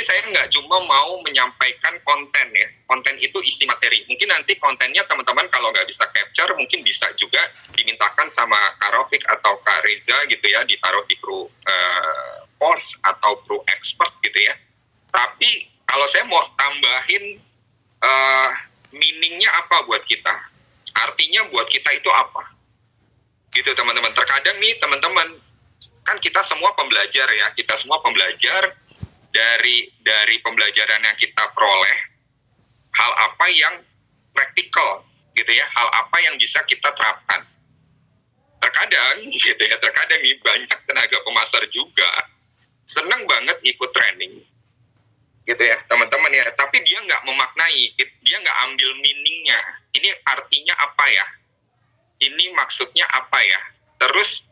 saya nggak cuma mau menyampaikan konten ya. Konten itu isi materi. Mungkin nanti kontennya teman-teman kalau nggak bisa capture, mungkin bisa juga dimintakan sama Kak Rafiq atau Kak Reza gitu ya, ditaruh di kru force atau kru expert gitu ya. Tapi kalau saya mau tambahin meaningnya apa buat kita? Artinya buat kita itu apa? Gitu teman-teman. Terkadang nih teman-teman, kan kita semua pembelajar ya, kita semua pembelajar. Dari pembelajaran yang kita peroleh, hal apa yang praktikal gitu ya, hal apa yang bisa kita terapkan. Terkadang gitu ya, terkadang nih banyak tenaga pemasar juga senang banget ikut training gitu ya teman-teman ya, tapi dia nggak memaknai, dia nggak ambil meaningnya. Ini artinya apa ya? Ini maksudnya apa ya? Terus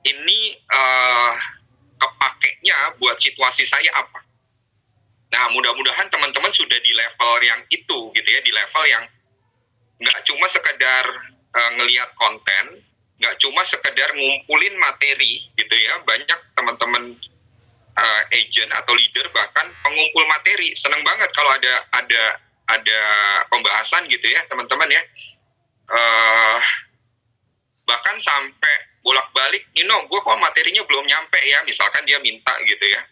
ini kepakainya buat situasi saya apa? Nah, mudah-mudahan teman-teman sudah di level yang itu gitu ya, di level yang nggak cuma sekedar ngelihat konten, nggak cuma sekedar ngumpulin materi gitu ya. Banyak teman-teman agent atau leader bahkan pengumpul materi, seneng banget kalau ada pembahasan gitu ya teman-teman ya. Bahkan sampai bolak-balik, gue kok materinya belum nyampe ya, misalkan dia minta gitu ya.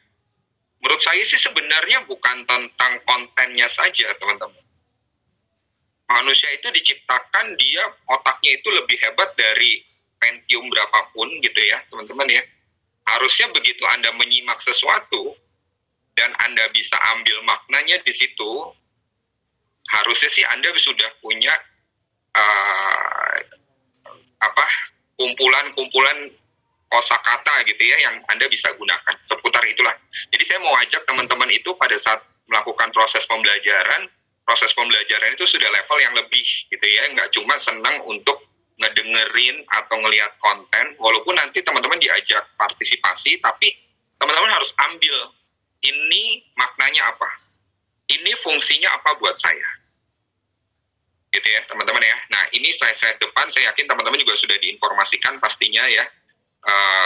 Menurut saya sih sebenarnya bukan tentang kontennya saja teman-teman. Manusia itu diciptakan, dia otaknya itu lebih hebat dari Pentium berapapun gitu ya teman-teman ya. Harusnya begitu Anda menyimak sesuatu dan Anda bisa ambil maknanya di situ, harusnya sih Anda sudah punya kumpulan kosakata gitu ya yang Anda bisa gunakan seputar itulah. Jadi saya mau ajak teman-teman itu pada saat melakukan proses pembelajaran itu sudah level yang lebih gitu ya, nggak cuma senang untuk ngedengerin atau ngelihat konten, walaupun nanti teman-teman diajak partisipasi, tapi teman-teman harus ambil ini maknanya apa, ini fungsinya apa buat saya. Gitu ya teman-teman ya. Nah ini slide depan saya yakin teman-teman juga sudah diinformasikan pastinya ya,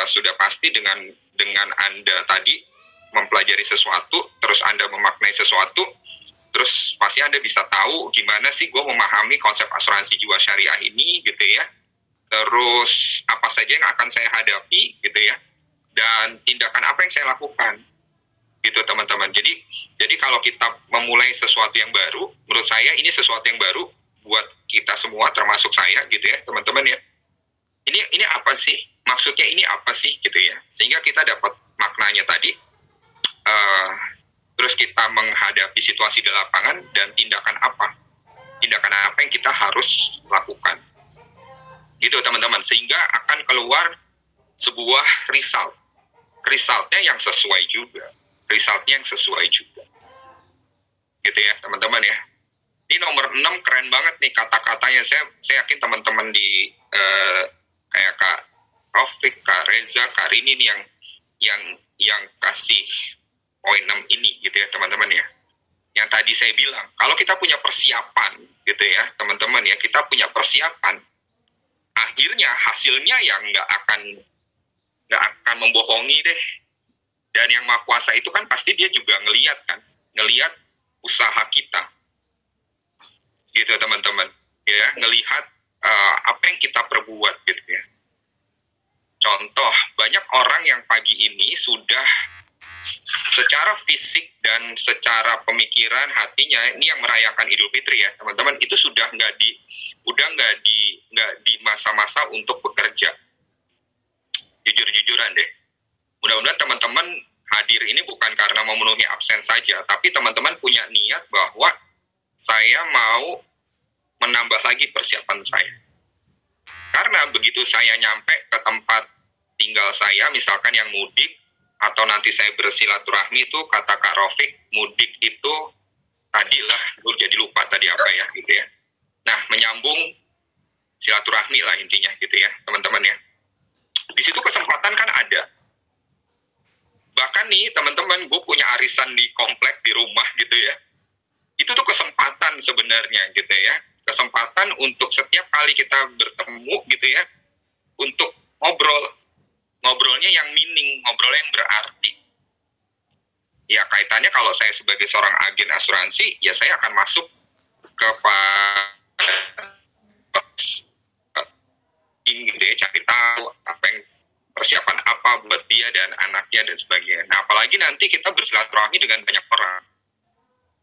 sudah pasti dengan Anda tadi mempelajari sesuatu, terus Anda memaknai sesuatu, terus pasti Anda bisa tahu gimana sih gue memahami konsep asuransi jiwa syariah ini gitu ya, terus apa saja yang akan saya hadapi gitu ya, dan tindakan apa yang saya lakukan gitu teman-teman. Jadi kalau kita memulai sesuatu yang baru, menurut saya ini sesuatu yang baru buat kita semua termasuk saya gitu ya teman-teman ya. Ini apa sih? Maksudnya ini apa sih gitu ya. Sehingga kita dapat maknanya tadi. Terus kita menghadapi situasi di lapangan dan tindakan apa yang kita harus lakukan. Gitu teman-teman. Sehingga akan keluar sebuah resultnya yang sesuai juga. Gitu ya teman-teman ya. Ini nomor 6 keren banget nih kata-katanya. Saya yakin teman-teman di kayak Kak Rafiq, Kak Reza, Kak Rini nih yang kasih poin 6 ini gitu ya teman-teman ya. Yang tadi saya bilang, kalau kita punya persiapan gitu ya teman-teman ya, kita punya persiapan, akhirnya hasilnya yang nggak akan membohongi deh. Dan yang Maha Kuasa itu kan pasti dia juga ngelihat usaha kita. Gitu teman-teman ya, ngelihat apa yang kita perbuat gitu ya. Contoh, banyak orang yang pagi ini sudah secara fisik dan secara pemikiran hatinya ini yang merayakan Idul Fitri ya teman-teman, itu sudah nggak di masa-masa untuk bekerja. Jujur-jujuran deh. Mudah-mudahan teman-teman hadir ini bukan karena memenuhi absen saja, tapi teman-teman punya niat bahwa saya mau menambah lagi persiapan saya. Karena begitu saya nyampe ke tempat tinggal saya, misalkan yang mudik, atau nanti saya bersilaturahmi itu, kata Kak Rafiq, mudik itu tadi lah, jadi lupa tadi apa ya gitu ya. Nah, menyambung silaturahmi lah intinya gitu ya, teman-teman ya. Di situ kesempatan kan ada. Bahkan nih, teman-teman, gue punya arisan di komplek, di rumah gitu ya. Itu tuh kesempatan sebenarnya gitu ya. Kesempatan untuk setiap kali kita bertemu gitu ya, untuk ngobrolnya yang meaning, ngobrolnya yang berarti. Ya kaitannya kalau saya sebagai seorang agen asuransi, ya saya akan masuk ke gitu ya, cari tahu apa yang persiapan apa buat dia dan anaknya dan sebagainya. Nah apalagi nanti kita bersilaturahmi dengan banyak orang.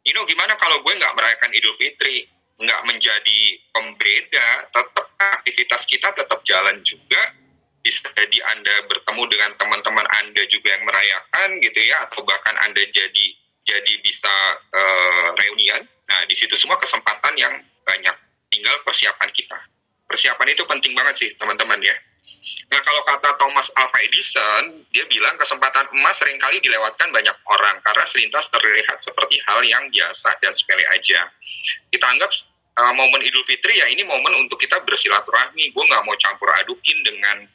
Gimana kalau gue nggak merayakan Idul Fitri, nggak menjadi pembeda, tetap aktivitas kita tetap jalan juga. Bisa jadi Anda bertemu dengan teman-teman Anda juga yang merayakan gitu ya, atau bahkan Anda jadi bisa reunian. Nah di situ semua kesempatan yang banyak. Tinggal persiapan kita. Persiapan itu penting banget sih teman-teman ya. Nah kalau kata Thomas Alva Edison, dia bilang kesempatan emas seringkali dilewatkan banyak orang karena selintas terlihat seperti hal yang biasa dan sepele aja. Kita anggap momen Idul Fitri ya ini momen untuk kita bersilaturahmi. Gue nggak mau campur adukin dengan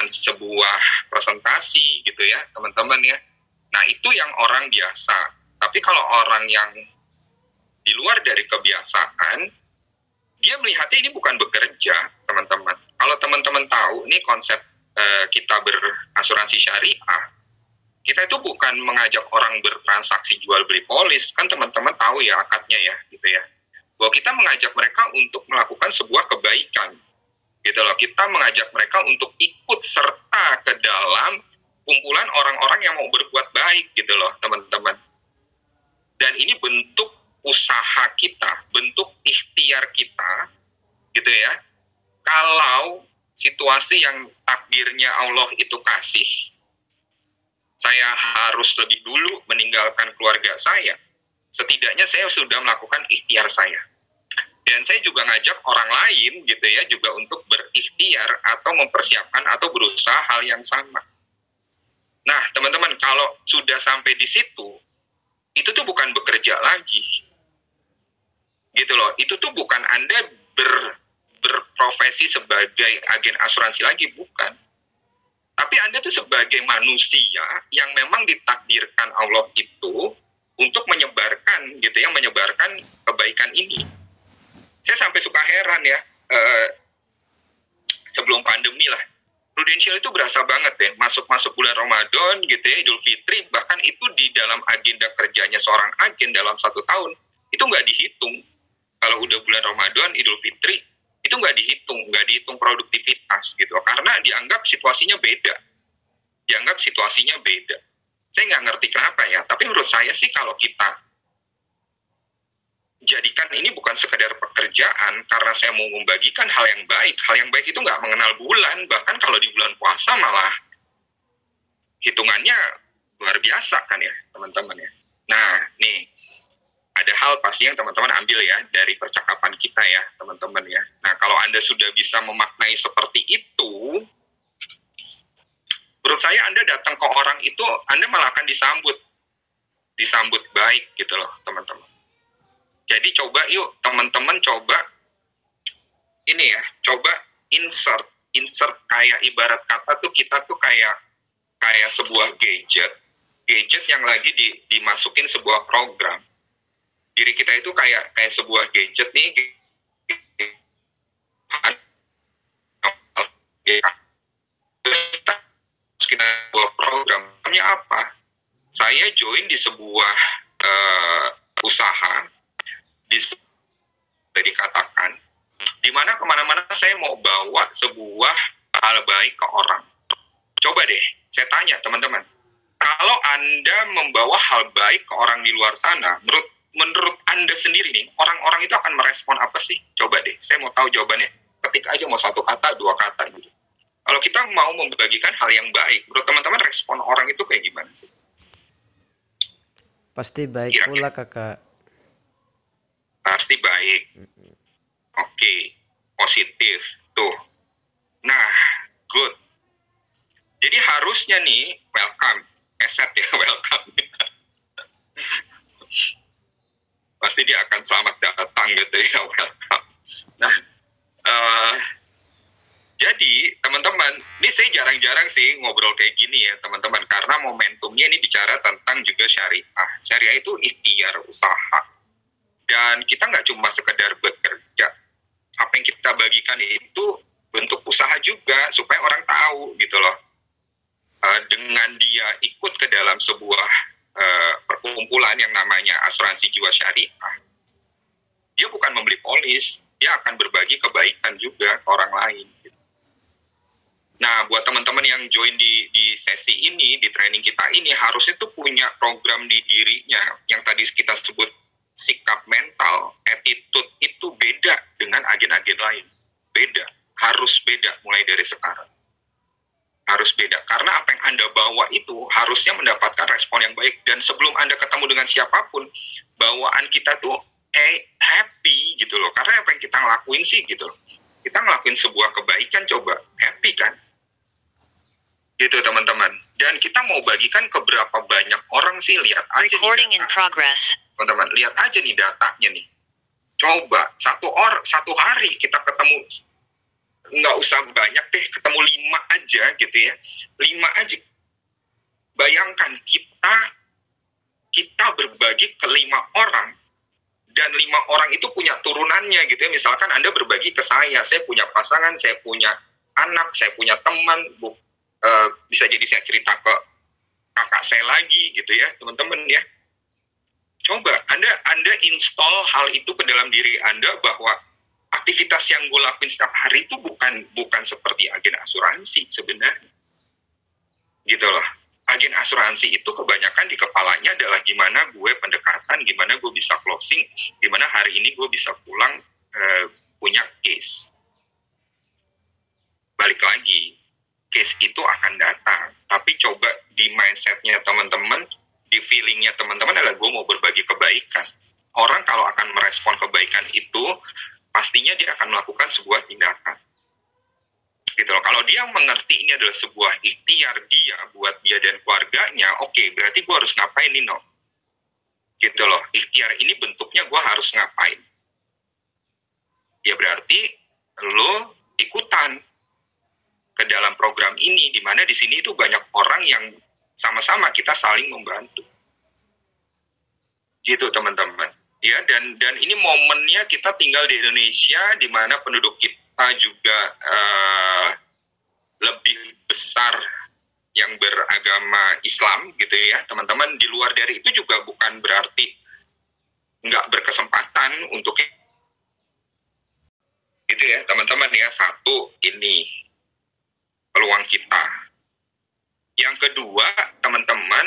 sebuah presentasi gitu ya teman-teman ya. Nah itu yang orang biasa. Tapi kalau orang yang di luar dari kebiasaan, dia melihatnya ini bukan bekerja teman-teman. Kalau teman-teman tahu nih konsep kita berasuransi syariah, kita itu bukan mengajak orang bertransaksi jual beli polis, kan teman-teman tahu ya akadnya ya gitu ya. Bahwa kita mengajak mereka untuk melakukan sebuah kebaikan gitu loh. Kita mengajak mereka untuk ikut serta ke dalam kumpulan orang-orang yang mau berbuat baik gitu loh teman-teman. Dan ini bentuk usaha kita, bentuk ikhtiar kita gitu ya. Kalau situasi yang takdirnya Allah itu kasih, saya harus lebih dulu meninggalkan keluarga saya. Setidaknya saya sudah melakukan ikhtiar saya. Dan saya juga ngajak orang lain gitu ya, juga untuk berikhtiar atau mempersiapkan atau berusaha hal yang sama. Nah teman-teman, kalau sudah sampai di situ, itu tuh bukan bekerja lagi. Gitu loh, itu tuh bukan Anda berprofesi sebagai agen asuransi lagi, bukan. Tapi Anda tuh sebagai manusia yang memang ditakdirkan Allah itu untuk menyebarkan gitu ya, menyebarkan kebaikan ini. Saya sampai suka heran ya, sebelum pandemi lah, Prudential itu berasa banget ya, masuk bulan Ramadan gitu ya, Idul Fitri, bahkan itu di dalam agenda kerjanya seorang agen dalam 1 tahun, itu nggak dihitung. Kalau udah bulan Ramadan, Idul Fitri, itu nggak dihitung produktivitas gitu, karena dianggap situasinya beda. Saya nggak ngerti kenapa ya, tapi menurut saya sih kalau kita jadikan ini bukan sekedar pekerjaan, karena saya mau membagikan hal yang baik itu nggak mengenal bulan, bahkan kalau di bulan puasa malah hitungannya luar biasa kan ya teman-teman ya. Nah nih, ada hal pasti yang teman-teman ambil ya dari percakapan kita ya teman-teman ya. Nah kalau Anda sudah bisa memaknai seperti itu, menurut saya Anda datang ke orang itu, Anda malah akan disambut baik gitu loh teman-teman. Jadi coba yuk teman-teman coba ini ya, coba insert kayak ibarat kata tuh kita tuh kayak sebuah gadget yang lagi dimasukin sebuah program. Diri kita itu kayak sebuah gadget nih, terus kita buat programnya apa? Saya join di sebuah usaha, dikatakan, dimana kemana-mana saya mau bawa sebuah hal baik ke orang. Coba deh, saya tanya teman-teman, kalau Anda membawa hal baik ke orang di luar sana, menurut Anda sendiri nih, orang-orang itu akan merespon apa sih? Coba deh, saya mau tahu jawabannya. Ketik aja mau 1 kata, 2 kata gitu. Kalau kita mau membagikan hal yang baik, menurut teman-teman respon orang itu kayak gimana sih? Pasti baik pula kakak. Pasti baik. Oke, positif tuh. Nah, good. Jadi harusnya nih welcome, asset ya welcome. Pasti dia akan selamat datang gitu ya, welcome. Nah, jadi teman-teman, ini saya jarang-jarang sih ngobrol kayak gini ya teman-teman, karena momentumnya ini bicara tentang juga syariah. Syariah itu ikhtiar, usaha. Dan kita nggak cuma sekedar bekerja. Apa yang kita bagikan itu bentuk usaha juga, supaya orang tahu gitu loh. Dengan dia ikut ke dalam sebuah perkumpulan yang namanya asuransi jiwa syariah, dia bukan membeli polis, dia akan berbagi kebaikan juga ke orang lain. Nah, buat teman-teman yang join di sesi ini, di training kita ini, harusnya tuh punya program di dirinya yang tadi kita sebut sikap mental, attitude itu beda dengan agen-agen lain. Beda, harus beda mulai dari sekarang. Harus beda, karena apa yang Anda bawa itu harusnya mendapatkan respon yang baik. Dan sebelum Anda ketemu dengan siapapun, bawaan kita tuh happy gitu loh. Karena apa yang kita ngelakuin sih gitu loh. Kita ngelakuin sebuah kebaikan, coba happy kan? Gitu teman-teman. Dan kita mau bagikan ke berapa banyak orang sih, lihat aja Recording nih in progress. teman-teman, lihat aja nih datanya nih. Coba satu hari kita ketemu, nggak usah banyak deh, ketemu 5 aja gitu ya, 5 aja. Bayangkan kita berbagi ke 5 orang, dan 5 orang itu punya turunannya gitu ya. Misalkan Anda berbagi ke saya punya pasangan, saya punya anak, saya punya teman, bisa jadi saya cerita ke kakak saya lagi gitu ya teman-teman ya. Coba Anda install hal itu ke dalam diri Anda, bahwa aktivitas yang gue lakuin setiap hari itu bukan seperti agen asuransi sebenarnya. Gitu loh. Agen asuransi itu kebanyakan di kepalanya adalah gimana gue pendekatan, gimana gue bisa closing, gimana hari ini gue bisa pulang punya case. Balik lagi, case itu akan datang, tapi coba di mindsetnya teman-teman, di feelingnya teman-teman adalah gue mau berbagi kebaikan. Orang kalau akan merespon kebaikan itu, pastinya dia akan melakukan sebuah tindakan. Gitu loh. Kalau dia mengerti ini adalah sebuah ikhtiar dia buat dia dan keluarganya, oke, berarti gue harus ngapain nih, no? Gitu loh. Ikhtiar ini bentuknya gue harus ngapain? Ya berarti lo ikutan ke dalam program ini, di mana di sini itu banyak orang yang sama-sama kita saling membantu. Gitu teman-teman. Ya, dan ini momennya kita tinggal di Indonesia, di mana penduduk kita juga lebih besar yang beragama Islam gitu ya teman-teman. Di luar dari itu juga bukan berarti nggak berkesempatan untuk gitu ya teman-teman ya. Satu, ini peluang kita. Yang kedua, teman-teman,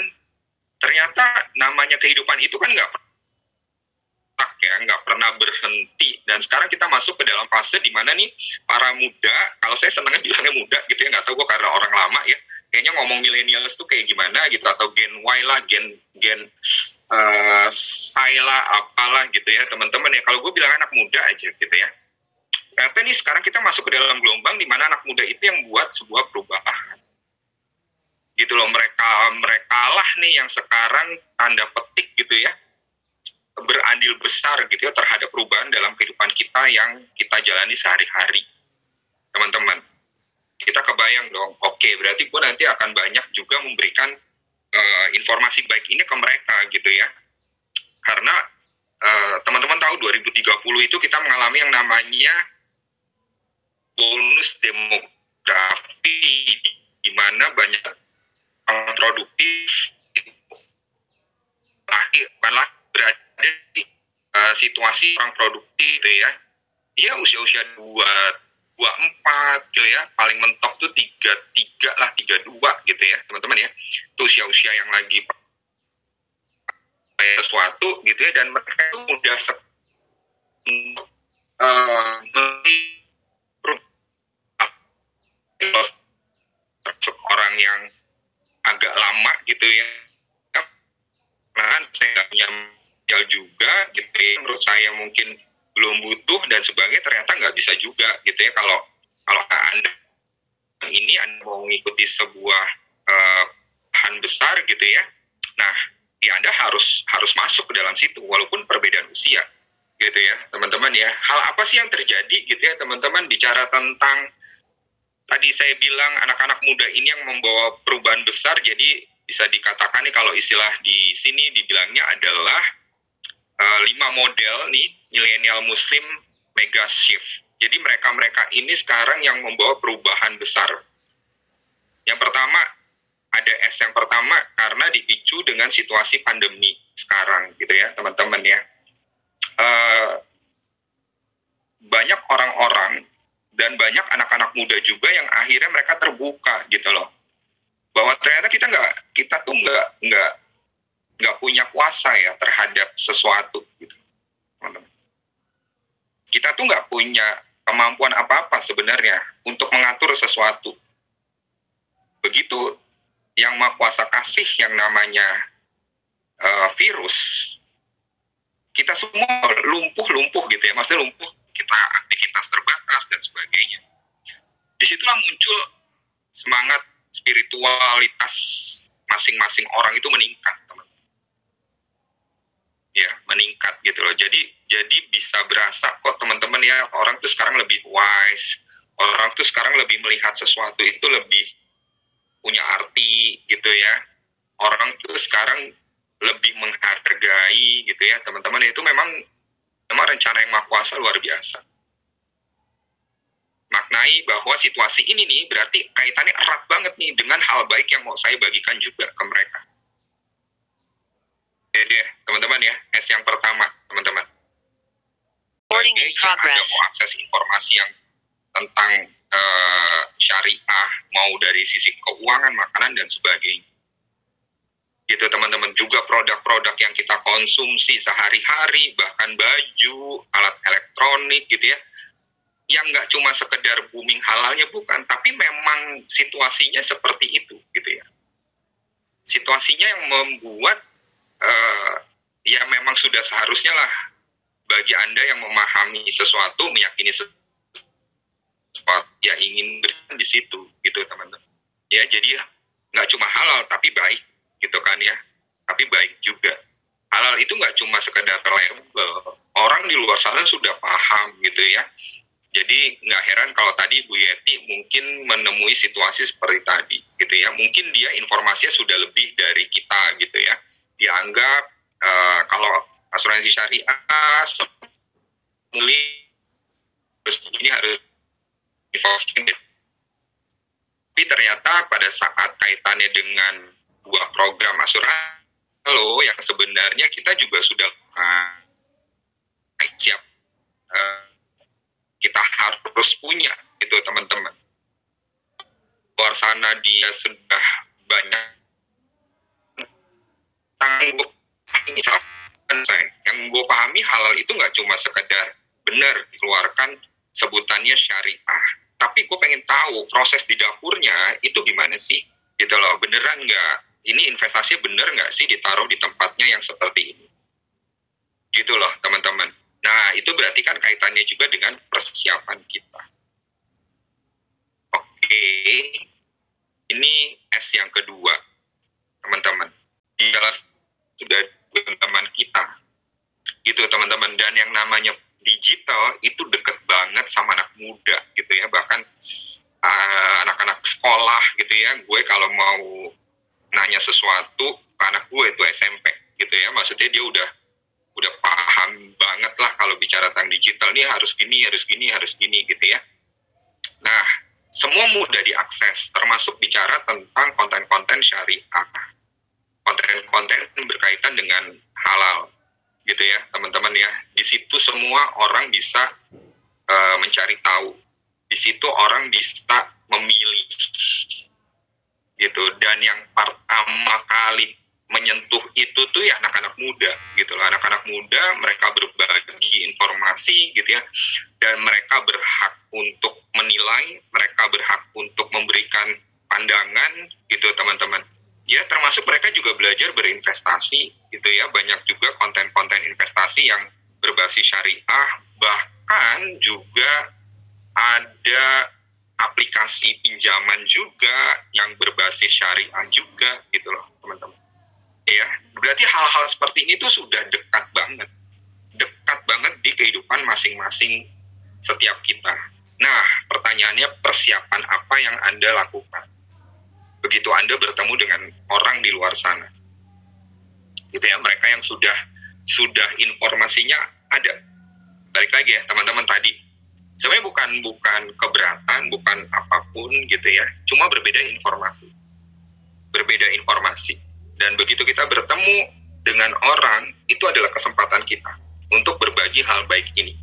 ternyata namanya kehidupan itu kan nggak pernah berhenti. Dan sekarang kita masuk ke dalam fase di mana nih para muda, kalau saya senangnya bilangnya muda gitu ya, nggak tahu gue karena orang lama ya, kayaknya ngomong millennials tuh kayak gimana gitu, atau Gen Y lah, Gen saya lah, apalah gitu ya teman-teman ya. Kalau gue bilang anak muda aja gitu ya. Ternyata nih sekarang kita masuk ke dalam gelombang di mana anak muda itu yang buat sebuah perubahan. Gitu loh, mereka lah nih yang sekarang tanda petik gitu ya, berandil besar gitu ya terhadap perubahan dalam kehidupan kita yang kita jalani sehari-hari. Teman-teman, kita kebayang dong, oke, berarti gue nanti akan banyak juga memberikan informasi baik ini ke mereka gitu ya. Karena teman-teman tahu 2030 itu kita mengalami yang namanya bonus demografi, di mana banyak orang produktif bukanlah berada di situasi orang produktif gitu ya. Dia usia-usia 24 gitu ya, paling mentok tuh 33 lah, 32 gitu ya teman-teman ya. Itu usia-usia yang lagi sesuatu gitu ya, dan mereka itu mudah orang yang agak lama gitu ya, nah saya punya modal juga gitu ya, menurut saya mungkin belum butuh dan sebagainya, ternyata nggak bisa juga gitu ya. Kalau Anda ini Anda mau mengikuti sebuah bahan besar gitu ya, nah ya Anda harus masuk ke dalam situ walaupun perbedaan usia gitu ya teman-teman ya. Hal apa sih yang terjadi gitu ya teman-teman, bicara tentang tadi saya bilang anak-anak muda ini yang membawa perubahan besar. Jadi bisa dikatakan nih kalau istilah di sini dibilangnya adalah 5 model nih milenial muslim mega shift. Jadi mereka ini sekarang yang membawa perubahan besar. Yang pertama ada S yang pertama karena dipicu dengan situasi pandemi sekarang gitu ya teman-teman ya. Banyak orang-orang dan banyak anak-anak muda juga yang akhirnya mereka terbuka gitu loh, bahwa ternyata kita tuh nggak punya kuasa ya terhadap sesuatu gitu teman-teman. Kita tuh nggak punya kemampuan apa-apa sebenarnya untuk mengatur sesuatu. Begitu yang Maha Kuasa kasih yang namanya virus, kita semua lumpuh gitu ya, maksudnya lumpuh, kita aktivitas terbatas dan sebagainya. Disitulah muncul semangat spiritualitas masing-masing orang itu meningkat, teman. Ya, meningkat gitu loh. Jadi bisa berasa kok teman-teman ya, orang tuh sekarang lebih wise, orang tuh sekarang lebih melihat sesuatu itu lebih punya arti gitu ya. Orang tuh sekarang lebih menghargai gitu ya teman-teman. Itu memang rencana yang Maha Kuasa luar biasa. Maknai bahwa situasi ini nih berarti kaitannya erat banget nih dengan hal baik yang mau saya bagikan juga ke mereka. Jadi teman-teman ya, S yang pertama teman-teman. Bagi yang Anda mau akses informasi yang tentang syariah, mau dari sisi keuangan, makanan, dan sebagainya. Gitu teman-teman, juga produk-produk yang kita konsumsi sehari-hari, bahkan baju, alat elektronik gitu ya, yang nggak cuma sekedar booming halalnya bukan, tapi memang situasinya seperti itu gitu ya. Situasinya yang membuat ya memang sudah seharusnya lah bagi Anda yang memahami sesuatu, meyakini sesuatu, ya ingin berikan di situ gitu teman-teman ya. Jadi nggak cuma halal tapi baik gitu kan ya, tapi baik juga. Halal itu nggak cuma sekedar label, orang di luar sana sudah paham gitu ya. Jadi nggak heran kalau tadi Bu Yeti mungkin menemui situasi seperti tadi gitu ya, mungkin dia informasinya sudah lebih dari kita gitu ya. Dianggap kalau asuransi syariah ini harus tapi ternyata pada saat kaitannya dengan buah program asuransi yang sebenarnya kita juga sudah siap, kita harus punya itu teman-teman. Luar sana dia sudah banyak tangguh. Misalkan yang gue pahami halal itu nggak cuma sekedar benar dikeluarkan sebutannya syariah, tapi gue pengen tahu proses di dapurnya itu gimana sih gitu loh, beneran nggak ini investasi bener nggak sih ditaruh di tempatnya yang seperti ini gitu loh teman-teman. Nah itu berarti kan kaitannya juga dengan persiapan kita. Oke, ini S yang kedua teman-teman, jelas sudah teman kita gitu teman-teman. Dan yang namanya digital itu deket banget sama anak muda gitu ya, bahkan anak-anak sekolah gitu ya. Gue kalau mau nanya sesuatu ke anak gue itu SMP gitu ya, maksudnya dia udah paham banget lah kalau bicara tentang digital nih harus gini gitu ya. Nah semua mudah diakses, termasuk bicara tentang konten-konten syariah, konten-konten berkaitan dengan halal gitu ya teman-teman ya. Di situ semua orang bisa mencari tahu, di situ orang bisa memilih gitu. Dan yang pertama kali menyentuh itu tuh ya anak-anak muda gitu loh. Anak-anak muda mereka berbagi informasi gitu ya, dan mereka berhak untuk menilai, mereka berhak untuk memberikan pandangan gitu teman-teman ya. Termasuk mereka juga belajar berinvestasi gitu ya. Banyak juga konten-konten investasi yang berbasis syariah, bahkan juga ada aplikasi pinjaman juga yang berbasis syariah juga gitu loh teman-teman ya. Berarti hal-hal seperti ini tuh sudah dekat banget di kehidupan masing-masing setiap kita. Nah pertanyaannya, persiapan apa yang Anda lakukan begitu Anda bertemu dengan orang di luar sana gitu ya, mereka yang sudah informasinya ada. Balik lagi ya teman-teman tadi, sebenarnya bukan keberatan, bukan apapun gitu ya, cuma berbeda informasi. berbeda informasi. Dan begitu kita bertemu dengan orang, itu adalah kesempatan kita untuk berbagi hal baik ini.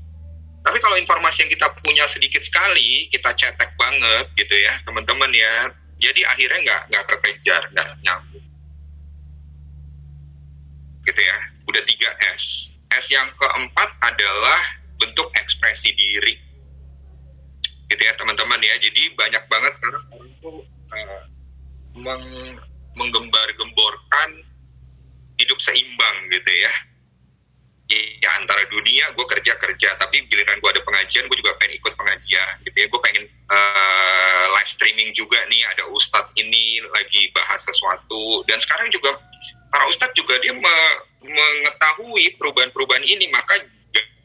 Tapi kalau informasi yang kita punya sedikit sekali, kita cetek banget gitu ya, teman-teman ya, jadi akhirnya nggak kekejar, nggak nyambung. Gitu ya, udah 3 S. S yang keempat adalah bentuk ekspresi diri. Gitu ya teman-teman ya, jadi banyak banget sekarang orang tuh menggembar-gemborkan hidup seimbang gitu ya. Ya antara dunia gue kerja, tapi giliran gue ada pengajian, gue juga pengen ikut pengajian gitu ya. Gue pengen live streaming juga nih, ada ustadz ini lagi bahas sesuatu. Dan sekarang juga para ustadz juga dia mengetahui perubahan-perubahan ini, maka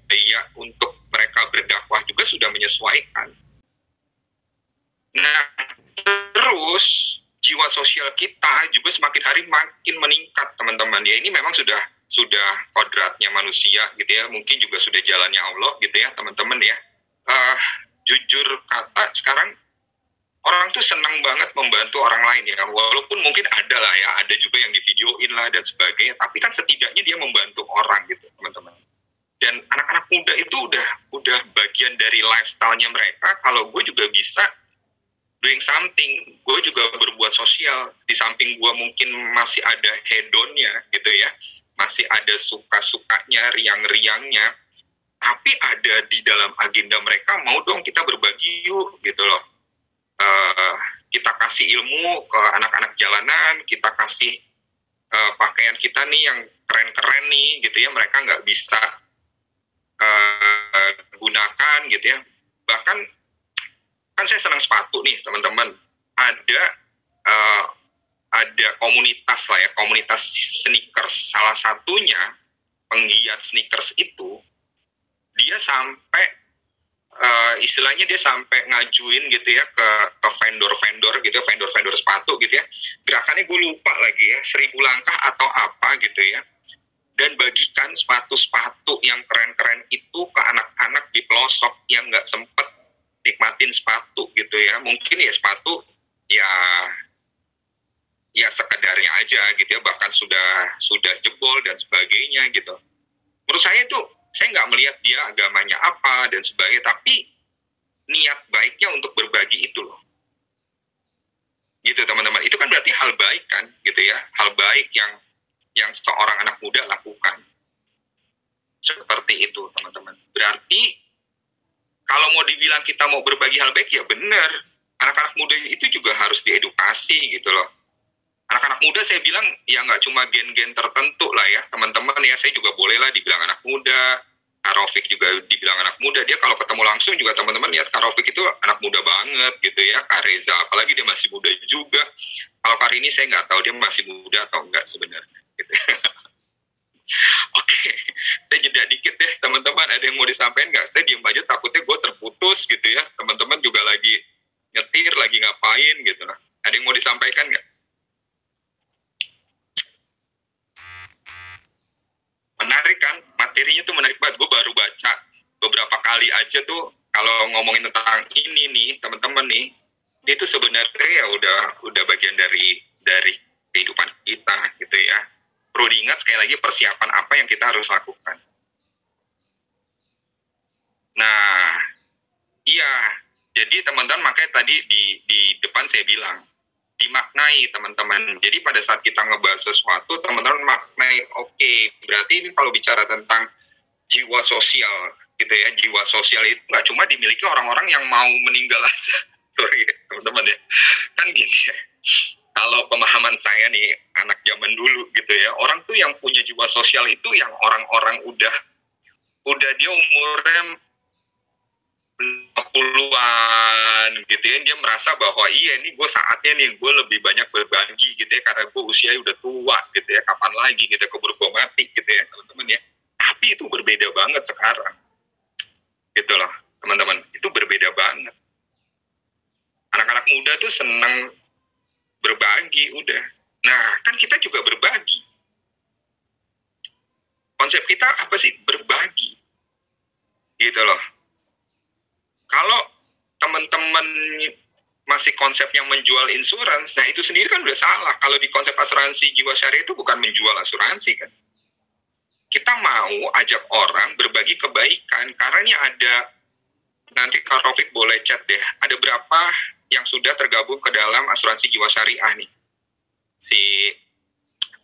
gaya untuk mereka berdakwah juga sudah menyesuaikan. Nah, terus jiwa sosial kita juga semakin hari makin meningkat, teman-teman. Ya ini memang sudah kodratnya manusia gitu ya, mungkin juga sudah jalannya Allah gitu ya, teman-teman ya. Jujur kata, sekarang orang tuh senang banget membantu orang lain ya, walaupun mungkin ada lah ya, ada juga yang di videoin lah dan sebagainya, tapi kan setidaknya dia membantu orang gitu, teman-teman. Dan anak-anak muda itu udah bagian dari lifestyle-nya mereka. Kalau gue juga bisa doing something, gue juga berbuat sosial. Di samping gue mungkin masih ada hedonnya gitu ya, masih ada suka-sukanya, riang-riangnya, tapi ada di dalam agenda mereka, mau dong kita berbagi yuk gitu loh. Kita kasih ilmu ke anak-anak jalanan, kita kasih pakaian kita nih yang keren-keren nih gitu ya, mereka nggak bisa gunakan gitu ya. Bahkan kan saya senang sepatu nih teman-teman, ada komunitas lah ya, komunitas sneakers. Salah satunya penggiat sneakers itu, dia sampai istilahnya dia sampai ngajuin gitu ya ke vendor-vendor gitu ya, vendor-vendor sepatu gitu ya. Gerakannya gue lupa lagi ya, 1000 langkah atau apa gitu ya. Dan bagikan sepatu-sepatu yang keren-keren itu ke anak-anak di pelosok yang nggak sempet nikmatin sepatu gitu ya. Mungkin ya sepatu ya sekedarnya aja gitu ya, bahkan sudah jebol dan sebagainya gitu. Menurut saya itu, saya nggak melihat dia agamanya apa dan sebagainya, tapi niat baiknya untuk berbagi itu loh. Gitu teman-teman, itu kan berarti hal baik kan gitu ya, hal baik yang seorang anak muda lakukan. Seperti itu teman-teman. Berarti kalau mau dibilang kita mau berbagi hal baik, ya benar. Anak-anak muda itu juga harus diedukasi gitu loh. Anak-anak muda saya bilang ya nggak cuma gen-gen tertentu lah ya teman-teman ya, saya juga boleh lah dibilang anak muda. Kak Raufik juga dibilang anak muda, dia kalau ketemu langsung juga teman-teman lihat Kak Raufik itu anak muda banget gitu ya. Kak Reza apalagi dia masih muda juga. Kalau Kak Rini saya nggak tahu dia masih muda atau enggak sebenarnya gitu. Oke, saya jeda dikit deh teman-teman, ada yang mau disampaikan nggak? Saya diem aja takutnya gue terputus gitu ya, teman-teman juga lagi nyetir, lagi ngapain gitu. Ada yang mau disampaikan nggak? Menarik kan, materinya tuh menarik banget. Gue baru baca beberapa kali aja tuh, kalau ngomongin tentang ini nih teman-teman nih, dia tuh sebenarnya ya udah bagian dari kehidupan kita gitu ya. Perlu diingat sekali lagi persiapan apa yang kita harus lakukan. Nah, iya, jadi teman-teman makanya tadi di depan saya bilang, dimaknai teman-teman. Jadi pada saat kita ngebahas sesuatu, teman-teman maknai, oke, berarti ini kalau bicara tentang jiwa sosial gitu ya, jiwa sosial itu nggak cuma dimiliki orang-orang yang mau meninggal aja. Sorry teman-teman ya, kan gini ya, kalau pemahaman saya nih anak zaman dulu gitu ya, orang tuh yang punya jiwa sosial itu yang orang-orang udah dia umurnya 50-an gitu ya, dia merasa bahwa iya ini gue saatnya nih gue lebih banyak berbagi gitu ya, karena gue usia udah tua gitu ya, kapan lagi gitu ya, keburu gue mati gitu ya teman-teman ya. Tapi itu berbeda banget sekarang gitu loh teman-teman, itu berbeda banget. Anak-anak muda tuh senang berbagi udah. Nah kan kita juga berbagi, konsep kita apa sih? Berbagi gitu loh. Kalau teman-teman masih konsepnya menjual insurance, nah itu sendiri kan udah salah. Kalau di konsep asuransi jiwa syariah itu bukan menjual asuransi kan. Kita mau ajak orang berbagi kebaikan, karena ini ada, nanti Kak Rafiq boleh chat deh, ada berapa yang sudah tergabung ke dalam asuransi jiwa syariah nih, si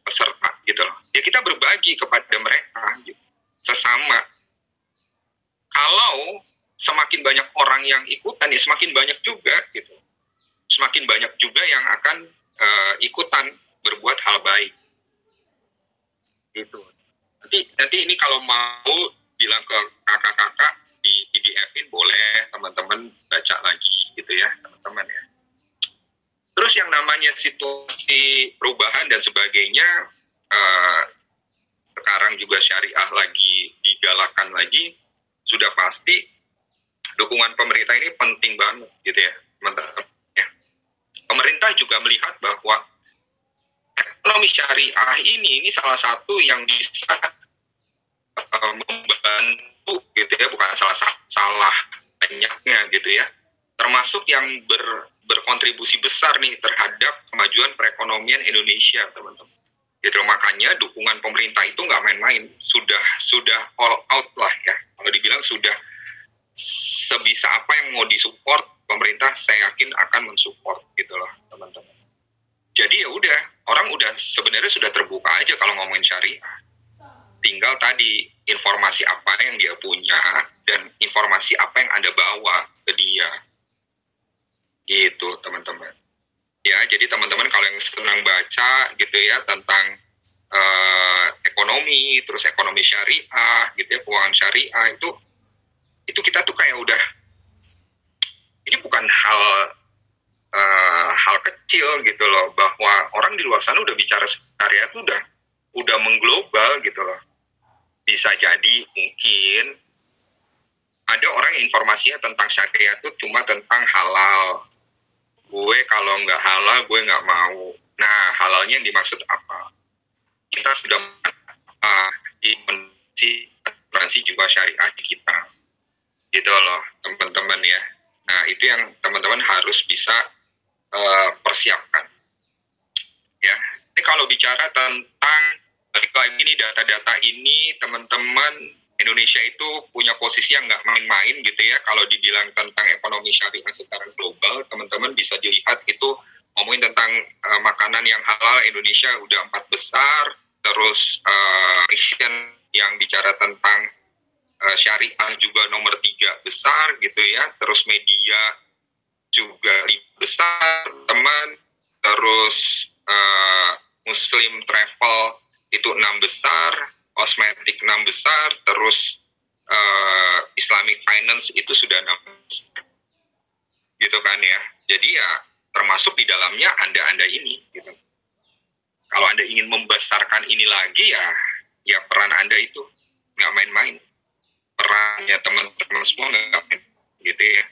peserta gitu loh. Ya kita berbagi kepada mereka gitu, sesama. Kalau semakin banyak orang yang ikutan, ya semakin banyak juga gitu. Semakin banyak juga yang akan ikutan berbuat hal baik gitu. Nanti ini kalau mau bilang ke kakak-kakak di PDF-in, boleh teman-teman baca lagi gitu ya teman-teman ya. Terus yang namanya situasi perubahan dan sebagainya, sekarang juga syariah lagi digalakan lagi, sudah pasti dukungan pemerintah ini penting banget gitu ya teman-teman ya. Pemerintah juga melihat bahwa ekonomi syariah ini salah satu yang bisa membantu gitu ya, bukan salah banyaknya gitu ya, termasuk yang berkontribusi besar nih terhadap kemajuan perekonomian Indonesia teman-teman. Gitu, makanya dukungan pemerintah itu nggak main-main, sudah all out lah ya. Kalau dibilang sudah sebisa apa yang mau disupport pemerintah, saya yakin akan mensupport gitu loh teman-teman. Jadi ya udah, orang udah sebenarnya sudah terbuka aja kalau ngomongin syariah. Tinggal tadi informasi apa yang dia punya dan informasi apa yang Anda bawa ke dia. Gitu teman-teman. Ya, jadi teman-teman kalau yang senang baca gitu ya tentang ekonomi, terus ekonomi syariah gitu ya, keuangan syariah, itu kita tuh kayak udah, ini bukan hal kecil gitu loh, bahwa orang di luar sana udah bicara syariah tuh udah mengglobal gitu loh. Bisa jadi mungkin ada orang yang informasinya tentang syariah itu cuma tentang halal. Gue kalau nggak halal, gue nggak mau. Nah, halalnya yang dimaksud apa? Kita sudah di asuransi juga syariah di kita. Gitu loh, teman-teman ya. Nah, itu yang teman-teman harus bisa persiapkan. Ya, ini kalau bicara tentang, balik lagi nih data-data ini, teman-teman, Indonesia itu punya posisi yang nggak main-main gitu ya. Kalau dibilang tentang ekonomi syariah secara global, teman-teman bisa dilihat itu ngomongin tentang makanan yang halal, Indonesia udah 4 besar, terus Asian yang bicara tentang syariah juga nomor 3 besar gitu ya, terus media juga 5 besar teman, terus Muslim travel itu 6 besar, kosmetik 6 besar, terus Islamic finance itu sudah 6 besar. Gitu kan ya. Jadi ya termasuk di dalamnya Anda ini gitu. Kalau Anda ingin membesarkan ini lagi ya peran Anda itu nggak main-main. Perannya teman-teman semua nggak main gitu ya.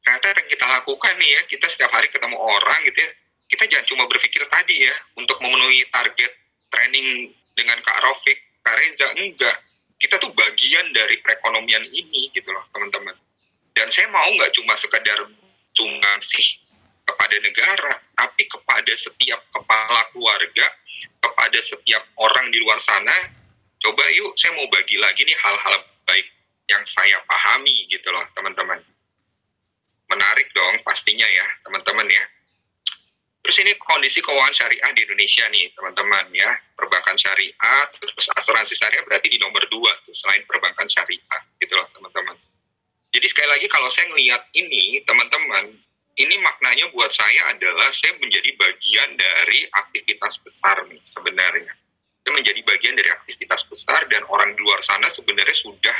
Ternyata yang kita lakukan nih ya, kita setiap hari ketemu orang gitu ya, kita jangan cuma berpikir tadi ya untuk memenuhi target training dengan Kak Rafiq, Kak Reza, enggak. Kita tuh bagian dari perekonomian ini gitu loh teman-teman. Dan saya mau nggak cuma sekedar sumbangsih kepada negara, tapi kepada setiap kepala keluarga, kepada setiap orang di luar sana. Coba yuk, saya mau bagi lagi nih hal-hal baik yang saya pahami gitu loh teman-teman. Menarik dong pastinya ya teman-teman ya. Terus ini kondisi keuangan syariah di Indonesia nih teman-teman ya. Perbankan syariah, terus asuransi syariah berarti di nomor 2 tuh selain perbankan syariah gitu loh teman-teman. Jadi sekali lagi kalau saya ngelihat ini teman-teman, ini maknanya buat saya adalah saya menjadi bagian dari aktivitas besar nih sebenarnya. Saya menjadi bagian dari aktivitas besar dan orang di luar sana sebenarnya sudah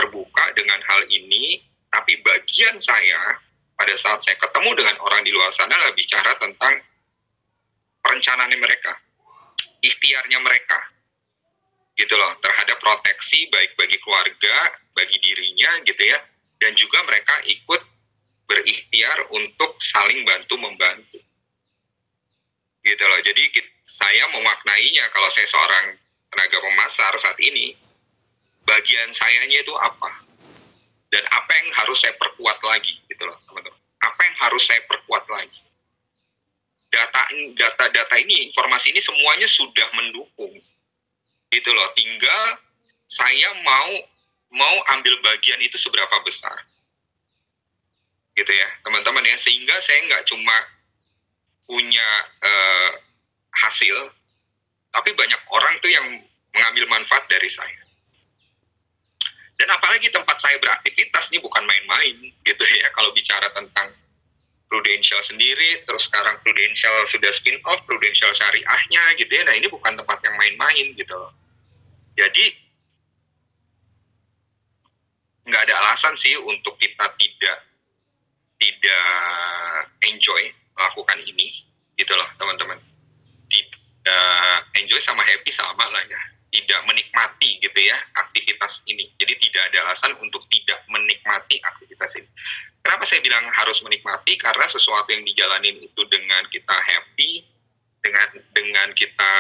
terbuka dengan hal ini, tapi bagian saya pada saat saya ketemu dengan orang di luar sana lah bicara tentang perencanaan mereka, ikhtiarnya mereka, gitu loh, terhadap proteksi baik bagi keluarga, bagi dirinya gitu ya, dan juga mereka ikut berikhtiar untuk saling bantu-membantu. Gitu loh, jadi saya memaknainya kalau saya seorang tenaga pemasar saat ini, bagian sayanya itu apa? Dan apa yang harus saya perkuat lagi gitu loh teman-teman. Apa apa yang harus saya perkuat lagi. Data ini, informasi ini semuanya sudah mendukung, gitu loh. Tinggal saya mau ambil bagian itu seberapa besar, gitu ya teman-teman ya. Sehingga saya nggak cuma punya hasil, tapi banyak orang tuh yang mengambil manfaat dari saya. Dan apalagi tempat saya beraktivitas nih bukan main-main, gitu ya. Kalau bicara tentang Prudential sendiri, terus sekarang Prudential sudah spin off, Prudential syariahnya gitu ya. Nah ini bukan tempat yang main-main gitu. Jadi nggak ada alasan sih untuk kita tidak enjoy melakukan ini gitu loh teman-teman. Tidak enjoy sama happy sama lah ya. Tidak menikmati gitu ya aktivitas ini. Jadi tidak ada alasan untuk tidak menikmati aktivitas ini. Kenapa saya bilang harus menikmati? Karena sesuatu yang dijalanin itu dengan kita happy, dengan kita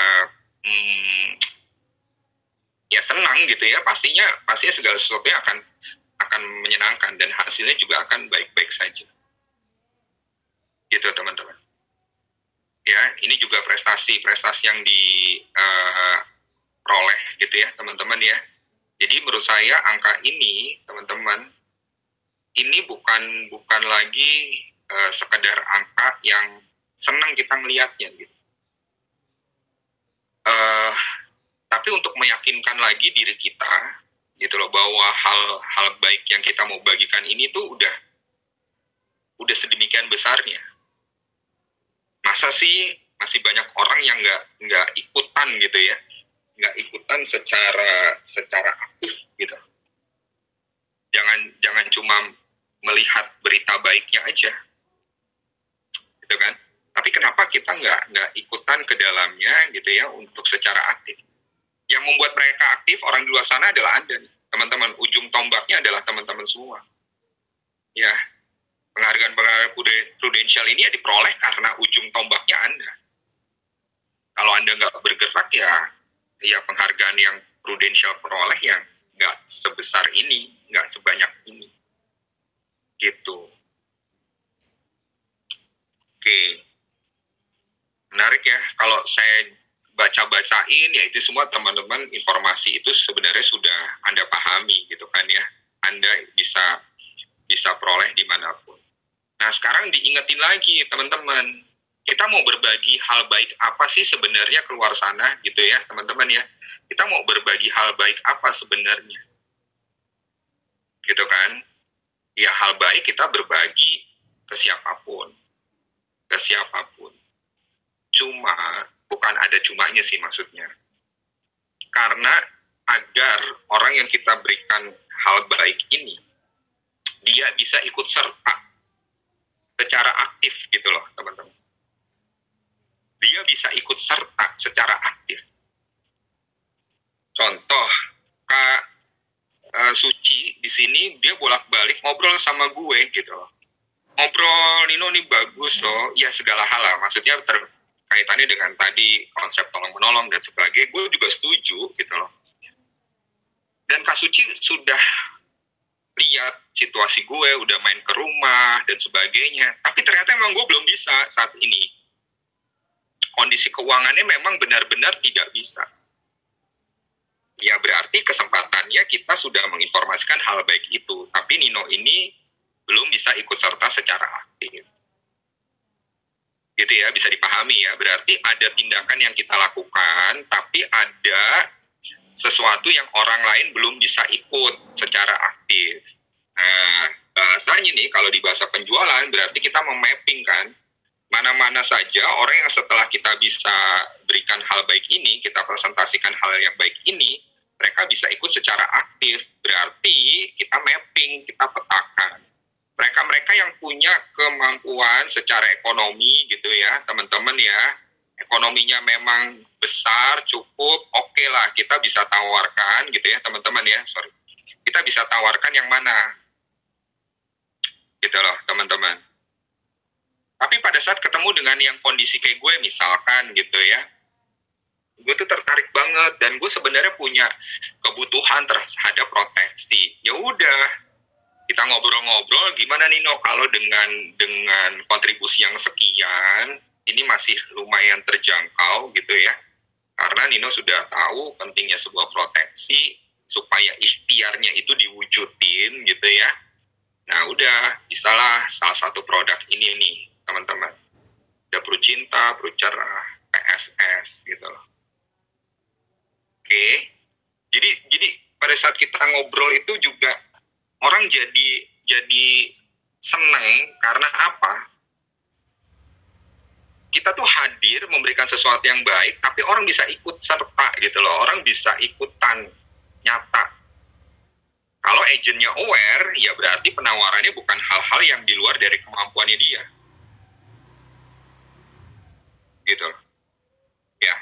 ya senang gitu ya, pastinya segala sesuatunya akan menyenangkan dan hasilnya juga akan baik-baik saja. Gitu teman-teman. Ya, ini juga prestasi yang diperoleh gitu ya teman-teman ya. Jadi menurut saya angka ini teman-teman, ini bukan lagi sekedar angka yang senang kita melihatnya gitu. Tapi untuk meyakinkan lagi diri kita gitu loh, bahwa hal baik yang kita mau bagikan ini tuh udah sedemikian besarnya. Masa sih masih banyak orang yang nggak ikutan gitu ya, nggak ikutan secara aktif gitu. Jangan cuma melihat berita baiknya aja, gitu kan? Tapi kenapa kita nggak ikutan ke dalamnya gitu ya untuk secara aktif? Yang membuat mereka aktif orang di luar sana adalah Anda nih, teman-teman. Ujung tombaknya adalah teman-teman semua. Ya, penghargaan Prudential ini ya diperoleh karena ujung tombaknya Anda. Kalau Anda nggak bergerak ya penghargaan yang Prudential peroleh yang nggak sebesar ini, nggak sebanyak ini. Gitu. Oke. Menarik ya, kalau saya baca-bacain ya itu semua teman-teman, informasi itu sebenarnya sudah Anda pahami gitu kan ya. Anda bisa peroleh dimanapun. Nah sekarang diingetin lagi teman-teman, kita mau berbagi hal baik apa sih sebenarnya keluar sana gitu ya teman-teman ya. Kita mau berbagi hal baik apa sebenarnya, gitu kan? Ya hal baik kita berbagi ke siapapun. Cuma bukan ada cumanya sih maksudnya. Karena agar orang yang kita berikan hal baik ini, dia bisa ikut serta secara aktif gitu loh teman-teman. Dia bisa ikut serta secara aktif. Contoh, Kak Suci di sini dia bolak-balik ngobrol sama gue gitu loh. Ngobrol, Nino nih bagus loh, ya segala hal lah. Maksudnya kaitannya dengan tadi konsep tolong-menolong dan sebagainya, gue juga setuju gitu loh. Dan Kak Suci sudah lihat situasi gue, udah main ke rumah dan sebagainya. Tapi ternyata memang gue belum bisa saat ini. Kondisi keuangannya memang benar-benar tidak bisa. Ya berarti kesempatannya kita sudah menginformasikan hal baik itu. Tapi Nino ini belum bisa ikut serta secara aktif. Gitu ya, bisa dipahami ya. Berarti ada tindakan yang kita lakukan, tapi ada sesuatu yang orang lain belum bisa ikut secara aktif. Nah, bahasanya nih, kalau di bahasa penjualan, berarti kita memapping kan, mana-mana saja orang yang setelah kita bisa berikan hal baik ini, kita presentasikan hal yang baik ini, mereka bisa ikut secara aktif. Berarti kita mapping, kita petakan. Mereka-mereka yang punya kemampuan secara ekonomi gitu ya, teman-teman ya, ekonominya memang besar, cukup, oke lah, kita bisa tawarkan gitu ya, teman-teman ya, kita bisa tawarkan yang mana, gitu loh, teman-teman. Tapi pada saat ketemu dengan yang kondisi kayak gue, misalkan gitu ya, gue tuh tertarik banget, dan gue sebenarnya punya kebutuhan terhadap proteksi. Ya udah, kita ngobrol-ngobrol, gimana Nino kalau dengan kontribusi yang sekian, ini masih lumayan terjangkau gitu ya. Karena Nino sudah tahu pentingnya sebuah proteksi supaya ikhtiarnya itu diwujudin gitu ya. Nah udah, bisalah salah satu produk ini nih teman-teman. Udah Perut Cinta, Perut Cerah, PSS gitu loh. Oke, jadi pada saat kita ngobrol itu juga orang jadi seneng karena apa? Kita tuh hadir memberikan sesuatu yang baik, tapi orang bisa ikut serta gitu loh. Orang bisa ikutan nyata. Kalau agentnya aware, ya berarti penawarannya bukan hal-hal yang di luar dari kemampuannya dia. Gitu loh. Ya.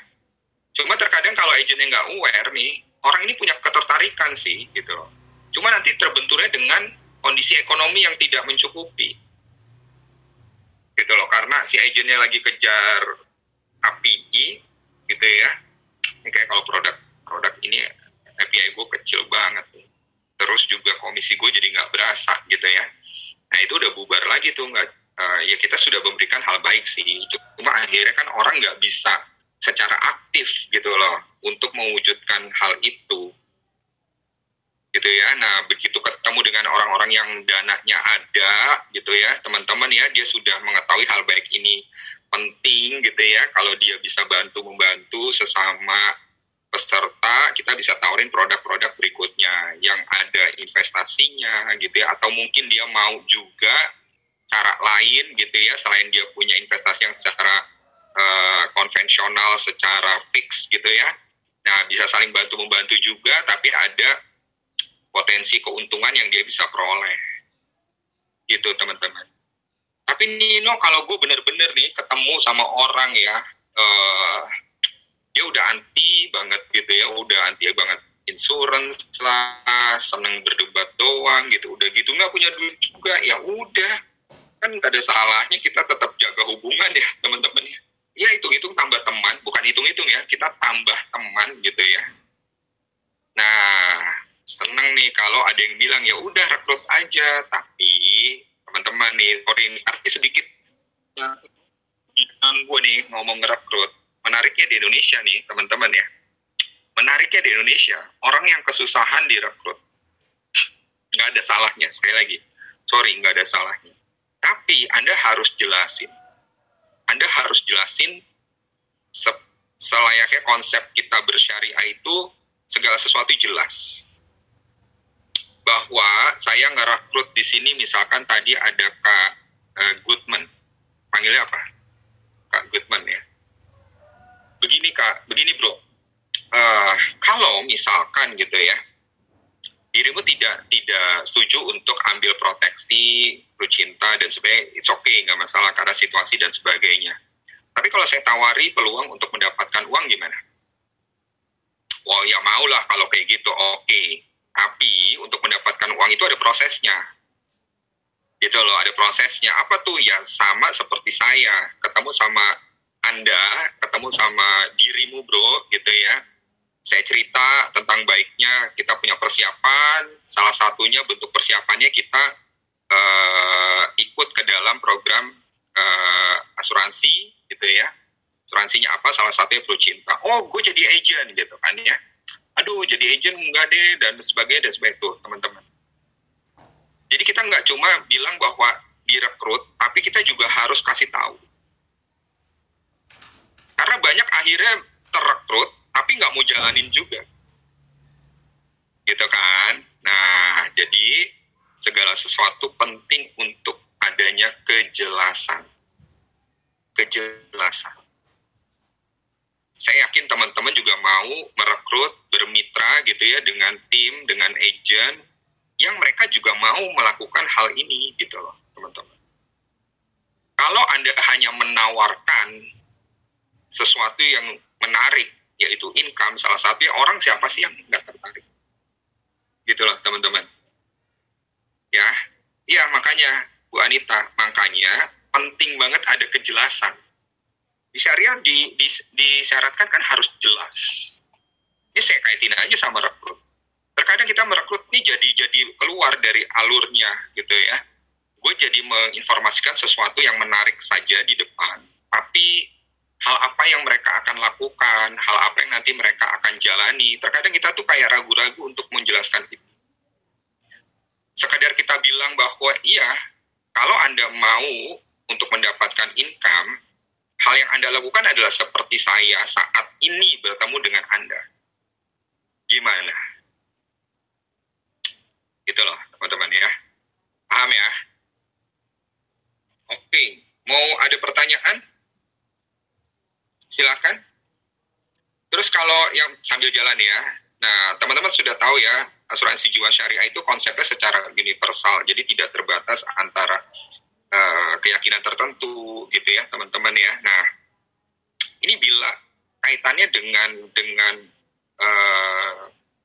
Cuma terkadang kalau agentnya nggak aware nih, orang ini punya ketertarikan sih gitu loh. Cuma nanti terbenturnya dengan kondisi ekonomi yang tidak mencukupi. Gitu loh, karena si agentnya lagi kejar API gitu ya. Ini kayak kalau produk ini API gue kecil banget nih. Terus juga komisi gue jadi nggak berasa gitu ya. Nah itu udah bubar lagi tuh, nggak ya kita sudah memberikan hal baik sih. Cuma akhirnya kan orang nggak bisa secara aktif gitu loh untuk mewujudkan hal itu. Gitu ya. Nah begitu ketemu dengan orang-orang yang dananya ada gitu ya, teman-teman ya, dia sudah mengetahui hal baik ini penting gitu ya. Kalau dia bisa membantu sesama peserta, kita bisa tawarin produk-produk berikutnya yang ada investasinya gitu ya, atau mungkin dia mau juga cara lain gitu ya, selain dia punya investasi yang secara konvensional, secara fix gitu ya. Nah bisa saling bantu-membantu juga, tapi ada potensi keuntungan yang dia bisa peroleh gitu teman-teman. Tapi Nino, kalau gue bener-bener nih ketemu sama orang ya, dia udah anti banget gitu ya, udah anti banget insurance lah, seneng berdebat doang gitu, udah gitu nggak punya duit juga, ya udah, kan nggak ada salahnya kita tetap jaga hubungan ya teman-teman ya. Ya hitung-hitung tambah teman, bukan hitung-hitung ya, kita tambah teman gitu ya. Nah seneng nih kalau ada yang bilang ya udah rekrut aja, tapi teman-teman nih, ini arti sedikit yang gue nih ngomong ngerekrut. Menariknya di Indonesia nih teman-teman ya, menariknya di Indonesia orang yang kesusahan direkrut nggak ada salahnya, sekali lagi sorry, nggak ada salahnya, tapi Anda harus jelasin selayaknya konsep kita bersyariah itu segala sesuatu jelas. Bahwa saya ngerekrut di sini, misalkan tadi ada Kak Goodman, panggilnya apa? Kak Goodman ya. Begini Kak, begini bro, kalau misalkan gitu ya, dirimu tidak setuju untuk ambil proteksi, Perut Cinta dan sebagainya, it's okay, nggak masalah karena situasi dan sebagainya. Tapi kalau saya tawari peluang untuk mendapatkan uang gimana? Wah ya maulah kalau kayak gitu, oke. Tapi untuk mendapatkan uang itu ada prosesnya. Gitu loh, ada prosesnya. Apa tuh? Ya sama seperti saya, ketemu sama Anda, ketemu sama dirimu bro, gitu ya. Saya cerita tentang baiknya kita punya persiapan, salah satunya bentuk persiapannya kita ikut ke dalam program asuransi, gitu ya. Asuransinya apa? Salah satunya Perut Cinta. Oh, gue jadi agent gitu kan ya. Aduh, jadi agent enggak deh, dan sebagainya tuh teman-teman. Jadi kita nggak cuma bilang bahwa direkrut, tapi kita juga harus kasih tahu. Karena banyak akhirnya terrekrut, tapi nggak mau jalanin juga. Gitu kan? Nah, jadi segala sesuatu penting untuk adanya kejelasan. Kejelasan. Saya yakin teman-teman juga mau merekrut, bermitra gitu ya dengan tim, dengan agent yang mereka juga mau melakukan hal ini gitu loh teman-teman. Kalau Anda hanya menawarkan sesuatu yang menarik, yaitu income, salah satunya orang siapa sih yang nggak tertarik? Gitu loh teman-teman. Ya, iya makanya Bu Anita, makanya penting banget ada kejelasan. Di syariah disyaratkan kan harus jelas. Ini saya kaitin aja sama rekrut. terkadang kita merekrut nih jadi keluar dari alurnya gitu ya. Gue jadi menginformasikan sesuatu yang menarik saja di depan, tapi hal apa yang mereka akan lakukan, hal apa yang nanti mereka akan jalani, terkadang kita tuh kayak ragu-ragu untuk menjelaskan itu. Sekadar kita bilang bahwa iya, kalau Anda mau untuk mendapatkan income, hal yang Anda lakukan adalah seperti saya saat ini bertemu dengan Anda. Gimana? Gitu loh, teman-teman ya. Paham ya? Oke, mau ada pertanyaan? Silakan. Terus kalau yang sambil jalan ya, nah teman-teman sudah tahu ya, asuransi jiwa syariah itu konsepnya secara universal, jadi tidak terbatas antara keyakinan tertentu gitu ya teman-teman ya. Nah, ini bila kaitannya dengan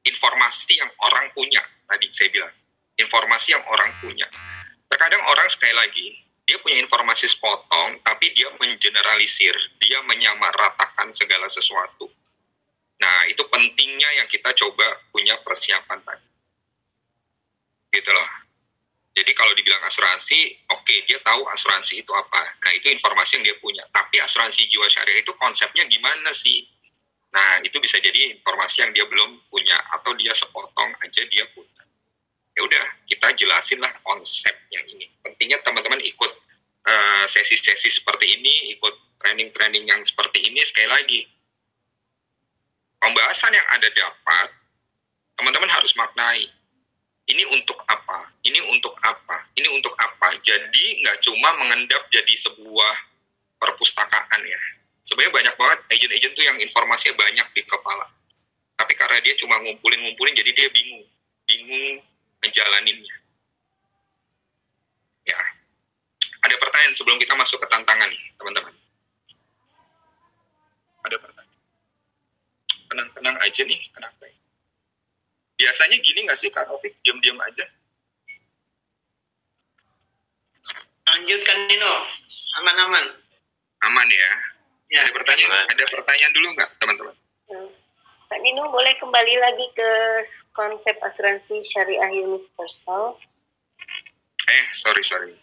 informasi yang orang punya, tadi saya bilang, informasi yang orang punya. Terkadang orang sekali lagi, dia punya informasi sepotong, tapi dia mengeneralisir, dia menyamaratakan segala sesuatu. Nah, itu pentingnya yang kita coba punya persiapan tadi. Gitu loh. Jadi kalau dibilang asuransi, oke, dia tahu asuransi itu apa. Nah, itu informasi yang dia punya. Tapi asuransi jiwa syariah itu konsepnya gimana sih? Nah, itu bisa jadi informasi yang dia belum punya, atau dia sepotong aja dia punya. Ya udah, kita jelasin lah konsep yang ini. Pentingnya teman-teman ikut sesi-sesi seperti ini, ikut training-training yang seperti ini. Sekali lagi, pembahasan yang Anda dapat, teman-teman harus maknai. Ini untuk apa? Ini untuk apa? Ini untuk apa? Jadi nggak cuma mengendap jadi sebuah perpustakaan ya. Sebenarnya banyak banget agen-agen tuh yang informasinya banyak di kepala. Tapi karena dia cuma ngumpulin, jadi dia bingung menjalaninnya. Ya, ada pertanyaan sebelum kita masuk ke tantangan nih, teman-teman. Ada pertanyaan? Tenang-tenang aja nih, kenapa ya? Biasanya gini nggak sih, Kak Taufik? Diam-diam aja. Lanjutkan Nino, aman-aman. Aman ya. Ya, ada pertanyaan dulu nggak, teman-teman? Pak Nino, boleh kembali lagi ke konsep asuransi syariah universal? Sorry.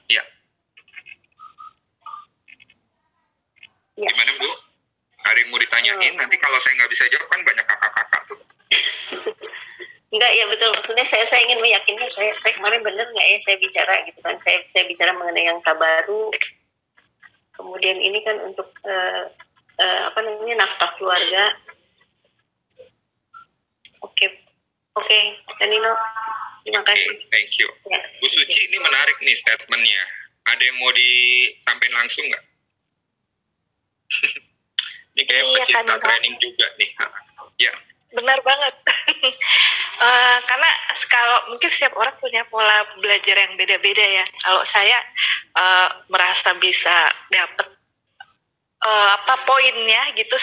Ya. Gimana, Bu? Ada yang mau ditanyain? Nanti kalau saya nggak bisa jawab kan banyak kakak-kakak tuh. Enggak, ya betul. Maksudnya saya ingin meyakinkan, saya kemarin benar nggak ya saya bicara gitu kan. Saya bicara mengenai yang tabaru. Kemudian ini kan untuk nafkah keluarga. Oke, Dan Nino, terima kasih. Thank you. Ya, Bu Suci, ini menarik nih statementnya. Ada yang mau disampaikan langsung nggak? Ini kayak pecinta training juga nih. Ya. Benar banget. Karena kalau mungkin setiap orang punya pola belajar yang beda-beda ya. Kalau saya merasa bisa dapat poinnya gitu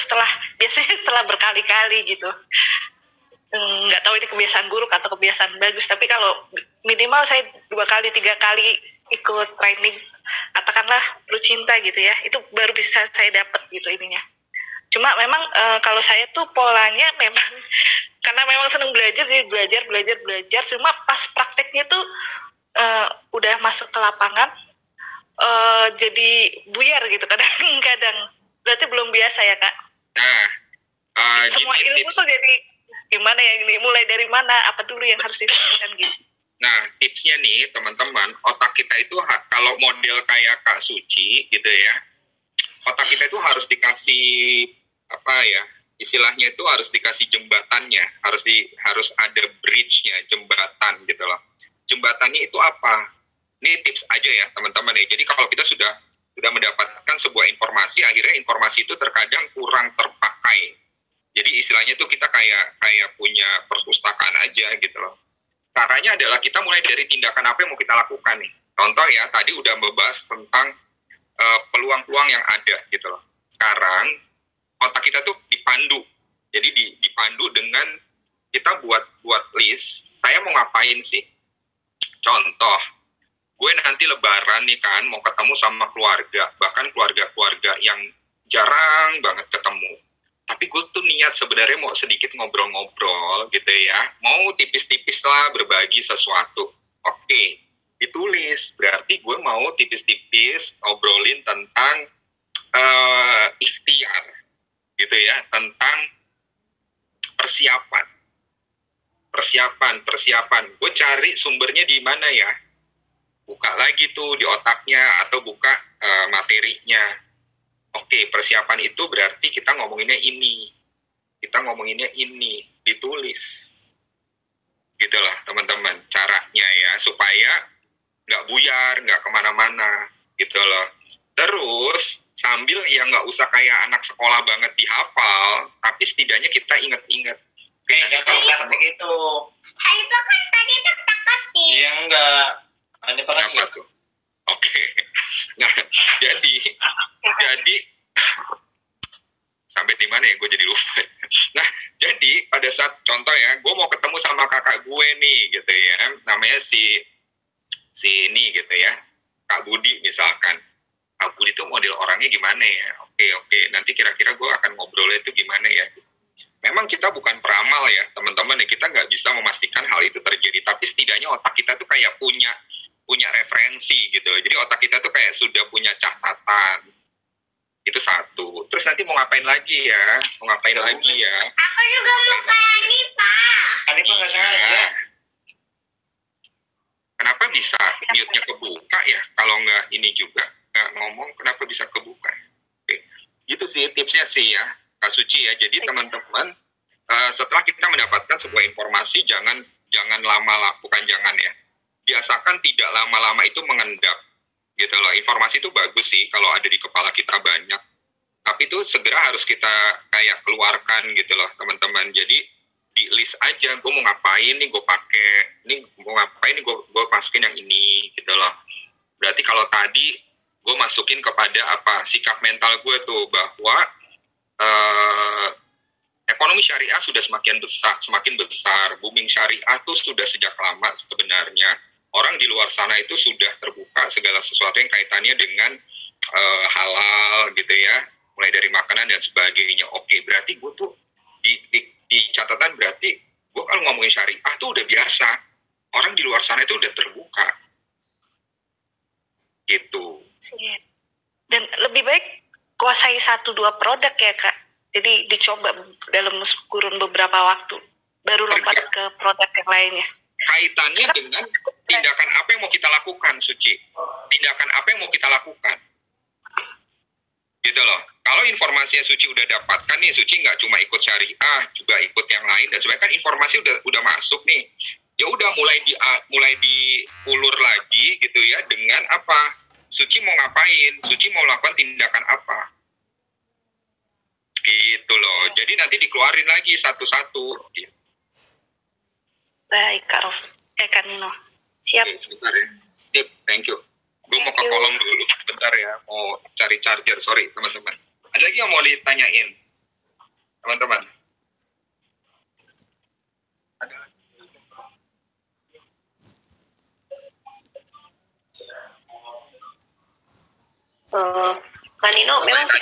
biasanya setelah berkali-kali gitu. Nggak tahu ini kebiasaan buruk atau kebiasaan bagus, tapi kalau minimal saya 2 kali 3 kali ikut training, katakanlah Lu Cinta gitu ya, itu baru bisa saya dapat gitu ininya. Cuma memang kalau saya tuh polanya memang karena memang senang belajar, jadi belajar, cuma pas prakteknya tuh udah masuk ke lapangan jadi buyar gitu kadang-kadang. Berarti belum biasa ya, Kak? Nah, semua ilmu tuh jadi gimana ya, mulai dari mana, apa dulu yang harus disampaikan gitu. Nah, tipsnya nih teman-teman, otak kita itu kalau model kayak Kak Suci gitu ya, otak kita itu harus dikasih istilahnya itu harus dikasih jembatannya, harus ada bridge-nya, jembatan gitu loh. Jembatannya itu apa? Ini tips aja ya teman-teman ya. Jadi kalau kita sudah mendapatkan sebuah informasi, akhirnya informasi itu terkadang kurang terpakai. Jadi istilahnya tuh kita kayak punya perpustakaan aja gitu loh. Caranya adalah kita mulai dari tindakan apa yang mau kita lakukan nih. Contoh ya, tadi udah membahas tentang peluang-peluang yang ada gitu loh. Sekarang otak kita tuh dipandu. Jadi dipandu dengan kita buat list, saya mau ngapain sih? Contoh, gue nanti lebaran nih kan mau ketemu sama keluarga, bahkan keluarga-keluarga yang jarang banget ketemu. Tapi gue tuh niat sebenarnya mau sedikit ngobrol-ngobrol gitu ya, mau tipis-tipis lah berbagi sesuatu. Oke, ditulis, berarti gue mau tipis-tipis ngobrolin tentang ikhtiar gitu ya, tentang persiapan. Gue cari sumbernya di mana ya, buka lagi tuh di otaknya atau buka materinya. Oke, persiapan itu berarti kita ngomonginnya ini, ditulis. Gitulah teman-teman, caranya ya, supaya nggak buyar, nggak kemana-mana, gitu loh. Terus, sambil ya nggak usah kayak anak sekolah banget dihafal, tapi setidaknya kita inget-inget. Jangan begitu. Itu kan tadi tak-tak-tak. Iya enggak. Ini pakai Apa tuh? Oke. Nah, jadi sampai di mana ya, gue jadi lupa. Nah, jadi pada saat contoh ya, gue mau ketemu sama kakak gue nih gitu ya, namanya si ini gitu ya, Kak Budi misalkan. Kak Budi tuh model orangnya gimana ya? Oke, nanti kira-kira gue akan ngobrolnya itu gimana ya? Memang kita bukan peramal ya teman-teman ya, kita nggak bisa memastikan hal itu terjadi, tapi setidaknya otak kita tuh kayak punya referensi gitu loh. Jadi otak kita tuh kayak sudah punya catatan. Itu satu. Terus nanti mau ngapain lagi ya? Aku juga mau kayak Nipa. Hanifa nggak sengaja. Kenapa bisa mute-nya kebuka ya? Kalau nggak ini juga nggak ngomong, kenapa bisa kebuka? Oke. Gitu sih tipsnya sih ya, Kak Suci ya. Jadi teman-teman, setelah kita mendapatkan sebuah informasi, jangan jangan ya. Biasakan tidak lama-lama itu mengendap. Gitu loh. Informasi itu bagus sih kalau ada di kepala kita banyak. Tapi itu segera harus kita kayak keluarkan gitu loh teman-teman. Jadi di list aja, gue mau ngapain nih gue pakai, ini mau ngapain nih gue masukin yang ini gitu loh. Berarti kalau tadi gue masukin kepada apa, sikap mental gue tuh bahwa ekonomi syariah sudah semakin besar, booming syariah tuh sudah sejak lama sebenarnya. Orang di luar sana itu sudah terbuka segala sesuatu yang kaitannya dengan halal gitu ya, mulai dari makanan dan sebagainya. Oke, berarti gue tuh di catatan berarti gue kalau ngomongin syariah tuh udah biasa. Orang di luar sana itu udah terbuka. Gitu. Dan lebih baik kuasai 1-2 produk ya Kak. Jadi dicoba dalam kurun beberapa waktu, baru lompat ke produk yang lainnya. Kaitannya dengan tindakan apa yang mau kita lakukan, Suci. Tindakan apa yang mau kita lakukan. Gitu loh. Kalau informasinya Suci udah dapatkan nih, Suci nggak cuma ikut syariah, juga ikut yang lain, dan sebenarnya kan informasi udah masuk nih. Ya udah mulai diulur lagi gitu ya, dengan apa? Suci mau ngapain? Suci mau lakukan tindakan apa? Gitu loh. Jadi nanti dikeluarin lagi satu-satu. Gitu. Baik Kak Kak Nino. Siap. Oke, sebentar ya. Sip, thank you. Gue mau ke kolom dulu, bentar ya. Mau cari charger, sorry teman-teman. Ada lagi yang mau ditanyain? Teman-teman. Ada lagi? Kak Nino, memang sih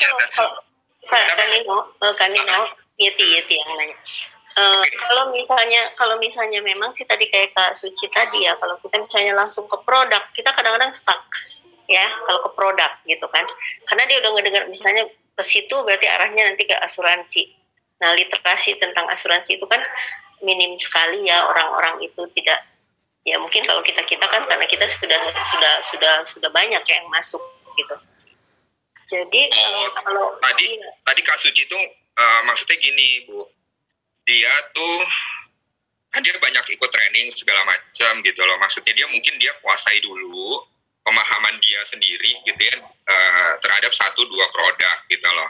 Kak Nino, Yeti yang nanya. Kalau misalnya memang sih tadi kayak Kak Suci tadi ya, kalau kita misalnya langsung ke produk, kita kadang-kadang stuck ya kalau ke produk gitu kan, karena dia udah ngedengar misalnya ke situ, berarti arahnya nanti ke asuransi. Nah, literasi tentang asuransi itu kan minim sekali ya, orang-orang itu tidak, ya mungkin kalau kita kan karena kita sudah banyak yang masuk gitu. Jadi kalau tadi Kak Suci tuh maksudnya gini Bu, dia tuh kan dia banyak ikut training segala macam gitu loh. Maksudnya dia mungkin dia kuasai dulu pemahaman dia sendiri gitu ya terhadap 1-2 produk gitu loh.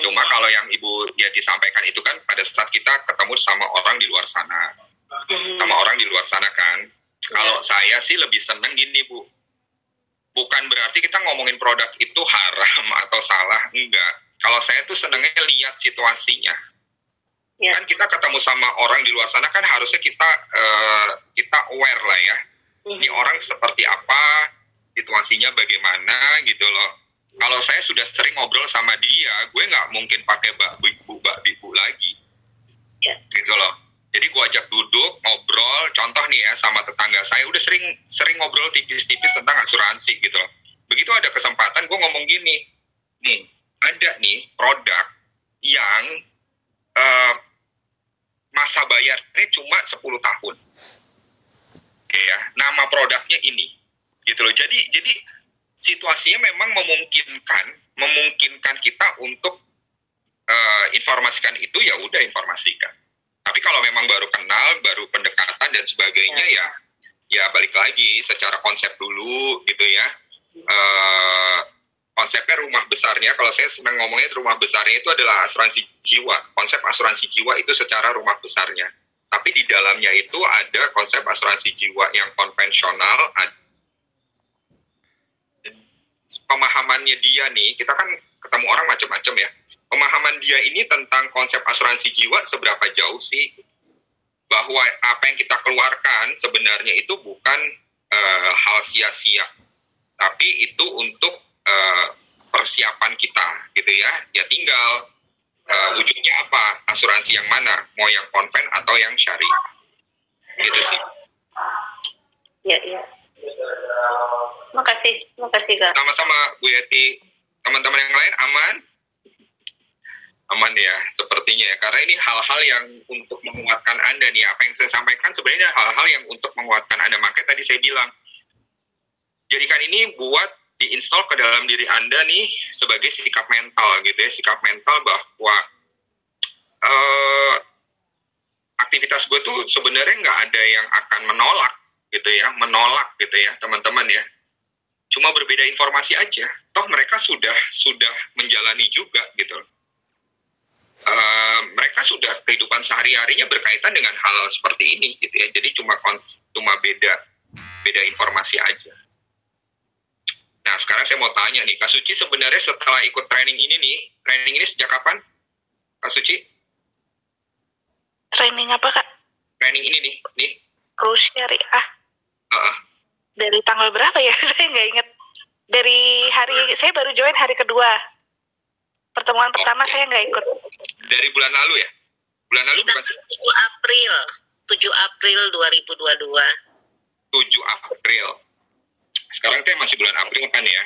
Cuma kalau yang Ibu Yati sampaikan itu kan pada saat kita ketemu sama orang di luar sana, kan. Kalau saya sih lebih seneng gini Bu, bukan berarti kita ngomongin produk itu haram atau salah, enggak. Kalau saya tuh senengnya lihat situasinya. Kan kita ketemu sama orang di luar sana kan harusnya kita aware lah ya. Ini orang seperti apa, situasinya bagaimana gitu loh. Kalau saya sudah sering ngobrol sama dia, gue nggak mungkin pakai Mbak Bibu lagi. Ya. Gitu loh. Jadi gue ajak duduk, ngobrol, contoh nih ya sama tetangga saya, udah sering ngobrol tipis-tipis tentang asuransi gitu loh. Begitu ada kesempatan, gue ngomong gini, nih, ada nih produk yang masa bayarnya cuma 10 tahun. Ya, nama produknya ini. Gitu loh. Jadi situasinya memang memungkinkan kita untuk informasikan itu, ya udah informasikan. Tapi kalau memang baru kenal, baru pendekatan dan sebagainya, ya balik lagi secara konsep dulu gitu ya. Konsepnya rumah besarnya, kalau saya senang ngomongnya rumah besarnya itu adalah asuransi jiwa. Konsep asuransi jiwa itu secara rumah besarnya. Tapi di dalamnya itu ada konsep asuransi jiwa yang konvensional. Pemahamannya dia nih, kita kan ketemu orang macam-macam ya. Pemahaman dia ini tentang konsep asuransi jiwa seberapa jauh sih? Bahwa apa yang kita keluarkan sebenarnya itu bukan hal sia-sia. Tapi itu untuk persiapan kita gitu ya. Ya tinggal wujudnya apa? Asuransi yang mana? Mau yang konven atau yang syariah? Gitu sih. Ya. Terima kasih Kak. Sama-sama Bu Yeti. Teman-teman yang lain aman? Aman ya, sepertinya ya. Karena ini hal-hal yang untuk menguatkan Anda nih. Apa yang saya sampaikan sebenarnya hal-hal yang untuk menguatkan Anda. Makanya tadi saya bilang, jadikan ini buat diinstal ke dalam diri Anda nih sebagai sikap mental gitu ya. Sikap mental bahwa aktivitas gue tuh sebenarnya nggak ada yang akan menolak gitu ya teman-teman ya. Cuma berbeda informasi aja. Toh mereka sudah menjalani juga gitu. Mereka sudah kehidupan sehari-harinya berkaitan dengan hal seperti ini gitu ya. Jadi cuma beda informasi aja. Nah sekarang saya mau tanya nih, Kak Suci sebenarnya setelah ikut training ini sejak kapan, Kak Suci? Training apa Kak? Training ini nih. Rus syariah. Dari tanggal berapa ya? Saya nggak ingat. Dari saya baru join hari kedua. Pertemuan pertama saya nggak ikut. Dari bulan lalu ya? Bulan lalu bukan sih? 7 April 2022. 7 April. Sekarang kan masih bulan April kan ya?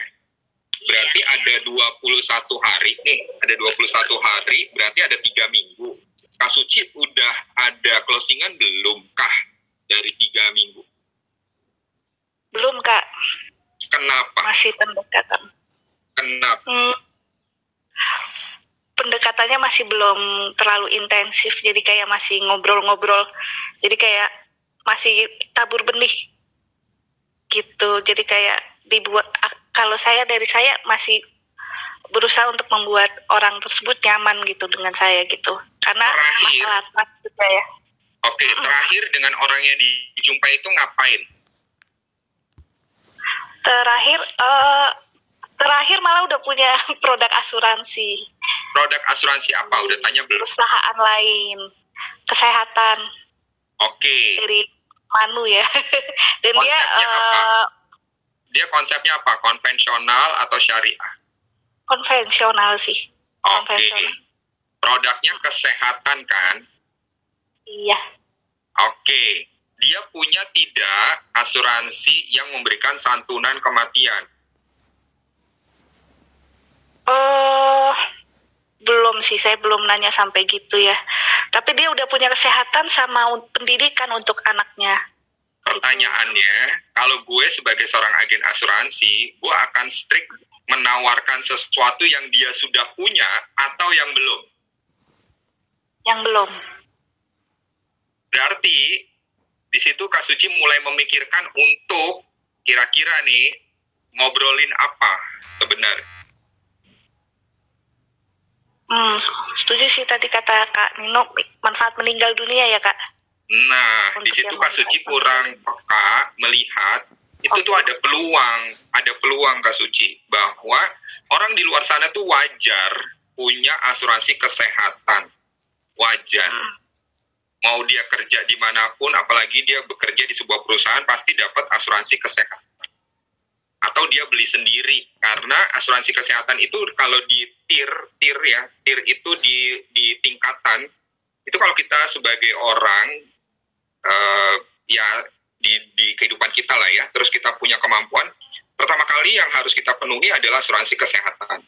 Berarti ada 21 hari nih. Ada 21 hari, berarti ada 3 minggu. Kak Suci udah ada closingan belumkah dari 3 minggu? Belum Kak. Kenapa? Masih pendekatan. Kenapa? Pendekatannya masih belum terlalu intensif, jadi kayak masih ngobrol-ngobrol, jadi kayak masih tabur benih gitu. Jadi kayak kalau dari saya masih berusaha untuk membuat orang tersebut nyaman gitu dengan saya gitu, karena masalah trust juga ya. Oke, terakhir dengan orang yang dijumpai itu ngapain? Terakhir malah udah punya produk asuransi. Produk asuransi apa? Udah tanya belum? Perusahaan lain, kesehatan. Oke. Dari Manu ya. Dan konsepnya apa? Dia konsepnya apa? Konvensional atau syariah? Konvensional sih. Oke. Produknya kesehatan kan? Iya. Oke. Dia punya tidak asuransi yang memberikan santunan kematian? Belum sih, saya belum nanya sampai gitu ya. Tapi dia udah punya kesehatan sama pendidikan untuk anaknya. Pertanyaannya, kalau gue sebagai seorang agen asuransi, gue akan strict menawarkan sesuatu yang dia sudah punya atau yang belum? Yang belum. Berarti di situ Kak Suci mulai memikirkan untuk kira-kira nih ngobrolin apa sebenarnya? Setuju sih tadi kata Kak Nino, manfaat meninggal dunia ya Kak. Nah, di situ Kak Suci kurang peka melihat itu tuh ada peluang Kak Suci bahwa orang di luar sana tuh wajar punya asuransi kesehatan, wajar. Mau dia kerja dimanapun, apalagi dia bekerja di sebuah perusahaan pasti dapat asuransi kesehatan. atau dia beli sendiri. Karena asuransi kesehatan itu kalau di tier itu di tingkatan itu, kalau kita sebagai orang ya di kehidupan kita lah ya, terus kita punya kemampuan, pertama kali yang harus kita penuhi adalah asuransi kesehatan.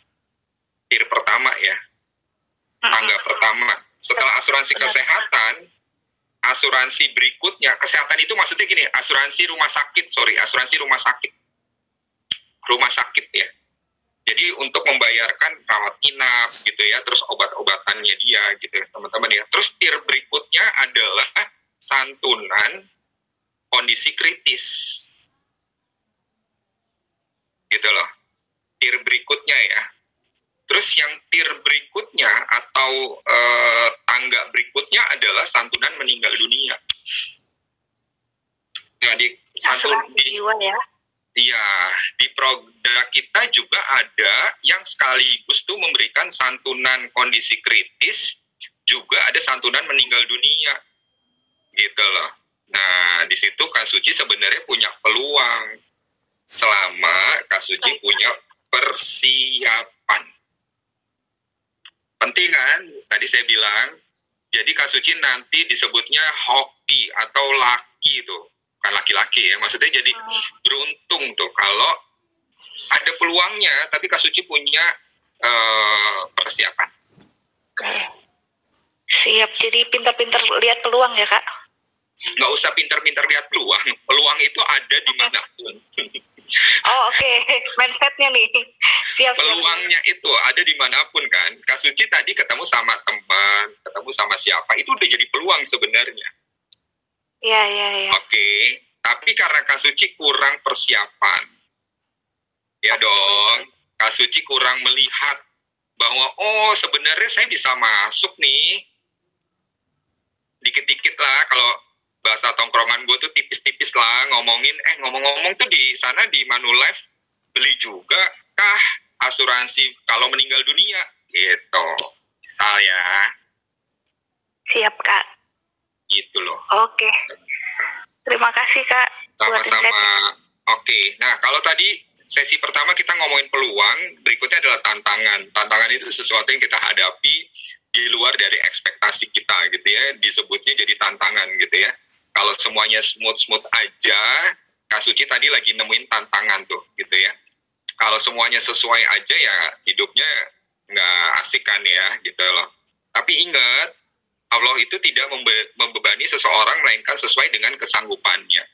Tier pertama ya, tangga pertama. Setelah asuransi kesehatan, asuransi berikutnya, kesehatan itu maksudnya gini, asuransi rumah sakit ya. Jadi untuk membayarkan rawat inap gitu ya, terus obat-obatannya dia gitu ya teman-teman ya. Terus tier berikutnya adalah santunan kondisi kritis gitu loh, tier berikutnya ya. Terus yang tier berikutnya atau tangga berikutnya adalah santunan meninggal dunia. Nah, di jiwa ya. Iya, di produk kita juga ada yang sekaligus tuh memberikan santunan kondisi kritis, juga ada santunan meninggal dunia, gitu loh. Nah, di situ Kak Suci sebenarnya punya peluang selama Kak Suci punya persiapan. Penting kan? Tadi saya bilang, jadi Kak Suci nanti disebutnya hoki atau laki tuh. Bukan laki-laki ya, maksudnya jadi beruntung tuh kalau ada peluangnya, tapi Kak Suci punya persiapan. Siap, jadi pintar-pintar lihat peluang ya Kak? Nggak usah pintar-pintar lihat peluang itu ada dimanapun. Oh oke. Mindsetnya nih. Siap. Peluangnya itu ada dimanapun kan. Kak Suci tadi ketemu sama teman, ketemu sama siapa, itu udah jadi peluang sebenarnya. Iya. Oke, tapi karena Kak Suci kurang persiapan, ya dong, Kak Suci kurang melihat bahwa oh sebenarnya saya bisa masuk nih, dikit-dikit lah, kalau bahasa tongkrongan gue tuh tipis-tipis lah ngomongin, ngomong-ngomong tuh di sana di Manulife beli juga kah asuransi kalau meninggal dunia gitu, misal ya. Siap Kak. Gitu loh. Oke. Terima kasih Kak. Sama-sama. Oke. Nah, kalau tadi sesi pertama kita ngomongin peluang, berikutnya adalah tantangan. Tantangan itu sesuatu yang kita hadapi di luar dari ekspektasi kita gitu ya. Disebutnya jadi tantangan gitu ya. Kalau semuanya smooth-smooth aja, Kak Suci tadi lagi nemuin tantangan tuh gitu ya. Kalau semuanya sesuai aja ya hidupnya nggak asik kan ya gitu loh. Tapi ingat, Allah itu tidak membebani seseorang melainkan sesuai dengan kesanggupannya.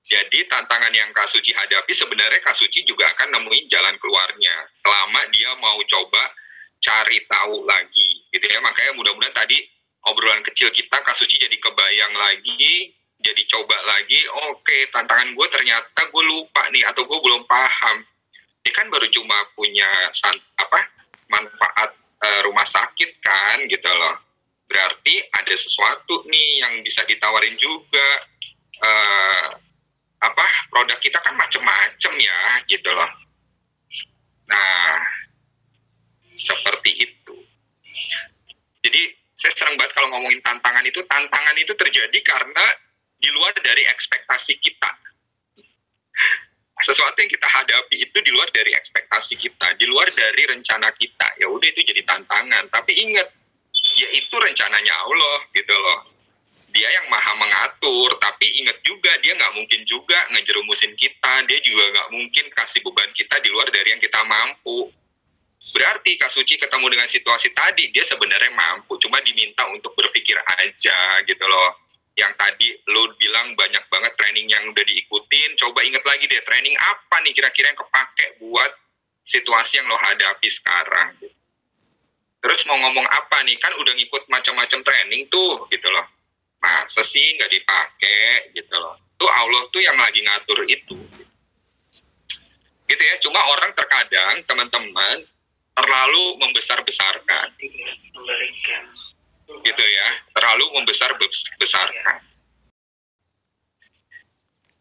Jadi tantangan yang Kak Suci hadapi sebenarnya Kak Suci juga akan nemuin jalan keluarnya selama dia mau coba cari tahu lagi gitu ya. Makanya mudah-mudahan tadi obrolan kecil kita Kak Suci jadi kebayang lagi, jadi coba lagi, oke, tantangan gue ternyata gue lupa nih atau gue belum paham. Dia kan baru cuma punya manfaat rumah sakit kan gitu loh. Berarti ada sesuatu nih yang bisa ditawarin juga. Produk kita kan macem-macem ya gitu loh. Nah, seperti itu. Jadi saya senang banget kalau ngomongin tantangan itu terjadi karena di luar dari ekspektasi kita. Sesuatu yang kita hadapi itu di luar dari ekspektasi kita, di luar dari rencana kita. Ya udah itu jadi tantangan. Tapi ingat, ya itu rencananya Allah gitu loh. Dia yang maha mengatur, tapi ingat juga dia nggak mungkin juga ngejerumusin kita, dia juga nggak mungkin kasih beban kita di luar dari yang kita mampu. Berarti Kak Suci ketemu dengan situasi tadi, dia sebenarnya mampu, cuma diminta untuk berpikir aja gitu loh. Yang tadi lo bilang banyak banget training yang udah diikutin, coba ingat lagi deh, training apa nih kira-kira yang kepake buat situasi yang lo hadapi sekarang. Terus mau ngomong apa nih, kan udah ngikut macam-macam training tuh gitu loh. Masa sih nggak dipakai gitu loh. Tuh Allah tuh yang lagi ngatur itu. Gitu ya, cuma orang terkadang teman-teman terlalu membesar-besarkan. Gitu ya, terlalu membesar-besarkan.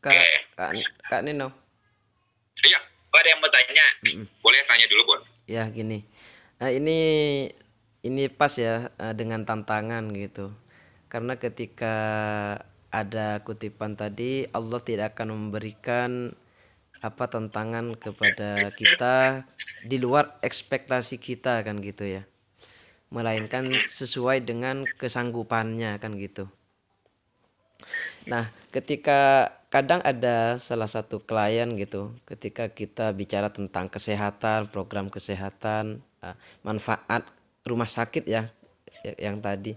Kak Nino. Iya, ada yang mau tanya? Boleh tanya dulu, Bon. Ya gini, nah, ini pas ya dengan tantangan gitu. Karena ketika ada kutipan tadi, Allah tidak akan memberikan apa tantangan kepada kita di luar ekspektasi kita kan gitu ya, melainkan sesuai dengan kesanggupannya kan gitu. Nah, ketika kadang ada salah satu klien gitu, ketika kita bicara tentang kesehatan, program kesehatan, manfaat rumah sakit ya, yang tadi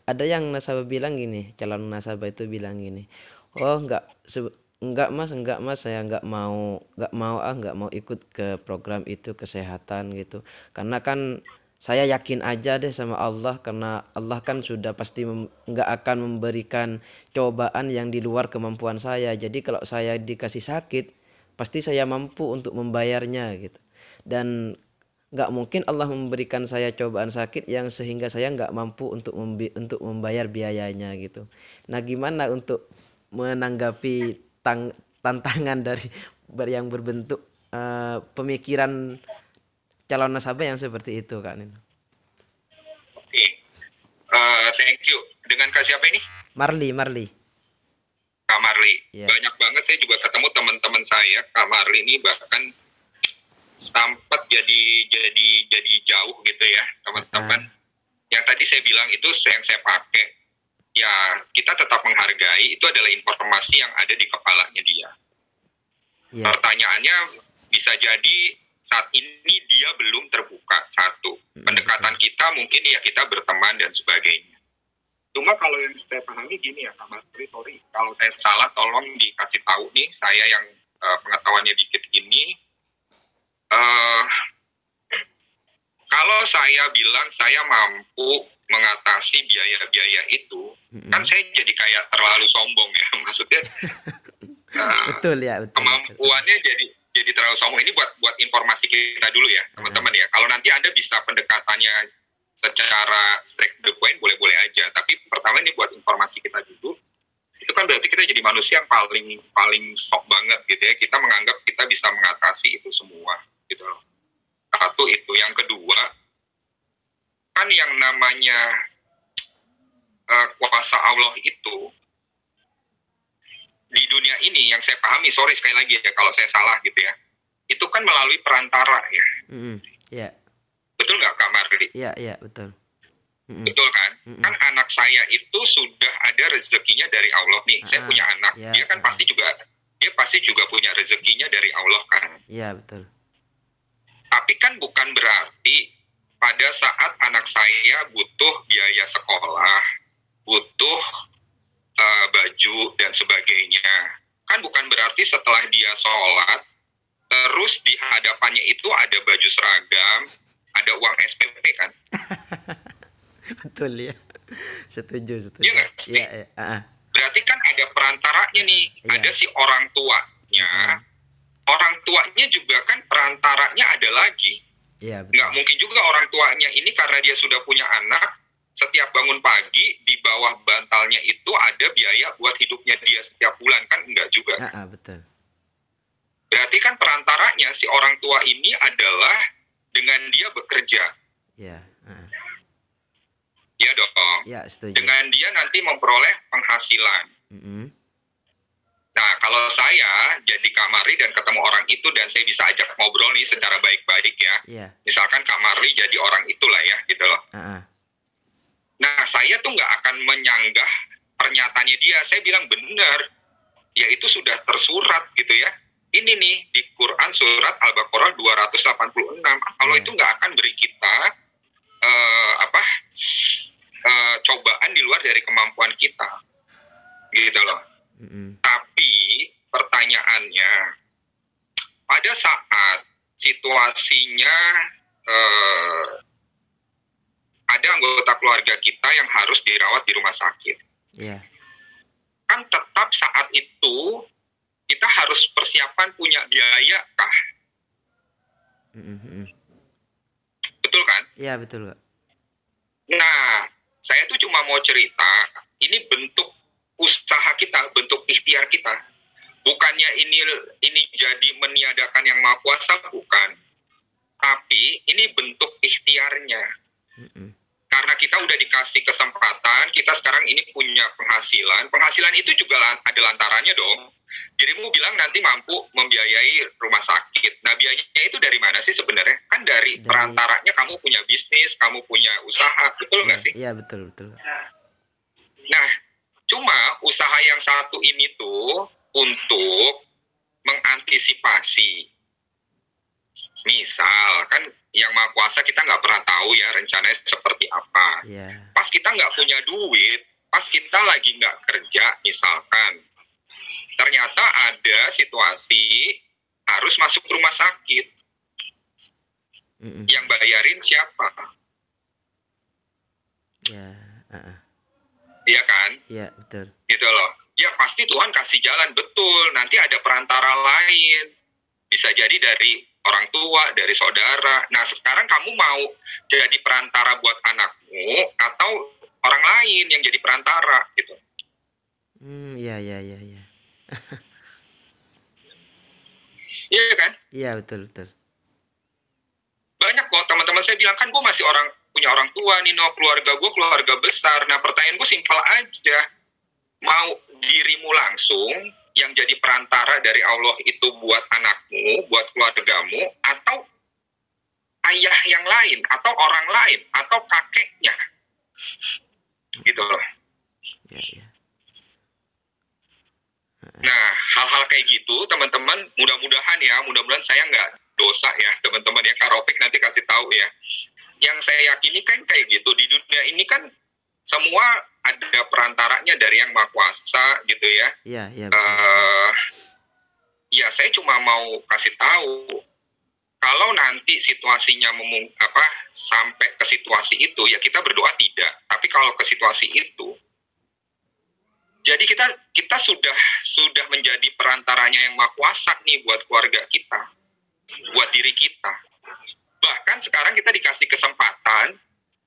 ada yang nasabah bilang gini, calon nasabah itu bilang gini, oh enggak mas, saya nggak mau ikut ke program itu kesehatan gitu, karena kan saya yakin aja deh sama Allah, karena Allah kan sudah pasti nggak akan memberikan cobaan yang di luar kemampuan saya. Jadi kalau saya dikasih sakit, pasti saya mampu untuk membayarnya gitu. Dan nggak mungkin Allah memberikan saya cobaan sakit yang sehingga saya nggak mampu untuk membayar biayanya gitu. Nah, gimana untuk menanggapi tantangan dari yang berbentuk pemikiran calon nasabah yang seperti itu, Kak Nino? Oke, thank you. Dengan Kak siapa ini? Marli. Kak Marli. Yeah. Banyak banget saya juga ketemu teman-teman saya. Kak Marli ini bahkan sempat jadi jauh gitu ya, teman-teman. Yang tadi saya bilang itu yang saya pakai. Ya, kita tetap menghargai, itu adalah informasi yang ada di kepalanya dia. Yeah. Pertanyaannya bisa jadi saat ini dia belum terbuka, satu. Pendekatan kita mungkin ya kita berteman dan sebagainya. Cuma kalau yang saya pahami gini ya, Kak Marli, sorry. Kalau saya salah tolong dikasih tahu nih, saya yang pengetahuannya dikit ini. Kalau saya bilang saya mampu mengatasi biaya-biaya itu, kan saya jadi kayak terlalu sombong ya. Maksudnya betul. Kemampuannya jadi terlalu sombong. Ini buat informasi kita dulu ya, teman-teman ya. Kalau nanti Anda bisa pendekatannya secara straight to the point, boleh-boleh aja. Tapi pertama ini buat informasi kita dulu. Itu kan berarti kita jadi manusia yang paling sok banget gitu ya. Kita menganggap kita bisa mengatasi itu semua gitu loh. Satu itu. Yang kedua, kan yang namanya kuasa Allah itu di dunia ini yang saya pahami, sorry sekali lagi ya kalau saya salah gitu ya, itu kan melalui perantara ya. Yeah. Betul nggak Kak Marli? Iya, betul. Betul kan? Kan anak saya itu sudah ada rezekinya dari Allah nih. Saya punya anak, dia kan pasti juga punya rezekinya dari Allah kan. Iya, betul. Tapi kan bukan berarti pada saat anak saya butuh biaya sekolah, butuh baju dan sebagainya, kan bukan berarti setelah dia sholat terus di hadapannya itu ada baju seragam, ada uang SPP kan? Betul ya, setuju. Iya nggak sih? Berarti kan ada perantaranya nih, ada si orang tuanya. Orang tuanya juga kan perantaranya ada lagi. Iya, betul. Nggak mungkin juga orang tuanya ini karena dia sudah punya anak, setiap bangun pagi di bawah bantalnya itu ada biaya buat hidupnya dia setiap bulan, kan enggak juga. Betul. Berarti kan perantaranya si orang tua ini adalah dengan dia bekerja. Iya. Iya dong. Iya, setuju. Dengan dia nanti memperoleh penghasilan. Nah, kalau saya jadi Kak Marli dan ketemu orang itu dan saya bisa ajak ngobrol nih secara baik-baik ya. Iya. Misalkan Kak Marli jadi orang itulah ya, gitu loh. Nah, saya tuh nggak akan menyanggah pernyataannya dia. Saya bilang benar, ya itu sudah tersurat gitu ya. Ini nih di Quran surat Al-Baqarah 286. Allah itu nggak akan beri kita cobaan di luar dari kemampuan kita, gitu loh. Tapi pertanyaannya, pada saat situasinya ada anggota keluarga kita yang harus dirawat di rumah sakit, kan tetap saat itu kita harus persiapan punya biaya kah? Betul kan? Iya, betul Kak. Nah, saya tuh cuma mau cerita, ini bentuk usaha kita, bentuk ikhtiar kita. Bukannya ini jadi meniadakan yang Maha Kuasa, bukan. Tapi ini bentuk ikhtiarnya. karena kita udah dikasih kesempatan, kita sekarang ini punya penghasilan itu juga ada lantarannya dong. Dirimu bilang nanti mampu membiayai rumah sakit. Nah, biayanya itu dari mana sih sebenarnya? Kan dari perantaranya kamu punya bisnis, kamu punya usaha, betul nggak sih? Iya, betul. Nah, cuma usaha yang satu ini tuh untuk mengantisipasi. Misal, kan yang Maha Kuasa kita nggak pernah tahu ya rencananya seperti apa. Iya. Pas kita nggak punya duit, pas kita lagi nggak kerja misalkan, ternyata ada situasi harus masuk rumah sakit. Yang bayarin siapa? Ya, Iya kan? iya betul. Gitu loh. Ya pasti Tuhan kasih jalan, betul. Nanti ada perantara lain. Bisa jadi dari orang tua, dari saudara. Nah sekarang kamu mau jadi perantara buat anakmu atau orang lain yang jadi perantara gitu. Iya. Iya kan? Iya, betul. Banyak kok teman-teman saya bilang, kan gue masih punya orang tua, Nino, keluarga gue keluarga besar. Nah pertanyaan gue simpel aja, mau dirimu langsung yang jadi perantara dari Allah itu buat anakmu, buat keluargamu, atau ayah yang lain, atau orang lain, atau kakeknya, gitu loh. Iya. Nah, hal-hal kayak gitu, teman-teman, mudah-mudahan saya nggak dosa ya, teman-teman ya. Kak Rafiq nanti kasih tahu ya. Yang saya yakini kan kayak gitu, di dunia ini kan semua ada perantaranya dari yang Maha Kuasa gitu ya. Iya. Ya, saya cuma mau kasih tahu, kalau nanti situasinya sampai ke situasi itu, ya kita berdoa tidak. Tapi kalau ke situasi itu, jadi kita sudah menjadi perantaranya yang Maha Kuasa nih buat keluarga kita, buat diri kita. Bahkan sekarang kita dikasih kesempatan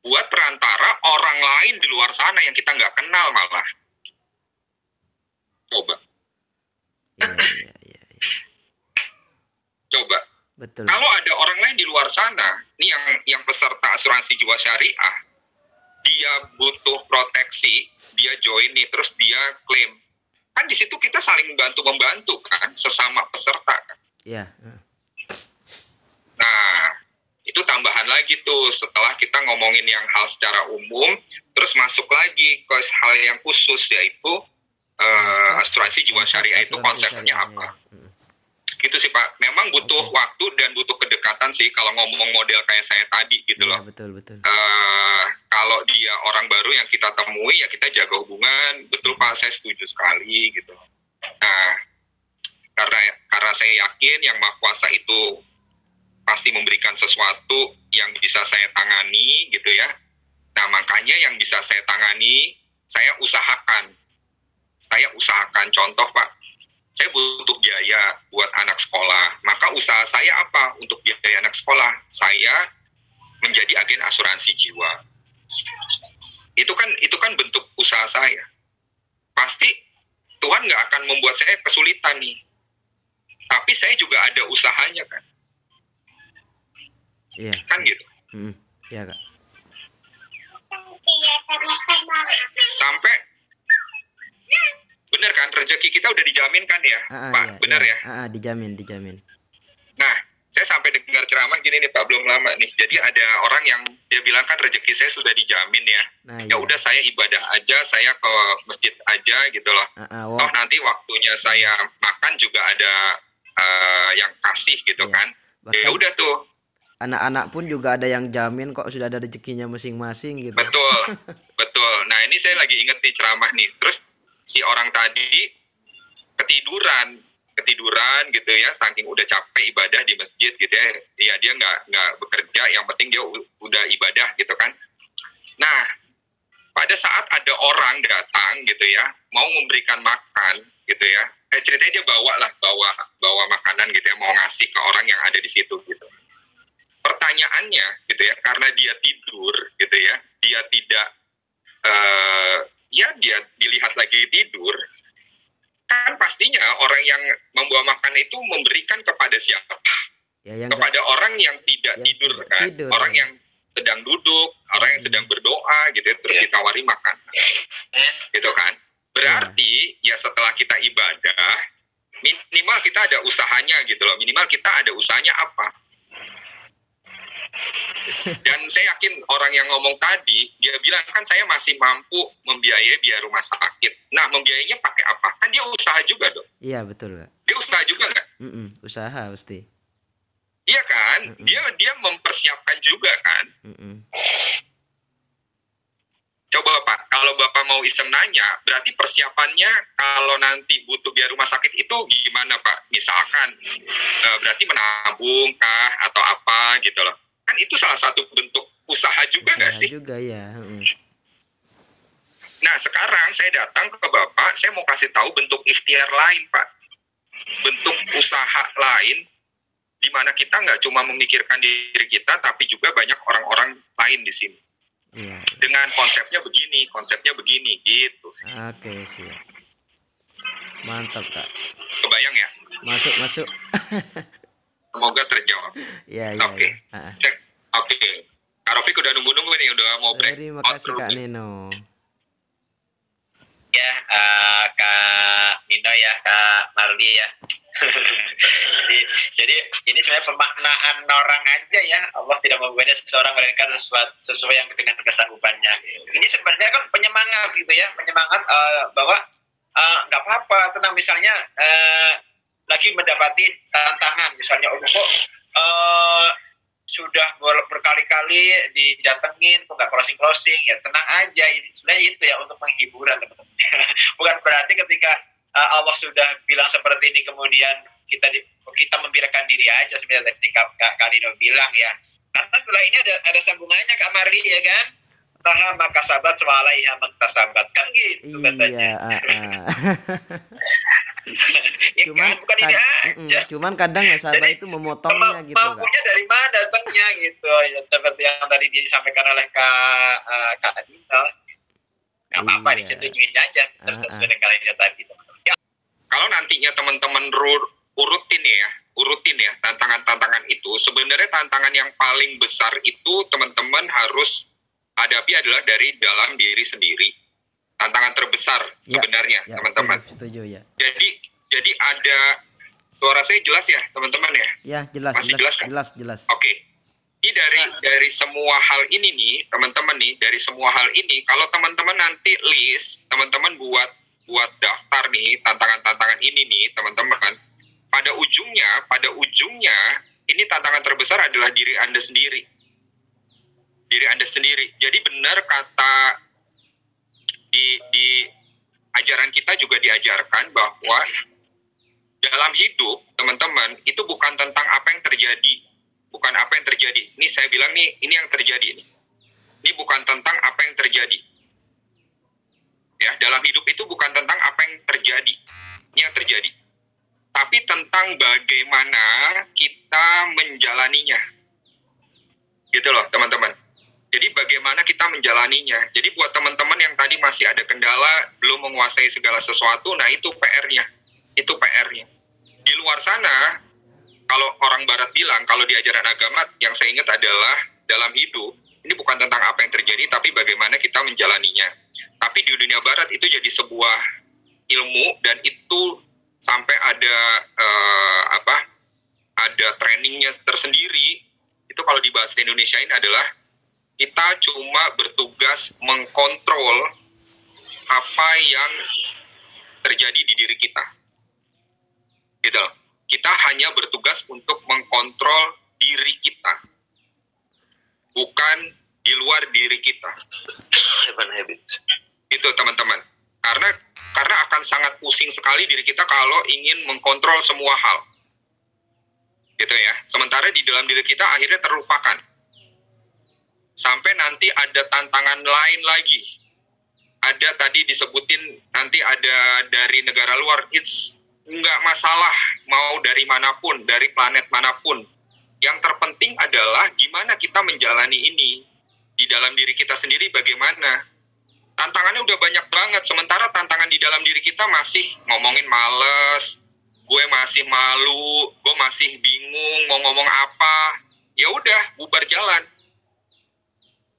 buat perantara orang lain di luar sana yang kita nggak kenal malah. Coba. Iya. Coba. Betul. Kalau ada orang lain di luar sana, nih yang peserta asuransi jiwa syariah, dia butuh proteksi, dia join nih, terus dia klaim. Kan di situ kita saling membantu kan, sesama peserta kan. Iya. Nah, itu tambahan lagi tuh setelah kita ngomongin yang hal secara umum, terus masuk lagi ke hal yang khusus, yaitu asuransi jiwa syariah itu konsepnya apa. Gitu sih Pak, memang butuh waktu dan butuh kedekatan sih kalau ngomong model kayak saya tadi gitu loh. Betul. Kalau dia orang baru yang kita temui, ya kita jaga hubungan. Betul Pak, saya setuju sekali gitu. Nah, karena saya yakin yang Maha Kuasa itu pasti memberikan sesuatu yang bisa saya tangani gitu ya. Nah, makanya yang bisa saya tangani, saya usahakan. Contoh Pak, saya butuh biaya buat anak sekolah. Maka usaha saya apa untuk biaya anak sekolah? Saya menjadi agen asuransi jiwa. Itu kan bentuk usaha saya. Pasti Tuhan nggak akan membuat saya kesulitan nih. Tapi saya juga ada usahanya kan. Iya. Kan gitu. Iya Kak. Sampai bener kan, rezeki kita udah dijamin kan ya, Pak? Iya, bener iya. ya? Dijamin. Nah, saya sampai dengar ceramah gini nih Pak, belum lama nih. Jadi ada orang yang dia bilang kan rezeki saya sudah dijamin ya. Nah, Ya udah saya ibadah aja, saya ke masjid aja gitu loh. Toh nanti waktunya saya makan juga ada yang kasih gitu kan. Ya udah tuh. Anak-anak pun juga ada yang jamin kok, sudah ada rezekinya masing-masing gitu. Betul. Nah ini saya lagi inget nih ceramah nih. Terus si orang tadi ketiduran gitu ya, saking udah capek ibadah di masjid gitu ya. Ya dia nggak bekerja, yang penting dia udah ibadah gitu kan. Nah pada saat ada orang datang gitu ya, mau memberikan makan gitu ya, ceritanya dia bawa makanan gitu ya, mau ngasih ke orang yang ada di situ gitu. Pertanyaannya gitu ya, karena dia tidur gitu ya, dia tidak dia dilihat lagi tidur, kan pastinya orang yang membawa makan itu memberikan kepada siapa? Ya, kepada orang yang tidak tidur kan, orang yang sedang duduk, orang yang sedang berdoa gitu ya, terus ditawari makan, gitu kan? Berarti ya setelah kita ibadah, minimal kita ada usahanya gitu loh, minimal kita ada usahanya apa? Dan saya yakin orang yang ngomong tadi, dia bilang kan saya masih mampu membiayai biaya rumah sakit. Nah, membiayainya pakai apa? Kan dia usaha juga dong. Iya betul Kak. Dia usaha juga nggak? Usaha pasti. Iya kan? Dia mempersiapkan juga kan? Coba Pak, kalau Bapak mau iseng nanya, berarti persiapannya kalau nanti butuh biaya rumah sakit itu gimana Pak? Misalkan berarti menabung kah atau apa gitu loh. Kan itu salah satu bentuk usaha juga nggak sih? Juga ya. Nah sekarang saya datang ke Bapak, saya mau kasih tahu bentuk ikhtiar lain Pak. Bentuk usaha lain di mana kita nggak cuma memikirkan diri kita, tapi juga banyak orang-orang lain di sini. Iya. Dengan konsepnya begini, gitu sih. Oke, siap. Mantap Kak. Kebayang ya? Masuk. Semoga terjawab. Iya. Oke. Cek. Oke. Kak Rofik udah nunggu nih, udah mau break. Terima kasih Kak Nino. Ya, Kak Nino ya, Kak Marli ya. jadi ini sebenarnya pemaknaan orang aja ya. Allah tidak membebani seseorang melainkan sesuai yang dengan kesanggupannya. Ini sebenarnya kan penyemangat gitu ya, penyemangat bahwa nggak apa-apa, tenang. Misalnya lagi mendapati tantangan, misalnya kok sudah berkali-kali didatengin kok nggak closing, ya tenang aja. Ini sebenarnya itu ya untuk penghiburan teman-teman. Bukan berarti ketika Allah sudah bilang seperti ini kemudian kita membiarkan diri aja, sebenarnya tadi Kak Nino bilang ya. Karena setelah ini ada sambungannya Kak Marli ya kan. Laha maka sabat walaiha maktasabat kan gitu katanya. Ya Cuman kan, bukan ini aja. Cuman kadang nasabah itu memotongnya gitu Kak. Mampunya dari mana datangnya gitu ya, seperti yang tadi disampaikan oleh Kak Nino. Gak apa-apa, disetujuin aja sesuai dengan kalian tadi. Ya. Kalau nantinya teman-teman urutin ya tantangan-tantangan itu, sebenarnya tantangan yang paling besar itu teman-teman harus hadapi adalah dari dalam diri sendiri. Tantangan terbesar sebenarnya teman-teman. Setuju ya. Jadi ada, suara saya jelas ya teman-teman ya? Ya jelas. Masih jelas kan? Jelas. Oke. Ini dari semua hal ini nih teman-teman nih, dari semua hal ini kalau teman-teman nanti list, teman-teman buat daftar nih tantangan-tantangan ini nih teman-teman. Pada ujungnya ini tantangan terbesar adalah diri Anda sendiri. Diri Anda sendiri. Jadi benar kata di ajaran kita juga diajarkan bahwa dalam hidup teman-teman itu bukan tentang apa yang terjadi. Bukan apa yang terjadi. Ini saya bilang nih, ini yang terjadi nih. Ini bukan tentang apa yang terjadi. Ya, dalam hidup itu bukan tentang apa yang terjadi. Ini yang terjadi. Tapi tentang bagaimana kita menjalaninya. Gitu loh, teman-teman. Jadi bagaimana kita menjalaninya. Jadi buat teman-teman yang tadi masih ada kendala, belum menguasai segala sesuatu, nah itu PR-nya. Itu PR-nya. Di luar sana, kalau orang barat bilang, kalau di ajaran agama yang saya ingat adalah dalam hidup, ini bukan tentang apa yang terjadi, tapi bagaimana kita menjalaninya. Tapi di dunia barat itu jadi sebuah ilmu, dan itu sampai ada ada trainingnya tersendiri. Itu kalau di bahasa Indonesia ini adalah kita cuma bertugas mengkontrol apa yang terjadi di diri kita. Gitu loh. Kita hanya bertugas untuk mengkontrol diri kita, bukan di luar diri kita. Itu teman-teman. Karena akan sangat pusing sekali diri kita kalau ingin mengkontrol semua hal. Gitu ya. Sementara di dalam diri kita akhirnya terlupakan. Sampai nanti ada tantangan lain lagi. Ada tadi disebutin nanti ada dari negara luar, it's nggak masalah mau dari manapun, dari planet manapun. Yang terpenting adalah gimana kita menjalani ini. Di dalam diri kita sendiri bagaimana. Tantangannya udah banyak banget, sementara tantangan di dalam diri kita masih ngomongin males, gue masih malu, gue masih bingung mau ngomong apa. Ya udah, bubar jalan.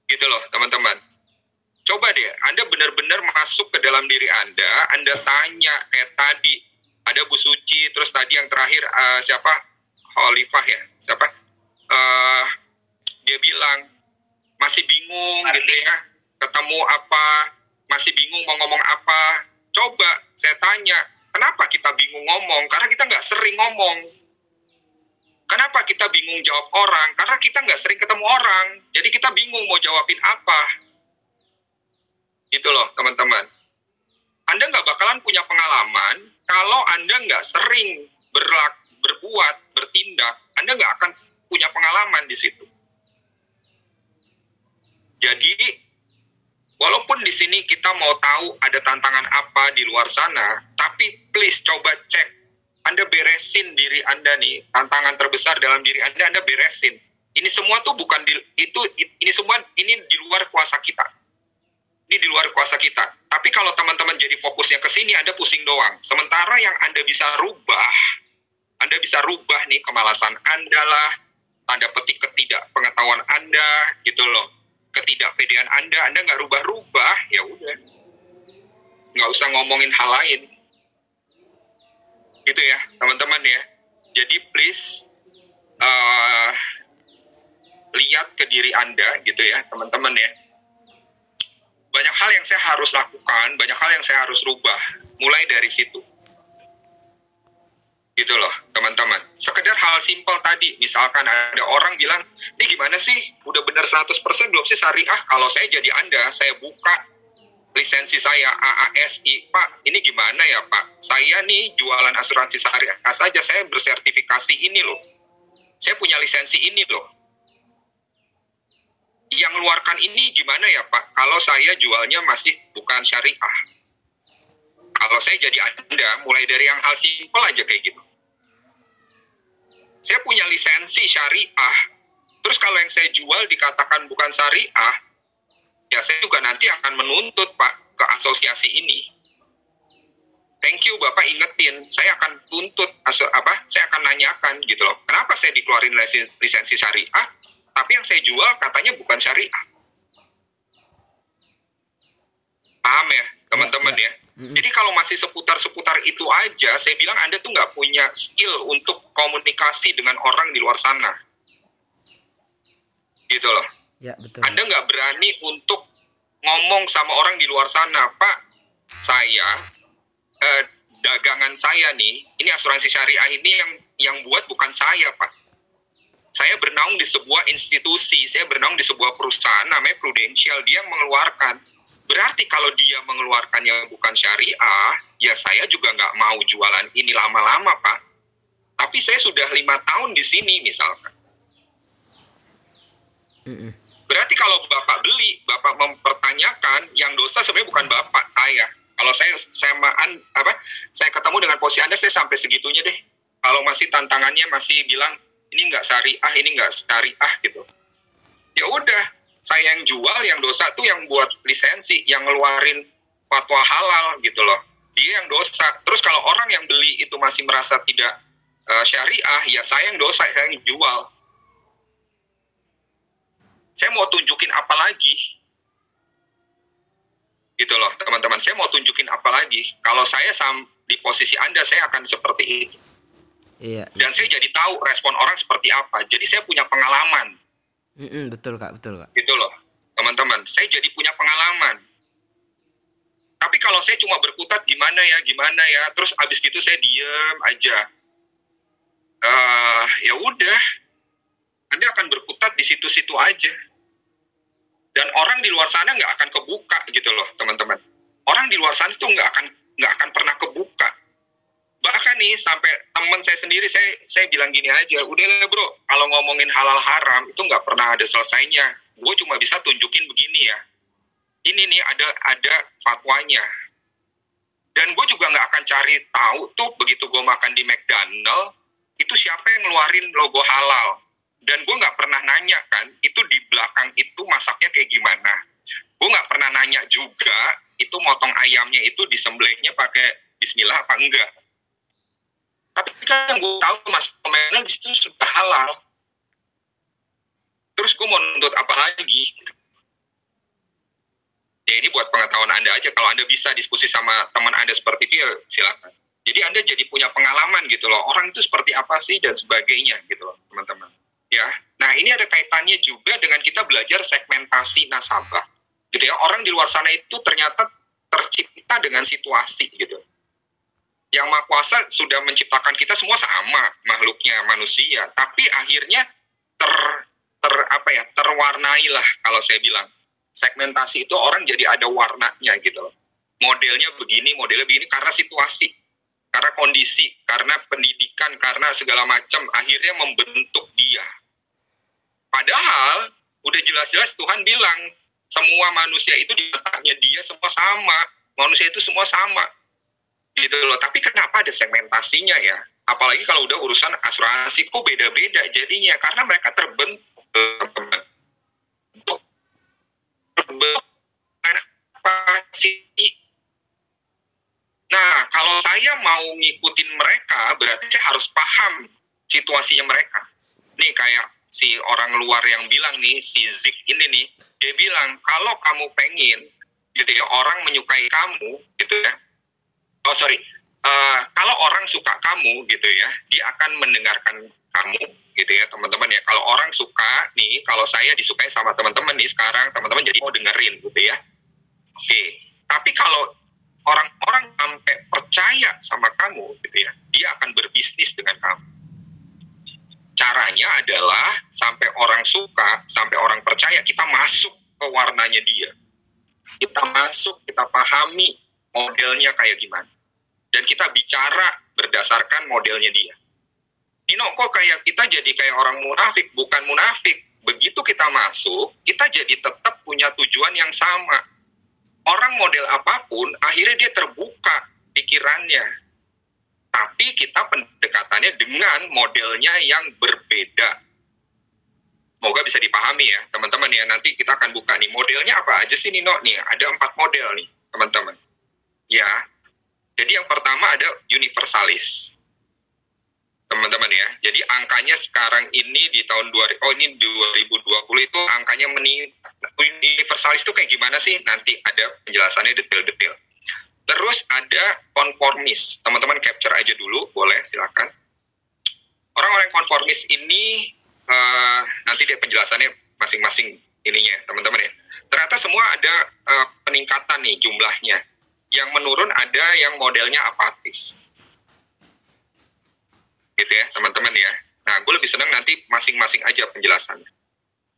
Gitu loh teman-teman. Coba deh, Anda benar-benar masuk ke dalam diri Anda tanya kayak tadi, ada Bu Suci, terus tadi yang terakhir siapa? Khalifah ya, siapa? Dia bilang, masih bingung gitu ya, ketemu apa, masih bingung mau ngomong apa. Coba saya tanya, kenapa kita bingung ngomong? Karena kita nggak sering ngomong. Kenapa kita bingung jawab orang? Karena kita nggak sering ketemu orang, jadi kita bingung mau jawabin apa. Gitu loh teman-teman. Anda nggak bakalan punya pengalaman kalau Anda nggak sering berbuat, bertindak. Anda nggak akan punya pengalaman di situ. Jadi, walaupun di sini kita mau tahu ada tantangan apa di luar sana, tapi please coba cek. Anda beresin diri Anda nih, tantangan terbesar dalam diri Anda beresin. Ini semua tuh bukan ini semua ini di luar kuasa kita. Ini di luar kuasa kita. Tapi kalau teman-teman jadi fokusnya ke sini, Anda pusing doang. Sementara yang Anda bisa rubah nih kemalasan Anda lah, tanda petik ketidakpengetahuan Anda, gitu loh. Ketidakpedean Anda nggak rubah-rubah, ya udah. Nggak usah ngomongin hal lain. Gitu ya, teman-teman ya. Jadi please, lihat ke diri Anda, gitu ya, teman-teman ya. Banyak hal yang saya harus lakukan, banyak hal yang saya harus rubah, mulai dari situ. Gitu loh, teman-teman. Sekedar hal simpel tadi, misalkan ada orang bilang, ini gimana sih, udah benar 100% belum sih syariah? Kalau saya jadi Anda, saya buka lisensi saya AASI, Pak, ini gimana ya Pak? Saya nih jualan asuransi syariah saja, saya bersertifikasi ini loh. Saya punya lisensi ini loh. Yang ngeluarkan ini gimana ya Pak? Kalau saya jualnya masih bukan syariah. Kalau saya jadi Anda, mulai dari yang hal simpel aja kayak gitu. Saya punya lisensi syariah, terus kalau yang saya jual dikatakan bukan syariah, ya saya juga nanti akan menuntut Pak ke asosiasi ini. Thank you Bapak ingetin, saya akan tuntut, saya akan nanyakan gitu loh. Kenapa saya dikeluarin lisensi syariah, tapi yang saya jual katanya bukan syariah. Paham ya, teman-teman ya? Jadi kalau masih seputar-seputar itu aja, saya bilang Anda tuh nggak punya skill untuk komunikasi dengan orang di luar sana. Gitu loh. Ya, betul. Anda nggak berani untuk ngomong sama orang di luar sana, Pak, saya, dagangan saya nih, ini asuransi syariah ini yang buat bukan saya, Pak. Saya bernaung di sebuah institusi, saya bernaung di sebuah perusahaan namanya Prudential, dia yang mengeluarkan. Berarti kalau dia mengeluarkannya bukan syariah, ya saya juga nggak mau jualan ini lama-lama, Pak. Tapi saya sudah 5 tahun di sini, misalkan. Berarti kalau Bapak beli, Bapak mempertanyakan, yang dosa sebenarnya bukan Bapak, saya. Kalau saya ketemu dengan posisi Anda, saya sampai segitunya deh. Kalau masih tantangannya masih bilang, ini nggak syariah, ini nggak syariah gitu. Ya udah, saya yang jual, yang dosa tuh yang buat lisensi, yang ngeluarin fatwa halal gitu loh. Dia yang dosa. Terus kalau orang yang beli itu masih merasa tidak syariah, ya saya yang dosa, saya yang jual. Saya mau tunjukin apa lagi? Gitu loh, teman-teman. Saya mau tunjukin apa lagi? Kalau saya di posisi Anda, saya akan seperti itu. Iya. Dan saya jadi tahu respon orang seperti apa. Jadi saya punya pengalaman. Betul Kak, betul Kak. Gitu loh, teman-teman. Saya jadi punya pengalaman. Tapi kalau saya cuma berkutat gimana ya, terus abis gitu saya diem aja. Ya udah, Anda akan berkutat di situ-situ aja. Dan orang di luar sana nggak akan kebuka gitu loh, teman-teman. Orang di luar sana itu nggak akan pernah kebuka. Bahkan nih sampai teman saya sendiri, saya bilang gini aja, udah lah bro, kalau ngomongin halal haram itu nggak pernah ada selesainya. Gue cuma bisa tunjukin begini ya. Ini nih ada fatwanya. Dan gue juga nggak akan cari tahu tuh begitu gue makan di McDonald itu siapa yang ngeluarin logo halal. Dan gue nggak pernah nanya kan, itu di belakang itu masaknya kayak gimana. Gue nggak pernah nanya juga, itu motong ayamnya itu disembelihnya pakai bismillah apa enggak. Tapi kan gue tahu mas komennya di situ sudah halal. Terus gue mau nuntut apa lagi? Gitu. Ya ini buat pengetahuan Anda aja, kalau Anda bisa diskusi sama teman Anda seperti itu ya silakan. Jadi Anda jadi punya pengalaman gitu loh, orang itu seperti apa sih dan sebagainya gitu loh teman-teman. Ya, nah ini ada kaitannya juga dengan kita belajar segmentasi nasabah. Gitu ya, orang di luar sana itu ternyata tercipta dengan situasi gitu. Yang Maha Kuasa sudah menciptakan kita semua sama makhluknya manusia, tapi akhirnya terwarnai lah kalau saya bilang. Segmentasi itu orang jadi ada warnanya gitu loh. Modelnya begini karena situasi, karena kondisi, karena pendidikan, karena segala macam akhirnya membentuk dia. Padahal udah jelas-jelas Tuhan bilang semua manusia itu di matanya dia semua sama, manusia itu semua sama. Gitu loh. Tapi kenapa ada segmentasinya ya? Apalagi kalau udah urusan asuransi kok beda-beda jadinya karena mereka terbentuk Nah, kalau saya mau ngikutin mereka, berarti saya harus paham situasinya mereka. Nih kayak si orang luar yang bilang nih, si Zik ini nih, dia bilang, kalau kamu pengen, gitu ya, orang menyukai kamu, gitu ya, kalau orang suka kamu, gitu ya, dia akan mendengarkan kamu, gitu ya, teman-teman ya. Kalau orang suka nih, kalau saya disukai sama teman-teman nih sekarang, teman-teman jadi mau dengerin, gitu ya. Oke, tapi kalau orang-orang sampai percaya sama kamu, gitu ya, dia akan berbisnis dengan kamu. Caranya adalah sampai orang suka, sampai orang percaya, kita masuk ke warnanya dia. Kita masuk, kita pahami modelnya kayak gimana. Dan kita bicara berdasarkan modelnya dia. Nino, kok kayak kita jadi kayak orang munafik? Bukan munafik. Begitu kita masuk, kita jadi tetap punya tujuan yang sama. Orang model apapun, akhirnya dia terbuka pikirannya. Tapi kita pendekatannya dengan modelnya yang berbeda. Semoga bisa dipahami ya, teman-teman ya. Nanti kita akan buka nih, modelnya apa aja sih Nino? Nih, ada 4 model nih, teman-teman. Ya, jadi yang pertama ada universalis. Teman-teman ya, jadi angkanya sekarang ini di tahun 2020 itu angkanya meningkat. Universalis itu kayak gimana sih? Nanti ada penjelasannya detail-detail. Terus ada konformis. Teman-teman capture aja dulu, boleh silakan. Orang-orang konformis ini nanti dia penjelasannya masing-masing ininya, teman-teman ya. Ternyata semua ada peningkatan nih jumlahnya. Yang menurun ada yang modelnya apatis. Gitu ya, teman-teman ya. Nah, gue lebih senang nanti masing-masing aja penjelasannya.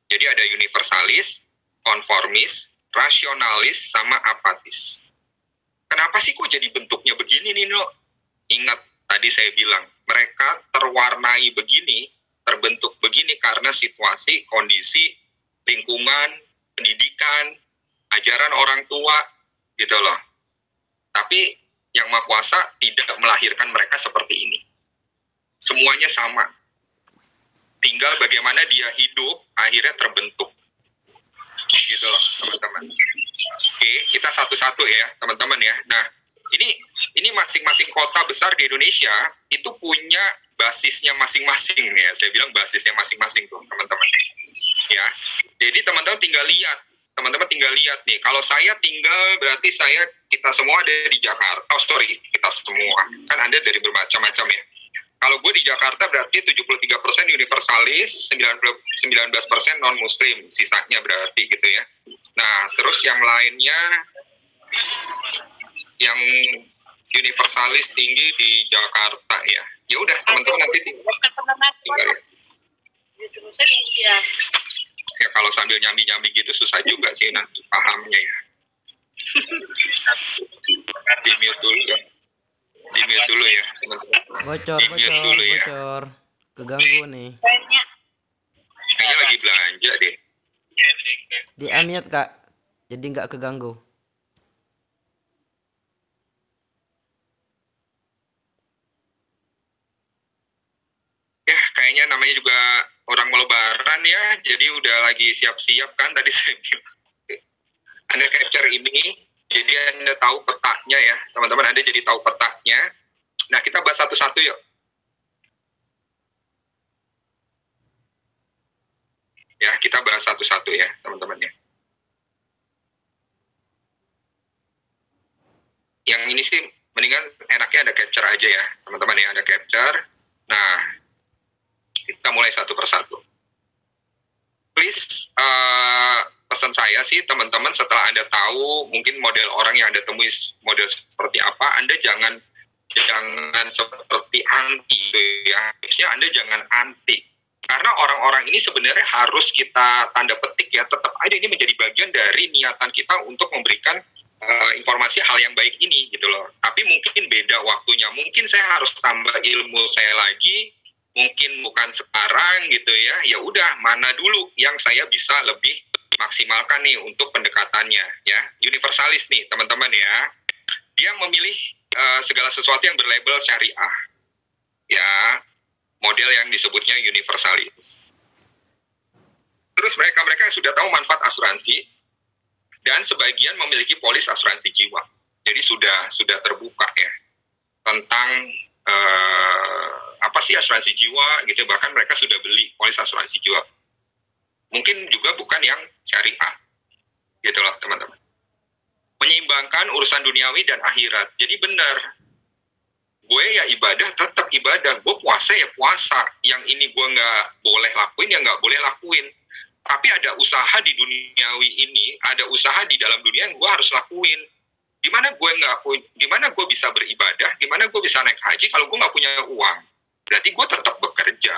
Jadi ada universalis, konformis, rasionalis, sama apatis. Kenapa sih kok jadi bentuknya begini nih, No? Ingat, tadi saya bilang, mereka terwarnai begini, terbentuk begini karena situasi, kondisi, lingkungan, pendidikan, ajaran orang tua, gitu loh. Tapi yang Maha Kuasa tidak melahirkan mereka seperti ini. Semuanya sama. Tinggal bagaimana dia hidup, akhirnya terbentuk. Gitu loh, teman-teman. Oke, kita satu-satu ya, teman-teman ya. Nah, ini masing-masing kota besar di Indonesia itu punya basisnya masing-masing ya. Saya bilang basisnya masing-masing tuh, teman-teman. Ya. Jadi teman-teman tinggal lihat. Teman-teman tinggal lihat nih. Kalau saya tinggal berarti kita semua ada di Jakarta. Oh, sorry, kita semua. Kan Anda dari bermacam-macam ya. Kalau gue di Jakarta berarti 73% universalis, 19% non-muslim, sisanya berarti gitu ya. Nah, terus yang lainnya, yang universalis tinggi di Jakarta ya. Ya udah, teman-teman nanti tinggal ya. Ya kalau sambil nyambi-nyambi gitu susah juga sih nanti pahamnya ya. Di-mute dulu ya. Di-mute dulu ya, teman-teman. Bocor. Keganggu nih. Kayaknya lagi belanja deh. Di-mute, Kak. Jadi nggak keganggu. Ya, kayaknya namanya juga orang mau lebaran ya, jadi udah lagi siap-siap kan tadi saya bilang. Anda capture ini, jadi Anda tahu petanya ya, teman-teman, Anda jadi tahu petanya. Nah, kita bahas satu-satu yuk. Ya, kita bahas satu-satu ya, teman-teman ya. yang ini sih mendingan enaknya ada capture aja ya teman-teman, yang ada capture. Nah, kita mulai satu persatu. Please, pesan saya sih teman-teman, setelah Anda tahu mungkin model orang yang Anda temui model seperti apa, Anda jangan seperti anti gitu ya. Biasanya Anda jangan anti. Karena orang-orang ini sebenarnya harus kita tanda petik ya, tetap aja ini menjadi bagian dari niatan kita untuk memberikan informasi hal yang baik ini gitu loh. Tapi mungkin beda waktunya, mungkin saya harus tambah ilmu saya lagi, mungkin bukan sekarang gitu ya. Ya udah, mana dulu yang saya bisa lebih maksimalkan nih untuk pendekatannya ya. Universalis nih teman-teman ya. Dia memilih segala sesuatu yang berlabel syariah. Ya, model yang disebutnya universalis. Terus mereka sudah tahu manfaat asuransi, dan sebagian memiliki polis asuransi jiwa. Jadi sudah terbuka ya tentang apa sih asuransi jiwa gitu. Bahkan mereka sudah beli polis asuransi jiwa. Mungkin juga bukan yang syariah gitu loh teman-teman. Menyeimbangkan urusan duniawi dan akhirat. Jadi benar, gue ya ibadah tetap ibadah, gue puasa ya puasa. Yang ini gue nggak boleh lakuin ya nggak boleh lakuin. Tapi ada usaha di duniawi ini, ada usaha di dalam dunia yang gue harus lakuin. Gimana gue bisa beribadah, gimana gue bisa naik haji kalau gue nggak punya uang? Berarti gue tetap bekerja.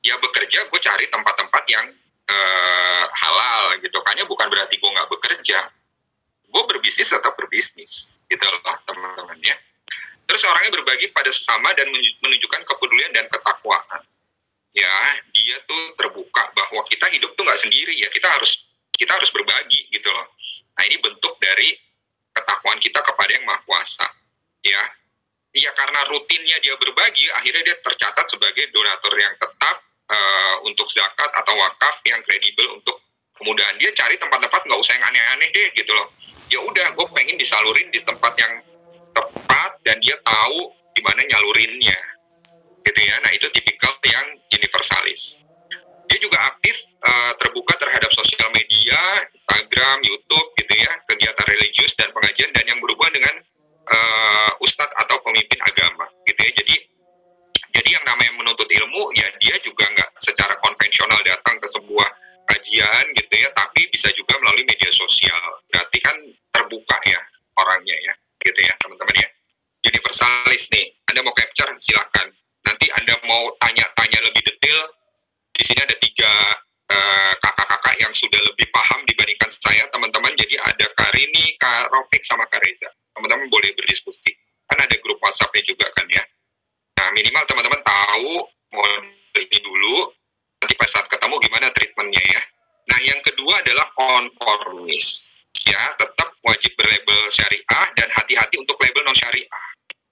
Ya bekerja, gue cari tempat-tempat yang halal gitu. Kayaknya bukan berarti gue nggak bekerja. Gue berbisnis tetap berbisnis, gitu loh teman-teman ya. Terus orangnya berbagi pada sesama dan menunjukkan kepedulian dan ketakwaan. Ya, dia tuh terbuka bahwa kita hidup tuh nggak sendiri ya, kita harus berbagi gitu loh. Nah, ini bentuk dari ketakwaan kita kepada Yang Maha Kuasa. Ya, karena rutinnya dia berbagi, akhirnya dia tercatat sebagai donatur yang tetap untuk zakat atau wakaf yang kredibel untuk kemudahan. Dia cari tempat-tempat nggak usah yang aneh-aneh deh gitu loh. Ya udah, gue pengen disalurin di tempat yang tepat dan dia tahu di mana nyalurinnya. Gitu ya. Nah, itu tipikal yang universalis. Dia juga aktif terbuka terhadap sosial media, Instagram, YouTube gitu ya, kegiatan religius dan pengajian dan yang berhubungan dengan ustadz atau pemimpin agama gitu ya. Jadi yang namanya menuntut ilmu ya dia juga nggak secara konvensional datang ke sebuah kajian gitu ya, tapi bisa juga melalui media sosial. Berarti kan terbuka ya orangnya ya, gitu ya teman-teman ya. Universalis nih, Anda mau capture silakan. Nanti Anda mau tanya-tanya lebih detail, di sini ada 3 kakak-kakak yang sudah lebih paham dibandingkan saya, teman-teman. Jadi ada Kak Rini, Kak Rofik, sama Kak Reza. Teman-teman boleh berdiskusi. Kan ada grup WhatsApp-nya juga kan ya. Nah, minimal teman-teman tahu model ini dulu, nanti pas saat ketemu gimana treatmentnya ya. Nah, yang kedua adalah konformis. Ya, tetap wajib berlabel syariah dan hati-hati untuk label non-syariah.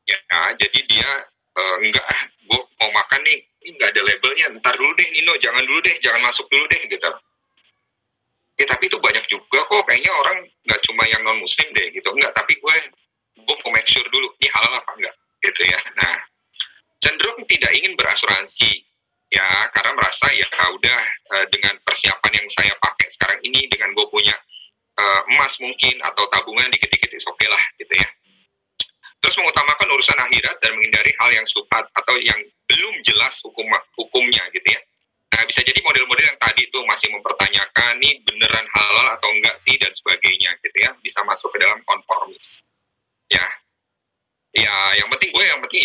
Ya, jadi dia enggak, gue mau makan nih, ini nggak ada labelnya, ntar dulu deh Nino, jangan dulu deh, jangan masuk dulu deh gitu. Ya tapi itu banyak juga kok, kayaknya orang nggak cuma yang non muslim deh gitu, enggak, tapi gue mau make sure dulu ini halal apa enggak gitu ya. Nah, cenderung tidak ingin berasuransi ya, karena merasa ya udah dengan persiapan yang saya pakai sekarang ini, dengan gue punya emas mungkin atau tabungan dikit-dikit is oke lah gitu ya. Terus mengutamakan urusan akhirat dan menghindari hal yang subhat atau yang belum jelas hukumnya gitu ya. Nah, bisa jadi model-model yang tadi tuh masih mempertanyakan nih beneran halal atau enggak sih dan sebagainya gitu ya, bisa masuk ke dalam konformis. Ya, yang penting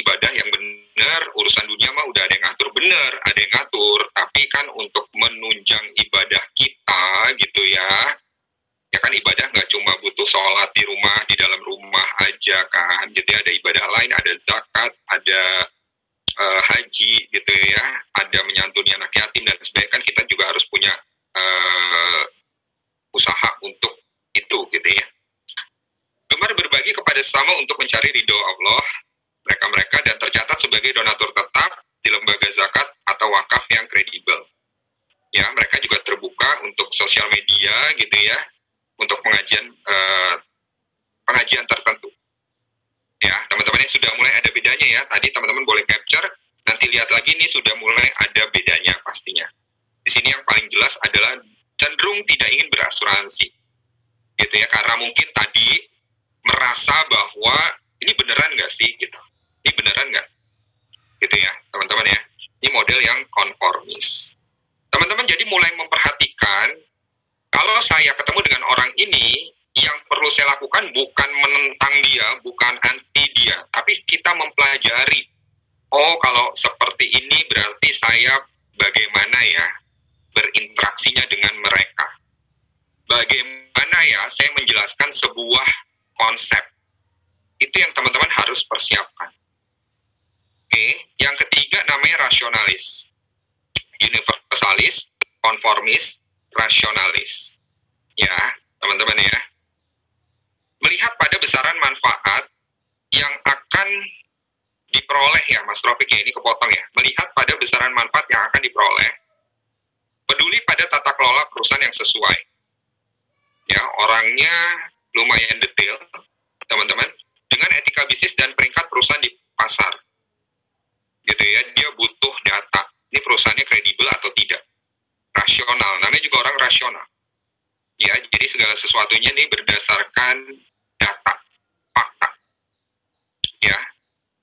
ibadah yang bener, urusan dunia mah udah ada yang ngatur, bener ada yang ngatur, tapi kan untuk menunjang ibadah kita gitu ya. Ya kan ibadah nggak cuma butuh sholat di rumah, di dalam rumah aja kan. Jadi ada ibadah lain, ada zakat, ada haji gitu ya, ada menyantuni anak yatim dan sebagainya. Kan kita juga harus punya usaha untuk itu gitu ya. Gemar berbagi kepada sesama untuk mencari ridho Allah mereka dan tercatat sebagai donatur tetap di lembaga zakat atau wakaf yang kredibel. Ya, mereka juga terbuka untuk sosial media gitu ya, untuk pengajian tertentu. Ya, teman-teman sudah mulai ada bedanya ya. Tadi teman-teman boleh capture, nanti lihat lagi nih sudah mulai ada bedanya pastinya. Di sini yang paling jelas adalah cenderung tidak ingin berasuransi. Gitu ya, karena mungkin tadi merasa bahwa ini beneran nggak sih gitu, ini beneran nggak gitu ya teman-teman ya. Ini model yang konformis. Teman-teman jadi mulai memperhatikan, kalau saya ketemu dengan orang ini, yang perlu saya lakukan bukan menentang dia, bukan anti dia, tapi kita mempelajari, oh kalau seperti ini berarti saya bagaimana ya berinteraksinya dengan mereka, bagaimana ya saya menjelaskan sebuah konsep. Itu yang teman-teman harus persiapkan. Oke, yang ketiga namanya rasionalis. Universalis, konformis, rasionalis. Ya, teman-teman ya. Melihat pada besaran manfaat yang akan diperoleh ya, Mas Rofik ya, ini kepotong ya. Melihat pada besaran manfaat yang akan diperoleh, peduli pada tata kelola perusahaan yang sesuai. Ya, orangnya lumayan detail, teman-teman, dengan etika bisnis dan peringkat perusahaan di pasar. Gitu ya, dia butuh data. Ini perusahaannya kredibel atau tidak. Rasional, namanya juga orang rasional. Ya, jadi segala sesuatunya ini berdasarkan data, fakta. Ya,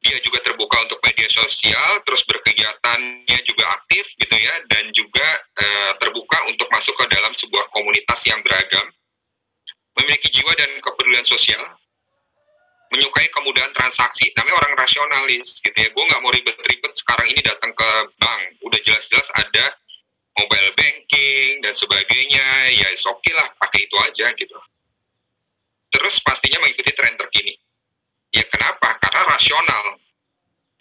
dia juga terbuka untuk media sosial, terus berkegiatannya juga aktif gitu ya, dan juga terbuka untuk masuk ke dalam sebuah komunitas yang beragam, memiliki jiwa dan kepedulian sosial, menyukai kemudahan transaksi, namanya orang rasionalis gitu ya. Gue nggak mau ribet-ribet sekarang ini datang ke bank, udah jelas-jelas ada mobile banking dan sebagainya, ya oke lah pakai itu aja gitu. Terus pastinya mengikuti tren terkini. Ya kenapa? Karena rasional.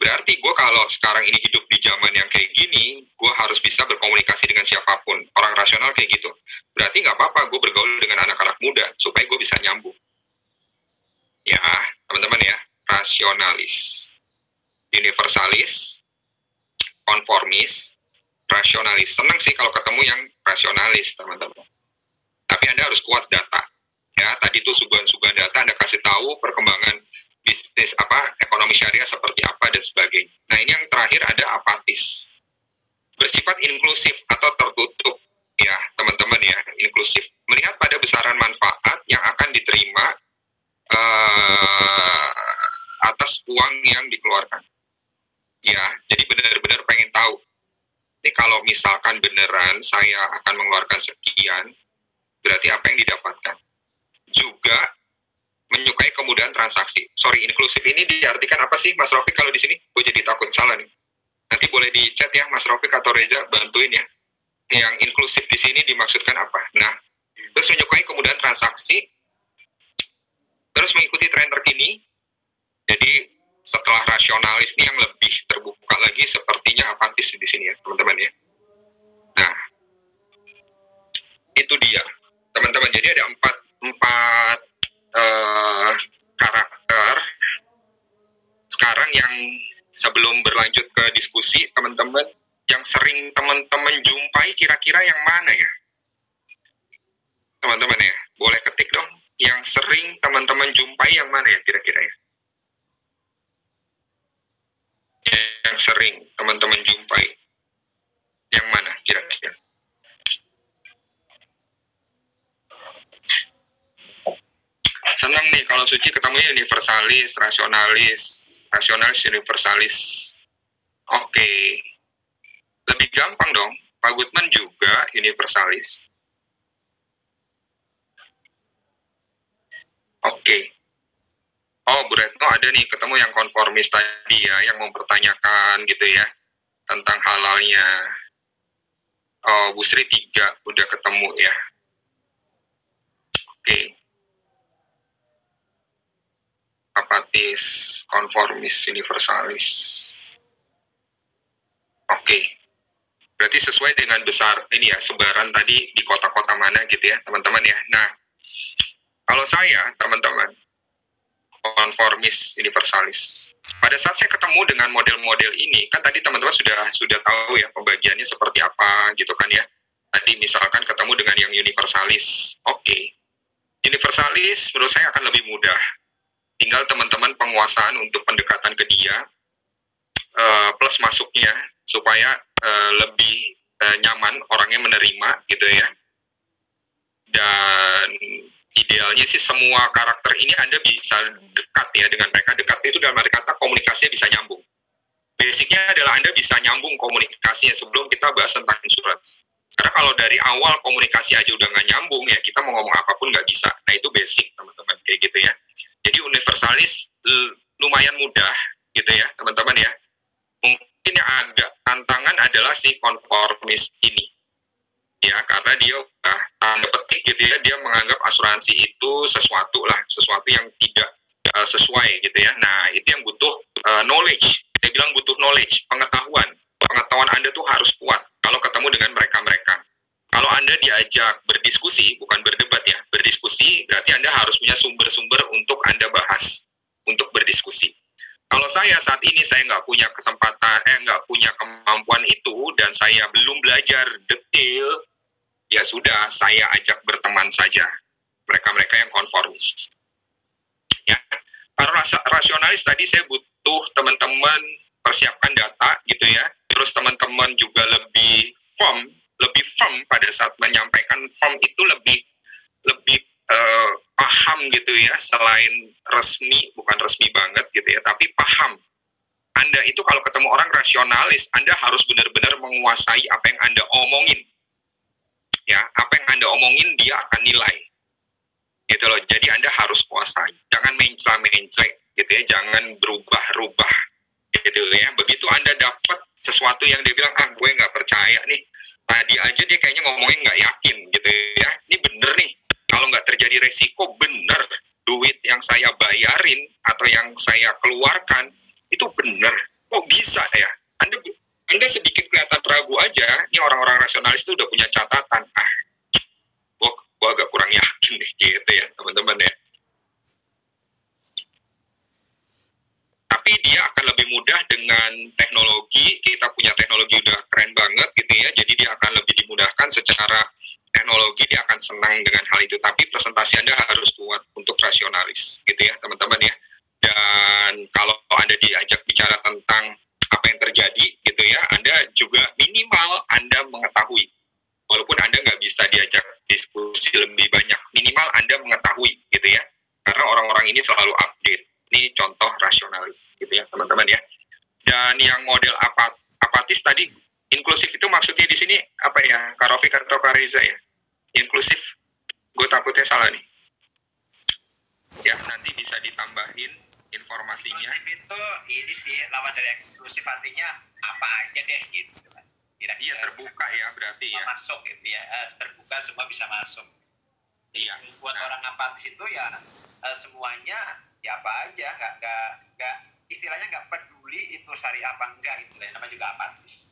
Berarti gue kalau sekarang ini hidup di zaman yang kayak gini, gue harus bisa berkomunikasi dengan siapapun. Orang rasional kayak gitu. Berarti nggak apa-apa gue bergaul dengan anak-anak muda supaya gue bisa nyambung. Ya, teman-teman ya, rasionalis, universalis, konformis, rasionalis. Senang sih kalau ketemu yang rasionalis, teman-teman. Tapi Anda harus kuat data. Ya, tadi tuh suguhan-suguhan data Anda kasih tahu perkembangan bisnis ekonomi syariah seperti apa dan sebagainya. Nah, ini yang terakhir ada apatis. Bersifat inklusif atau tertutup. Ya, teman-teman ya, inklusif. Melihat pada besaran manfaat yang akan diterima atas uang yang dikeluarkan. Ya, jadi benar-benar pengen tahu. Ini kalau misalkan beneran saya akan mengeluarkan sekian, berarti apa yang didapatkan? Juga menyukai kemudahan transaksi. Sorry, inklusif ini diartikan apa sih, Mas Rofik? Kalau di sini, gue jadi takut salah nih. Nanti boleh di chat ya, Mas Rofik atau Reza, bantuin ya. Yang inklusif di sini dimaksudkan apa? Nah, terus menyukai kemudahan transaksi, terus mengikuti tren terkini. Jadi setelah rasionalis ini yang lebih terbuka lagi, sepertinya apatis di sini ya, teman-teman ya. Nah, itu dia, teman-teman. Jadi ada empat karakter. Sekarang yang sebelum berlanjut ke diskusi, teman-teman, yang sering teman-teman jumpai kira-kira yang mana ya? Teman-teman ya, boleh ketik dong. Yang sering teman-teman jumpai yang mana ya kira-kira ya? Yang sering teman-teman jumpai yang mana kira-kira? Senang nih kalau Suci ketemunya universalis, rasionalis, universalis. Oke. Lebih gampang dong. Pak Gutman juga universalis. Oke. Oh, Bu Retno ada nih ketemu yang konformis tadi ya, yang mempertanyakan gitu ya tentang halalnya. Oh, Bu Sri 3 udah ketemu ya. Oke. Apatis, konformis, universalis. Oke. Berarti sesuai dengan besar ini ya, sebaran tadi di kota-kota mana gitu ya, teman-teman ya. Nah, kalau saya, teman-teman, konformis, universalis. Pada saat saya ketemu dengan model-model ini, kan tadi teman-teman sudah tahu ya pembagiannya seperti apa gitu kan ya. Tadi misalkan ketemu dengan yang universalis. Oke. Universalis menurut saya akan lebih mudah. Tinggal teman-teman penguasaan untuk pendekatan ke dia, plus masuknya supaya lebih nyaman orangnya menerima gitu ya. Dan idealnya sih semua karakter ini Anda bisa dekat ya dengan mereka. Dekat itu dalam arti kata komunikasinya bisa nyambung. Basicnya adalah Anda bisa nyambung komunikasinya sebelum kita bahas tentang insurance. Karena kalau dari awal komunikasi aja udah nggak nyambung ya, kita mau ngomong apapun nggak bisa. Nah itu basic teman-teman, kayak gitu ya. Jadi universalis lumayan mudah gitu ya teman-teman ya. Mungkin yang agak tantangan adalah si konformis ini. Ya, karena dia udah tanda petik gitu ya, dia menganggap asuransi itu sesuatu yang tidak sesuai gitu ya. Nah, itu yang butuh knowledge. Saya bilang butuh knowledge, pengetahuan. Pengetahuan Anda tuh harus kuat kalau ketemu dengan mereka-mereka. Kalau Anda diajak berdiskusi, bukan berdebat ya, berdiskusi berarti Anda harus punya sumber-sumber untuk Anda bahas, untuk berdiskusi. Kalau saya saat ini saya nggak punya kesempatan, nggak punya kemampuan itu dan saya belum belajar detail, ya sudah saya ajak berteman saja mereka-mereka yang konformis. Ya, para rasionalis tadi saya butuh teman-teman persiapkan data gitu ya. Terus teman-teman juga lebih firm pada saat menyampaikan firm itu lebih paham gitu ya, selain resmi, bukan resmi banget gitu ya, tapi paham. Anda itu kalau ketemu orang rasionalis, Anda harus benar-benar menguasai apa yang Anda omongin. Ya, apa yang Anda omongin dia akan nilai. Gitu loh. Jadi Anda harus kuasai. Jangan mencela-mencela gitu ya, jangan berubah-ubah. Gitu ya. Begitu Anda dapat sesuatu yang dia bilang, gue nggak percaya nih. Tadi aja dia kayaknya ngomongin nggak yakin gitu ya. Ini bener nih. Kalau nggak terjadi resiko, bener. Duit yang saya bayarin atau yang saya keluarkan, itu bener. Kok bisa ya? Anda sedikit kelihatan ragu aja, ini orang-orang rasionalis itu udah punya catatan. Gua agak kurang yakin nih, gitu ya, teman-teman ya. Tapi dia akan lebih mudah dengan teknologi. Kita punya teknologi udah keren banget gitu ya. Jadi dia akan lebih dimudahkan secara teknologi, dia akan senang dengan hal itu. Tapi presentasi Anda harus kuat untuk rasionalis gitu ya teman-teman ya. Dan kalau Anda diajak bicara tentang apa yang terjadi gitu ya, Anda juga minimal Anda mengetahui. Walaupun Anda nggak bisa diajak diskusi lebih banyak, minimal Anda mengetahui gitu ya. Karena orang-orang ini selalu update. Ini contoh rasionalis gitu ya teman-teman ya. Dan yang model apatis tadi, inklusif itu maksudnya di sini apa ya, Kak Rafiq atau Kak Reza ya? Inklusif, gue takutnya salah nih. Ya, nanti bisa ditambahin informasinya. Inklusif itu ini sih lawan dari eksklusif, artinya apa aja deh gitu kan. Iya, terbuka ya berarti ya. Masuk gitu ya, terbuka semua bisa masuk. Iya. Buat orang apatis itu ya semuanya ya apa aja, nggak istilahnya nggak peduli itu syariah apa enggak itu lah, namanya juga apatis.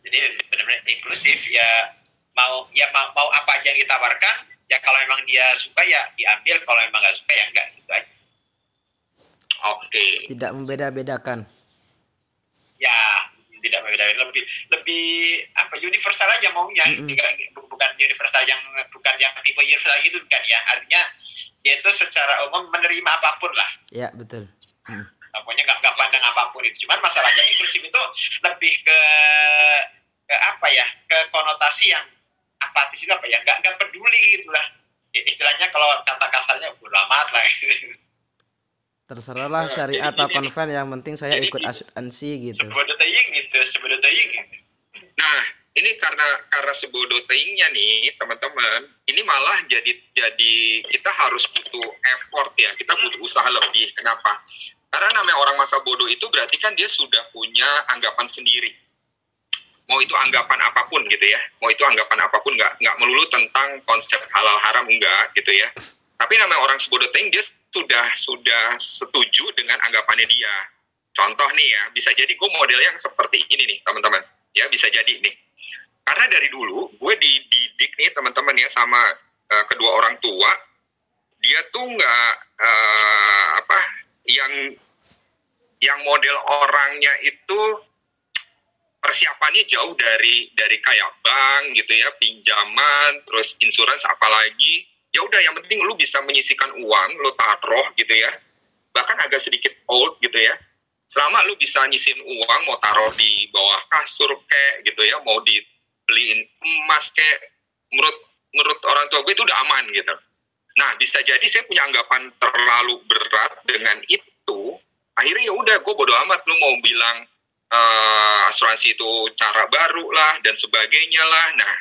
Jadi benar-benar inklusif ya, mau apa aja yang ditawarkan ya, kalau memang dia suka ya diambil, kalau memang nggak suka ya enggak, gitu aja. Oke. Tidak membeda-bedakan. Ya tidak membeda-bedakan, lebih apa, universal aja maunya. Bukan universal yang tipe universal gitu kan ya, artinya dia itu secara umum menerima apapun lah. Ya betul. Pokoknya nggak pandang apapun itu. Cuman masalahnya inklusif itu lebih ke apa ya, ke konotasi yang apatis itu apa ya, nggak peduli gitulah. Istilahnya kalau kata kasarnya bodo amat lah. Terserahlah syariah atau konven, yang penting saya ikut asuransi gitu. Sebodoh teing gitu. Nah, ini karena sebodoh teingnya nih teman-teman, ini malah jadi kita harus butuh effort ya, kita butuh usaha lebih. Kenapa? Karena namanya orang masa bodoh itu berarti kan dia sudah punya anggapan sendiri. Mau itu anggapan apapun gitu ya, mau itu anggapan apapun, nggak melulu tentang konsep halal haram, enggak gitu ya. Tapi namanya orang sebodoh teing, dia sudah setuju dengan anggapannya dia. Contoh nih ya, bisa jadi gue modelnya yang seperti ini nih teman-teman, ya bisa jadi nih. Karena dari dulu gue dididik nih teman-teman ya sama kedua orang tua, dia tuh nggak yang model orangnya itu persiapannya jauh dari kayak bank gitu ya, pinjaman, terus insurance apalagi. Ya udah, yang penting lu bisa menyisihkan uang, lu taruh gitu ya. Bahkan agak sedikit old gitu ya. Selama lu bisa nyisihin uang, mau taruh di bawah kasur kayak gitu ya, mau dibeliin emas kayak, menurut orang tua gue itu udah aman gitu. Nah, bisa jadi saya punya anggapan terlalu berat dengan itu. Akhirnya ya udah, gue bodo amat lu mau bilang asuransi itu cara baru lah dan sebagainya lah. Nah,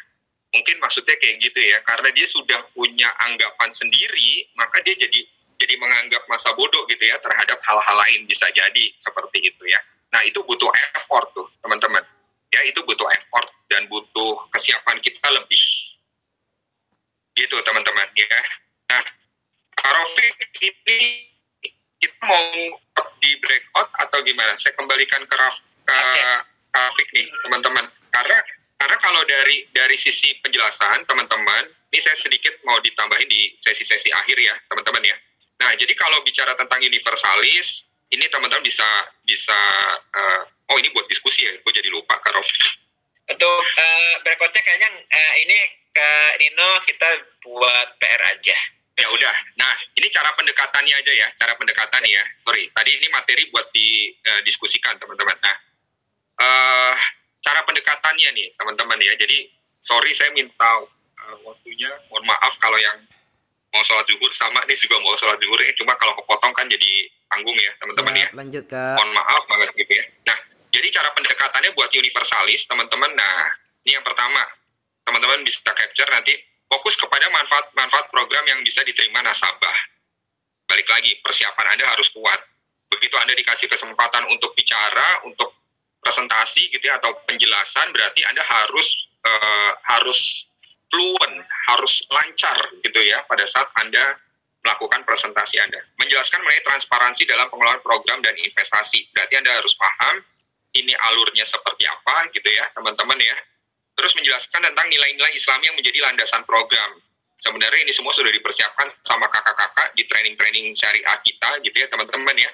mungkin maksudnya kayak gitu ya, karena dia sudah punya anggapan sendiri, maka dia jadi menganggap masa bodoh gitu ya terhadap hal-hal lain, bisa jadi seperti itu ya. Nah, itu butuh effort tuh teman-teman. Ya, itu butuh effort dan butuh kesiapan kita lebih. Gitu teman-teman ya. Nah, Rafiq, ini kita mau di breakout atau gimana? Saya kembalikan ke Rafiq nih teman-teman. Karena kalau dari sisi penjelasan teman-teman, ini saya sedikit mau ditambahin di sesi-sesi akhir ya teman-teman ya. Nah, jadi kalau bicara tentang universalis, ini teman-teman bisa oh ini buat diskusi ya, gue jadi lupa Kak Rafiq. Untuk berikutnya kayaknya ini ke Nino kita buat PR aja. Ya udah. Nah, ini cara pendekatannya aja ya, cara pendekatannya ya. Sorry, tadi ini materi buat didiskusikan teman-teman. Nah, cara pendekatannya nih teman-teman ya. Jadi sorry saya minta waktunya. Mohon maaf kalau yang mau sholat zuhur sama nih juga mau sholat zuhur ya. Cuma kalau kepotong kan jadi tanggung ya teman-teman ya. Lanjut Kak. Mohon maaf banget gitu ya. Nah, jadi cara pendekatannya buat universalis teman-teman. Nah, ini yang pertama teman-teman bisa capture nanti, fokus kepada manfaat program yang bisa diterima nasabah. Balik lagi, persiapan Anda harus kuat. Begitu Anda dikasih kesempatan untuk bicara, untuk presentasi gitu ya, atau penjelasan, berarti Anda harus fluent, harus lancar gitu ya pada saat Anda melakukan presentasi Anda. Menjelaskan mengenai transparansi dalam pengelolaan program dan investasi. Berarti Anda harus paham ini alurnya seperti apa gitu ya teman-teman ya. Terus menjelaskan tentang nilai-nilai Islami yang menjadi landasan program. Sebenarnya ini semua sudah dipersiapkan sama kakak-kakak di training-training syariah kita gitu ya teman-teman ya.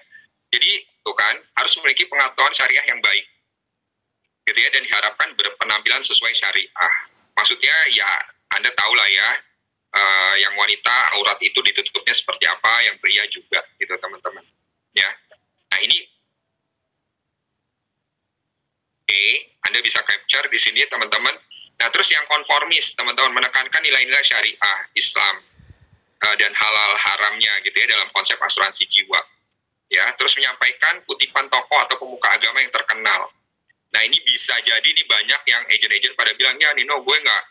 Jadi tuh kan harus memiliki pengetahuan syariah yang baik gitu ya, dan diharapkan berpenampilan sesuai syariah. Maksudnya ya Anda tahu lah ya, yang wanita aurat itu ditutupnya seperti apa, yang pria juga gitu teman-teman ya. Nah ini Anda bisa capture di sini teman-teman. Nah, terus yang konformis teman-teman, menekankan nilai-nilai syariah Islam dan halal haramnya gitu ya dalam konsep asuransi jiwa. Ya, terus menyampaikan kutipan tokoh atau pemuka agama yang terkenal. Nah, ini bisa jadi nih banyak yang agent-agent pada bilang, ya Nino gue nggak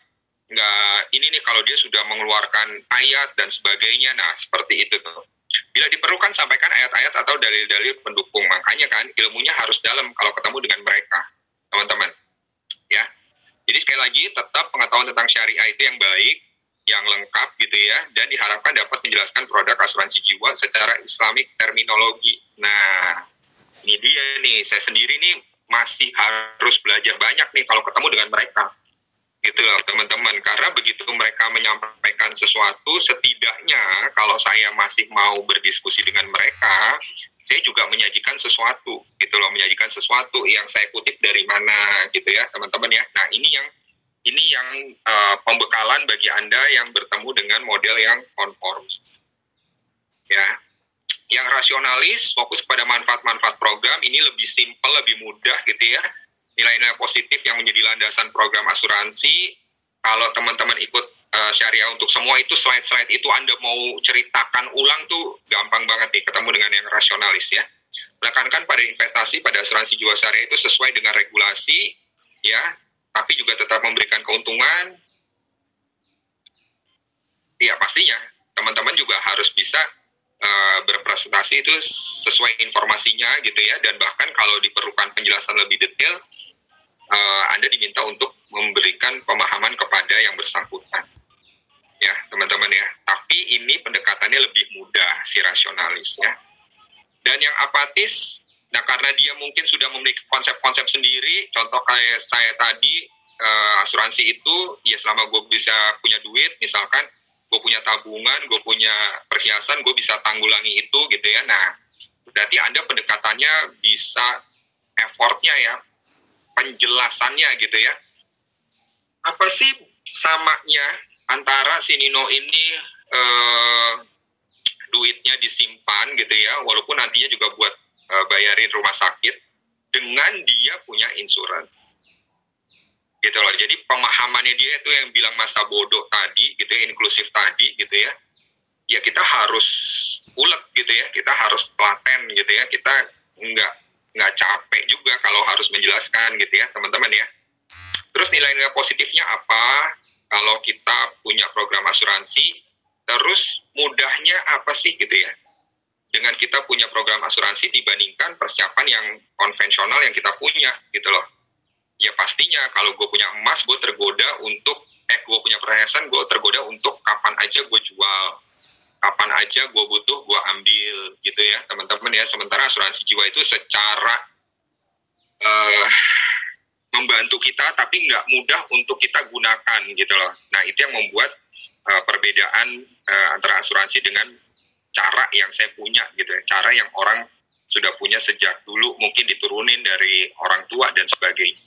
ini nih kalau dia sudah mengeluarkan ayat dan sebagainya. Nah, seperti itu tuh. Bila diperlukan sampaikan ayat-ayat atau dalil-dalil pendukung. Makanya kan ilmunya harus dalam kalau ketemu dengan mereka. Teman-teman, ya. Jadi sekali lagi tetap pengetahuan tentang syariah itu yang baik, yang lengkap gitu ya, dan diharapkan dapat menjelaskan produk asuransi jiwa secara Islamic terminologi. Nah, ini dia nih, saya sendiri nih masih harus belajar banyak nih kalau ketemu dengan mereka. Gitu loh teman-teman, karena begitu mereka menyampaikan sesuatu, setidaknya kalau saya masih mau berdiskusi dengan mereka, saya juga menyajikan sesuatu gitu loh, menyajikan sesuatu yang saya kutip dari mana gitu ya teman-teman ya. Nah ini yang pembekalan bagi Anda yang bertemu dengan model yang konformis ya. Yang rasionalis, fokus pada manfaat-manfaat program, ini lebih simpel, lebih mudah gitu ya. Nilai-nilai positif yang menjadi landasan program asuransi. Kalau teman-teman ikut syariah untuk semua itu, slide-slide itu Anda mau ceritakan ulang tuh gampang banget nih ketemu dengan yang rasionalis ya. Menekankan pada investasi pada asuransi jiwa syariah itu sesuai dengan regulasi ya, tapi juga tetap memberikan keuntungan. Ya pastinya teman-teman juga harus bisa berpresentasi itu sesuai informasinya gitu ya, dan bahkan kalau diperlukan penjelasan lebih detail, Anda diminta untuk memberikan pemahaman kepada yang bersangkutan ya teman-teman ya. Tapi ini pendekatannya lebih mudah si rasionalis ya. Dan yang apatis, nah karena dia mungkin sudah memiliki konsep-konsep sendiri, contoh kayak saya tadi, asuransi itu ya selama gue bisa punya duit, misalkan gue punya tabungan, gue punya perhiasan, gue bisa tanggulangi itu gitu ya. Nah berarti Anda pendekatannya bisa effortnya ya, penjelasannya gitu ya. Apa sih samanya antara si Nino ini duitnya disimpan gitu ya, walaupun nantinya juga buat bayarin rumah sakit, dengan dia punya insurance gitu loh. Jadi pemahamannya dia itu yang bilang masa bodoh tadi gitu ya, inklusif tadi gitu ya, ya kita harus ulet gitu ya, kita harus telaten gitu ya, kita nggak capek juga kalau harus menjelaskan gitu ya teman-teman ya. Terus nilai-nilai positifnya apa kalau kita punya program asuransi? Terus mudahnya apa sih gitu ya dengan kita punya program asuransi dibandingkan persiapan yang konvensional yang kita punya gitu loh. Ya pastinya kalau gue punya emas, gue tergoda untuk gue punya perhiasan, gue tergoda untuk kapan aja gue jual, kapan aja gue butuh gue ambil gitu ya teman-teman ya. Sementara asuransi jiwa itu secara membantu kita tapi nggak mudah untuk kita gunakan gitu loh. Nah itu yang membuat perbedaan antara asuransi dengan cara yang saya punya gitu ya, cara yang orang sudah punya sejak dulu, mungkin diturunin dari orang tua dan sebagainya.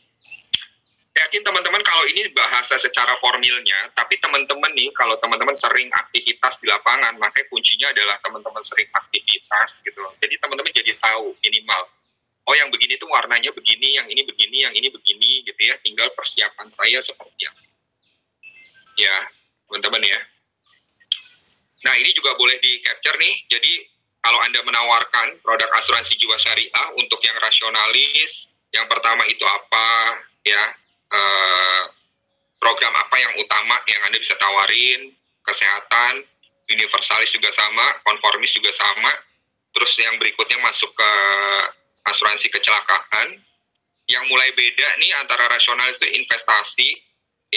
Yakin teman-teman kalau ini bahasa secara formilnya, tapi teman-teman nih kalau teman-teman sering aktivitas di lapangan, makanya kuncinya adalah teman-teman sering aktivitas gitu loh. Jadi teman-teman jadi tahu minimal, oh yang begini tuh warnanya begini, yang ini begini, yang ini begini gitu ya, tinggal persiapan saya seperti apa. Ya, teman-teman ya. Nah ini juga boleh di-capture nih, jadi kalau Anda menawarkan produk asuransi jiwa syariah untuk yang rasionalis, yang pertama itu apa ya, program apa yang utama yang Anda bisa tawarin, kesehatan, universalis juga sama, konformis juga sama, terus yang berikutnya masuk ke asuransi kecelakaan, yang mulai beda nih antara rasionalis itu investasi,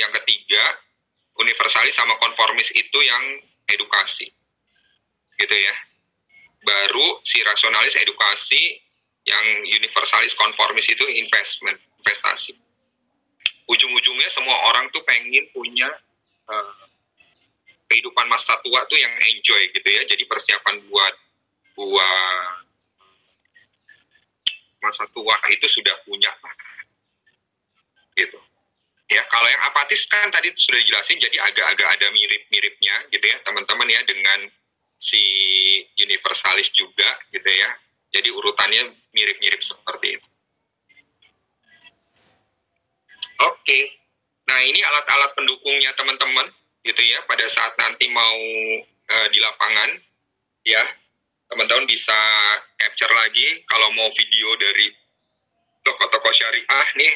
yang ketiga, universalis sama konformis itu yang edukasi, gitu ya. Baru si rasionalis edukasi, yang universalis konformis itu investasi. Ujung-ujungnya semua orang tuh pengen punya kehidupan masa tua tuh yang enjoy gitu ya. Jadi persiapan buat masa tua itu sudah punya gitu. Ya, kalau yang apatis kan tadi sudah dijelasin, jadi agak-agak ada mirip-miripnya gitu ya teman-teman ya dengan si universalis juga gitu ya. Jadi urutannya mirip-mirip seperti itu. Oke. Nah, ini alat-alat pendukungnya teman-teman gitu ya pada saat nanti mau di lapangan ya. Teman-teman bisa capture lagi kalau mau video dari toko-toko syariah nih.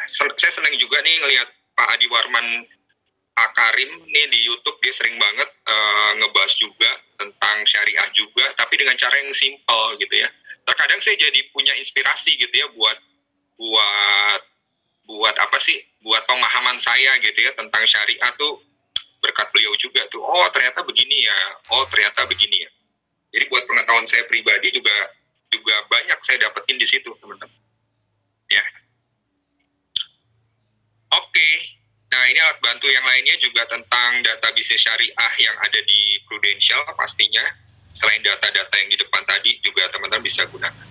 Saya senang juga nih ngelihat Pak Adi Warman Akarim nih di YouTube, dia sering banget ngebahas juga tentang syariah juga, tapi dengan cara yang simpel gitu ya. Terkadang saya jadi punya inspirasi gitu ya buat apa sih? Buat pemahaman saya gitu ya tentang syariah tuh berkat beliau juga tuh. Oh ternyata begini ya. Oh ternyata begini ya. Jadi buat pengetahuan saya pribadi juga banyak saya dapetin di situ teman-teman. Ya. Oke. Nah ini alat bantu yang lainnya juga tentang data bisnis syariah yang ada di Prudential pastinya. Selain data-data yang di depan tadi juga teman-teman bisa gunakan.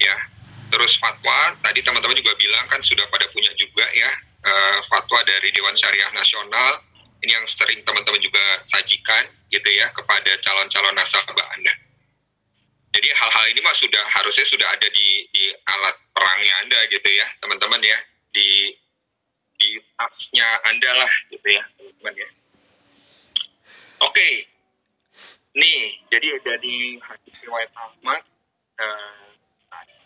Ya. Terus fatwa, tadi teman-teman juga bilang kan sudah pada punya juga ya fatwa dari Dewan Syariah Nasional. Ini yang sering teman-teman juga sajikan gitu ya kepada calon-calon nasabah Anda. Jadi hal-hal ini mah harusnya sudah ada di alat perangnya Anda gitu ya teman-teman ya. Di tasnya Anda lah gitu ya teman-teman ya. Oke. Nih, jadi dari hadis riwayat Ahmad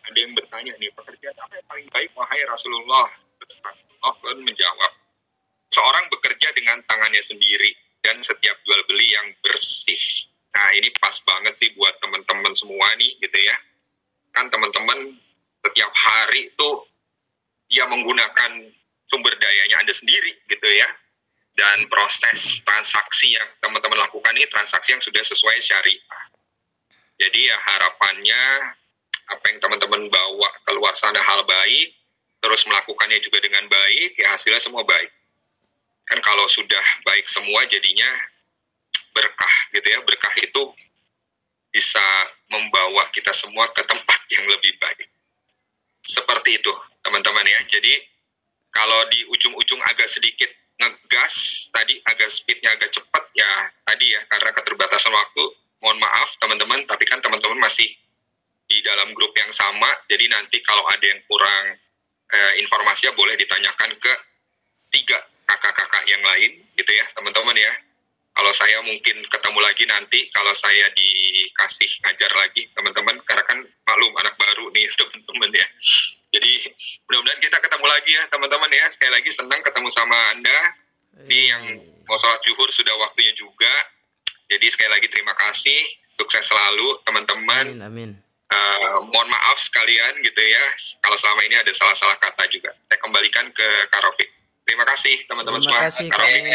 ada yang bertanya nih, pekerjaan apa yang paling baik wahai Rasulullah? Terus Rasulullah pun menjawab, seorang bekerja dengan tangannya sendiri dan setiap jual beli yang bersih. Nah ini pas banget sih buat teman-teman semua nih gitu ya. Kan teman-teman setiap hari tuh ya menggunakan sumber dayanya Anda sendiri gitu ya. Dan proses transaksi yang teman-teman lakukan ini transaksi yang sudah sesuai syariah. Jadi ya harapannya apa yang teman-teman bawa keluar sana hal baik, terus melakukannya juga dengan baik, ya hasilnya semua baik. Kan kalau sudah baik semua jadinya berkah gitu ya. Berkah itu bisa membawa kita semua ke tempat yang lebih baik. Seperti itu teman-teman ya. Jadi kalau di ujung-ujung agak sedikit ngegas, tadi agak speednya agak cepat ya tadi ya karena keterbatasan waktu, mohon maaf teman-teman, tapi kan teman-teman masih di dalam grup yang sama, jadi nanti kalau ada yang kurang informasinya boleh ditanyakan ke 3 kakak-kakak yang lain gitu ya teman-teman ya. Kalau saya mungkin ketemu lagi nanti kalau saya dikasih ngajar lagi teman-teman, karena kan maklum anak baru nih teman-teman ya. Jadi mudah-mudahan kita ketemu lagi ya teman-teman ya. Sekali lagi senang ketemu sama Anda. Ini yang mau sholat zuhur sudah waktunya juga. Jadi sekali lagi terima kasih, sukses selalu teman-teman. Amin. Mohon maaf sekalian gitu ya, kalau selama ini ada salah-salah kata juga. Saya kembalikan ke Kak Rafiq. Terima kasih teman-teman semua. Terima kasih Kak Rafiq. Kak.